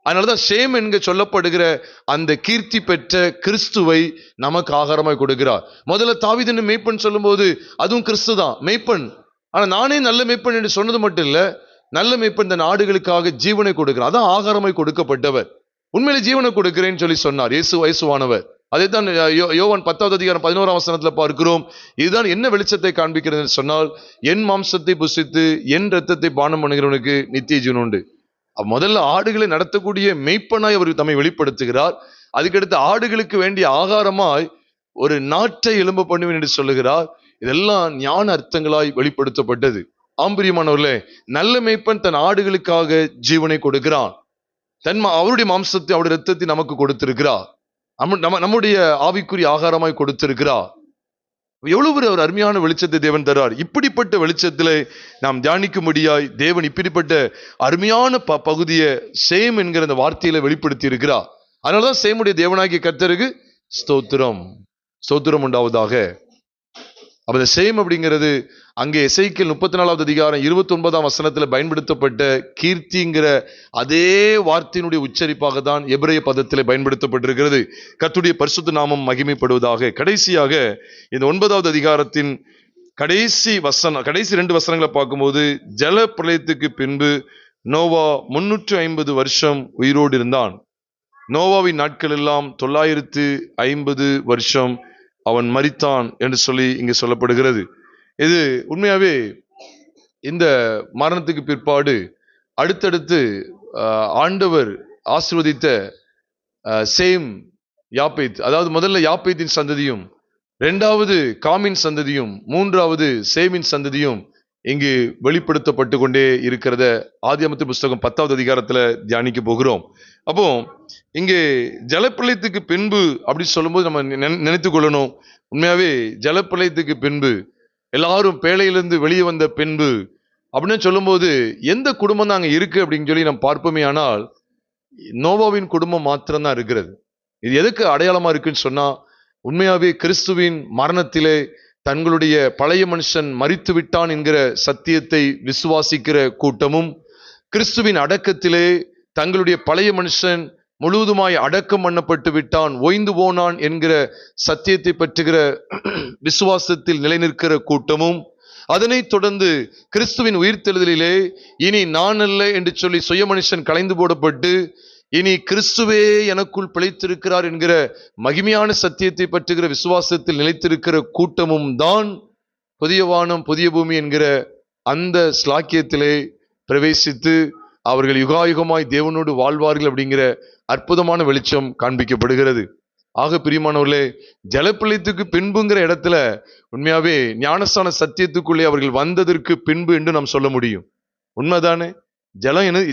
அதனாலதான் ஷேம் என்க சொல்லப்படுகிற அந்த கீர்த்தி பெற்ற கிறிஸ்துவை நமக்கு ஆகாரமாய் கொடுக்கிறார். முதல்ல தாவீது மேய்ப்பன் சொல்லும் போது அதுவும் கிறிஸ்து தான் மேய்ப்பன். ஆனா நானே நல்ல மேய்ப்பன் என்று சொன்னது மட்டும் இல்ல, நல்ல மேய்ப்பன் தன் ஆடுகளுக்காக ஜீவனை கொடுக்கிறார். அதான் ஆகாரமாய் கொடுக்கப்பட்டவர். உண்மையிலே ஜீவனை கொடுக்கிறேன்னு சொல்லி சொன்னார் இயேசுவானவர். அதைத்தான் யோவான் 10வது அதிகாரம் 11ஆம் வசனத்துல பார்க்கிறோம். இதுதான் என்ன வெளிச்சத்தை காண்பிக்கிறது சொன்னால், என் மாம்சத்தை புசித்து என் ரத்தத்தை பானம் பண்ணுகிறவனுக்கு நித்திய ஜீவன் உண்டு. முதல்ல ஆடுகளை நடத்தக்கூடிய மெய்ப்பனாய் அவர் தம்மை வெளிப்படுத்துகிறார். அதுக்கடுத்து ஆடுகளுக்கு வேண்டிய ஆகாரமாய் ஒரு நாட்டை எழும்ப பண்ணுவேன் என்று சொல்லுகிறார். இதெல்லாம் ஞான அர்த்தங்களாய் வெளிப்படுத்தப்பட்டது. ஆம்பிரியமானவர்களே, நல்ல மெய்ப்பன் தன் ஆடுகளுக்காக ஜீவனை கொடுக்கிறான். அவருடைய மாம்சத்தை, அவருடைய ரத்தத்தை நமக்கு கொடுத்திருக்கிறார். நம்முடைய ஆவிக்குரிய ஆகாரமாய் கொடுத்திருக்கிறார். எவ்வளவு ஒரு அருமையான வெளிச்சத்தை தேவன் தரார். இப்படிப்பட்ட வெளிச்சத்திலே நாம் தியானிக்கும்படியாய் தேவன் இப்படிப்பட்ட அருமையான பகுதியை சேம் என்கிற அந்த வார்த்தையில வெளிப்படுத்தி இருக்கிறார். அதனாலதான் சேமுடைய தேவனாகிய கர்த்தருக்கு ஸ்தோத்திரம், ஸ்தோத்திரம் உண்டாவதாக. அப்ப இந்த சேம் அப்படிங்கிறது அங்கே எசேக்கியேல் 34வது அதிகாரம் 29ஆம் வசனத்துல பயன்படுத்தப்பட்ட கீர்த்திங்கிற அதே வார்த்தையினுடைய உச்சரிப்பாக தான் எபிரேய பதத்திலே பயன்படுத்தப்பட்டிருக்கிறது. கர்த்தருடைய பரிசுத்த நாமம் மகிமைப்படுவதாக. கடைசியாக இந்த 9வது அதிகாரத்தின் கடைசி 2 வசனங்களை பார்க்கும்போது, ஜல பிரளயத்துக்கு பின்பு நோவா 350 வருஷம் உயிரோடு இருந்தான். நோவாவின் நாட்கள் எல்லாம் 950 வருஷம் அவன் மரித்தான் என்று சொல்லி இங்கு சொல்லப்படுகிறது. இது உண்மையாவே இந்த மரணத்துக்கு பிற்பாடு அடுத்தடுத்து ஆண்டவர் ஆசீர்வதித்த சேம், யாப்பேத், அதாவது முதல்ல யாப்பேத்தின் சந்ததியும், 2வது காமின் சந்ததியும், 3வது சேமின் சந்ததியும் இங்கு வெளிப்படுத்தப்பட்டு கொண்டே இருக்கிறத ஆதியாகமத்தின் புஸ்தகம் 10வது அதிகாரத்துல தியானிக்க போகிறோம். அப்போ இங்கே ஜலப்பிரளயத்துக்கு பின்பு அப்படி சொல்லும்போது நம்ம நினைத்து கொள்ளணும், உண்மையாவே ஜலப்பிரளயத்துக்கு பின்பு எல்லாரும் பேழையிலிருந்து வெளியே வந்த பின்பு அப்படின்னு சொல்லும்போது எந்த குடும்பம் தான் அங்க இருக்கு அப்படின்னு சொல்லி நம்ம பார்ப்போமே. ஆனால் நோவாவின் குடும்பம் மாத்திரம்தான் இருக்கிறது. இது எதுக்கு அடையாளமா இருக்குன்னு சொன்னா, உண்மையாவே கிறிஸ்துவின் மரணத்திலே தங்களுடைய பழைய மனுஷன் மரித்து விட்டான் என்கிற சத்தியத்தை விசுவாசிக்கிற கூட்டமும், கிறிஸ்துவின் அடக்கத்திலே தங்களுடைய பழைய மனுஷன் முழுவதுமாய் அடக்கம் பண்ணப்பட்டு விட்டான், ஓய்ந்து போனான் என்கிற சத்தியத்தை பற்றுகிற விசுவாசத்தில் நிலைநிற்கிற கூட்டமும், அதனை தொடர்ந்து கிறிஸ்துவின் உயிர்த்தெழுதலிலே இனி நான் அல்ல என்று சொல்லி சுய மனுஷன் களைந்து போடப்பட்டு இனி கிறிஸ்துவே எனக்குள் பிழைத்திருக்கிறார் என்கிற மகிமையான சத்தியத்தை பற்றுகிற விசுவாசத்தில் நிலைத்திருக்கிற கூட்டமும் தான் புதிய வானம் புதிய பூமி என்கிற அந்த ஸ்லாக்கியத்திலே பிரவேசித்து அவர்கள் யுகாயுகமாய் தேவனோடு வாழ்வார்கள் அப்படிங்கிற அற்புதமான வெளிச்சம் காண்பிக்கப்படுகிறது. ஆக பிரியமானவர்களே, ஜலப்பிரளயத்துக்கு பின்புங்கிற இடத்துல உண்மையாவே ஞானஸ்தான சத்தியத்துக்குள்ளே அவர்கள் வந்ததற்கு பின்பு என்று நாம் சொல்ல முடியும். உண்மைதானே?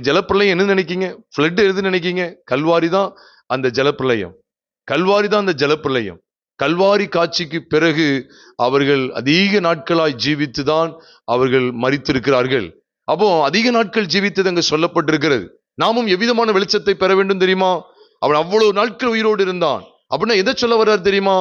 ஜலப்பிரளயம் என்ன நினைக்கீங்க? ஃப்ளட் எது நினைக்கீங்க? கல்வாரி தான் அந்த ஜலப்பிரளயம். கல்வாரி தான் அந்த ஜலப்பிரளயம். கல்வாரி காட்சிக்கு பிறகு அவர்கள் அதிக நாட்களாய் ஜீவித்துதான் அவர்கள் மரித்திருக்கிறார்கள். அப்போ அதிக நாட்கள் ஜீவித்தது அங்கு சொல்லப்பட்டிருக்கிறது. நாமும் எவ்விதமான வெளிச்சத்தை பெற வேண்டும் தெரியுமா? அவன் அவ்வளவு நாட்கள் உயிரோடு இருந்தான் அப்படின்னா எதை சொல்ல வர்றார் தெரியுமா?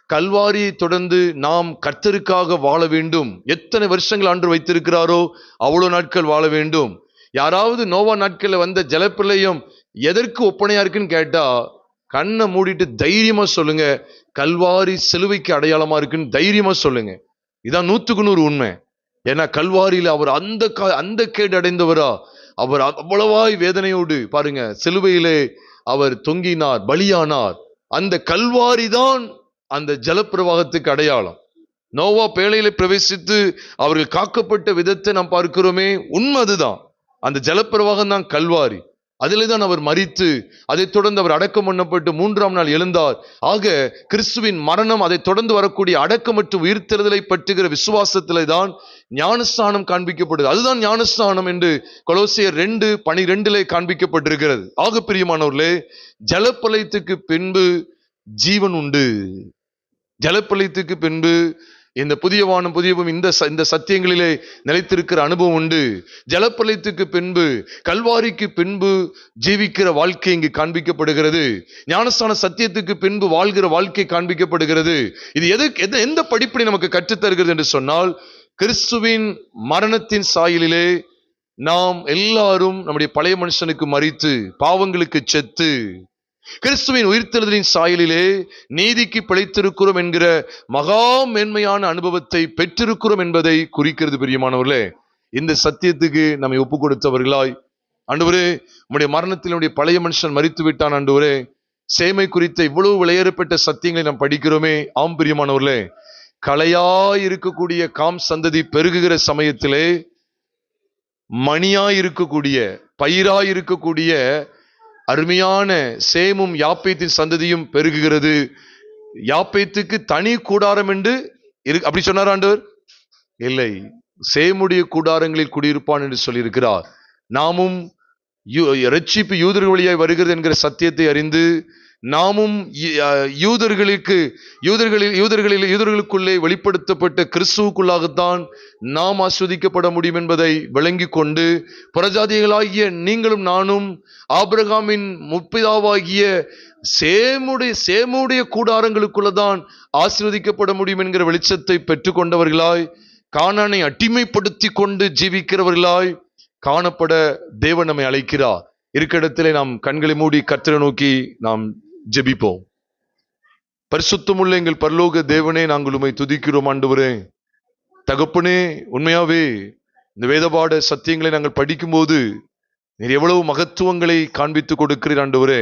கல்வாரியை தொடர்ந்து நாம் கர்த்தருக்காக வாழ வேண்டும். எத்தனை வருஷங்கள் ஆண்டு வைத்திருக்கிறாரோ அவ்வளவு நாட்கள் வாழ வேண்டும். யாராவது நோவா நாட்கள்ல வந்த ஜலப்பிரளயம் எதற்கு ஒப்பனையா இருக்குன்னு கேட்டா கண்ணை மூடிட்டு தைரியமா சொல்லுங்க, கல்வாரி சிலுவைக்கு அடையாளமா இருக்குன்னு தைரியமா சொல்லுங்க. இதான் 100% உண்மை. ஏன்னா கல்வாரியில அவர் அந்த கேடு அடைந்தவரா, அவர் அவ்வளவாய் வேதனையோடு பாருங்க சிலுவையிலே அவர் தொங்கினார், பலியானார். அந்த கல்வாரி தான் அந்த ஜலப்பிரவாகத்துக்கு அடையாளம். நோவா பேழையில பிரவேசித்து அவர்கள் காக்கப்பட்ட விதத்தை நாம் பார்க்கிறோமே, உண்மை அதுதான். அந்த ஜலப்பிரவாகம் தான் கல்வாரி. அதிலே தான் அவர் மரித்து அதைத் தொடர்ந்து அவர் அடக்கம் பண்ணப்பட்டு 3ஆம் நாள் எழுந்தார். ஆக கிறிஸ்துவின் மரணம், அதை தொடர்ந்து வரக்கூடிய அடக்கம் மற்றும் உயிர்த்தெழுதலை பற்றுகிற விசுவாசத்திலே தான் ஞானஸ்தானம் காண்பிக்கப்படுது. அதுதான் ஞானஸ்தானம் என்று கொலோசியர் 2:12 காண்பிக்கப்பட்டிருக்கிறது. ஆக பிரியமானவர்களே, ஜலப்பிரளயத்துக்கு பின்பு ஜீவன் உண்டு. ஜலப்பிரளயத்துக்கு பின்பு இந்த புதிய வானம் புதிய பூமி இந்த சத்தியங்களிலே நிலைத்திருக்கிற அனுபவம் உண்டு. ஜலப்பிரளயத்துக்கு பின்பு, கல்வாரிக்கு பின்பு ஜீவிக்கிற வாழ்க்கை இங்கு காண்பிக்கப்படுகிறது. ஞானஸ்தான சத்தியத்துக்கு பின்பு வாழ்கிற வாழ்க்கை காண்பிக்கப்படுகிறது. இது எந்த படிப்படி நமக்கு கற்றுத்தருகிறது என்று சொன்னால், கிறிஸ்துவின் மரணத்தின் சாயலிலே நாம் எல்லாரும் நம்முடைய பழைய மனுஷனுக்கு மரித்து பாவங்களுக்கு செத்து கிறிஸ்துவின் உயிர்த்தெழுதலின் சாயலிலே நீதிக்கு பிழைத்திருக்கிறோம் என்கிற மகா மேன்மையான அனுபவத்தை பெற்றிருக்கிறோம் என்பதை குறிக்கிறது. பிரியமானவர்களே, இந்த சத்தியத்துக்கு நம்மை ஒப்பு கொடுத்தவர்களாய், ஆண்டவரே நம்முடைய மரணத்தில் நம்முடைய பழைய மனுஷன் மரித்து விட்டான், ஆண்டவரே சேமை குறித்த இவ்வளவு விளையேறப்பட்ட சத்தியங்களை நாம் படிக்கிறோமே. ஆம் பிரியமானவர்களே, களையாய் இருக்கக்கூடிய காம் சந்ததி பெருகுகிற சமயத்திலே மணியாய் இருக்கக்கூடிய பயிராய் இருக்கக்கூடிய அருமையான சேமும் யாப்பேத்தின் சந்ததியும் பெருகுகிறது. யாப்பேத்துக்கு தனி கூடாரம் என்று அப்படி சொன்னார் ஆண்டவர்? இல்லை, சேமுடைய கூடாரங்களில் குடியிருப்பான் என்று சொல்லியிருக்கிறார். நாமும் இரட்சிப்பு யூதர்கள் வழியாய் வருகிறது என்கிற சத்தியத்தை அறிந்து நாமும் யூதர்களுக்குள்ளே வெளிப்படுத்தப்பட்ட கிறிஸ்துவுக்குள்ளாகத்தான் நாம் ஆஸ்வதிக்கப்பட முடியும் என்பதை விளங்கி கொண்டு, புறஜாதிகளாகிய நீங்களும் நானும் ஆபிரகாமின் முற்பிதாவாகிய சேமுடைய கூடாரங்களுக்குள்ளதான் ஆசீர்வதிக்கப்பட முடியும் என்கிற வெளிச்சத்தை பெற்றுக்கொண்டவர்களாய், கானானை அடிமைப்படுத்தி கொண்டு ஜீவிக்கிறவர்களாய் காணப்பட தேவன் நம்மை அழைக்கிறார். இருக்கிடத்திலே நாம் கண்களை மூடி கர்த்தரை நோக்கி நாம் ஜெபிப்போம். பரிசுத்தமுள்ள எங்கள் பரலோக தேவனே, நாங்கள் உம்மை துதிக்கிறோம். ஆண்டவரே தகப்பனே, உண்மையாவே இந்த வேதபாட சத்தியங்களை நாங்கள் படிக்கும்போது நீர் எவ்வளவு மகத்துவங்களை காண்பித்து கொடுக்கிறீர். ஆண்டவரே,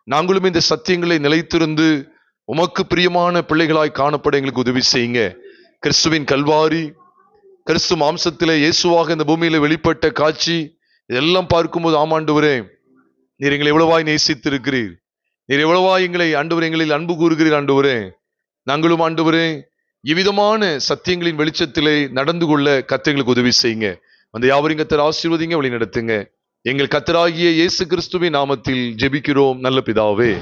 நாங்களும் இந்த சத்தியங்களை நிலைத்திருந்து உமக்கு பிரியமான பிள்ளைகளாய் காணப்பட எங்களுக்கு உதவி செய்யுங்க. கிறிஸ்துவின் கல்வாரி, கிறிஸ்து மாம்சத்திலே இயேசுவாக இந்த பூமியில வெளிப்பட்ட காட்சி இதெல்லாம் பார்க்கும்போது, ஆமாண்டவரே நீர் எங்களை எவ்வளவாய் நேசித்திருக்கிறீர், நீர் எவ்வளவாய் எங்களை ஆண்டவரே எங்களில் அன்பு கூறுகிறீர். ஆண்டவரே நாங்களும் ஆண்டவரே இவ்விதமான சத்தியங்களின் வெளிச்சத்திலே நடந்து கொள்ள கர்த்தருக்கு உதவி செய்யுங்க. அந்த யாவரையும் கர்த்தர் ஆசீர்வதிங்க, வழி நடத்துங்க. எங்கள் கர்த்தராகிய இயேசு கிறிஸ்துவின் நாமத்தில் ஜெபிக்கிறோம் நல்ல பிதாவே.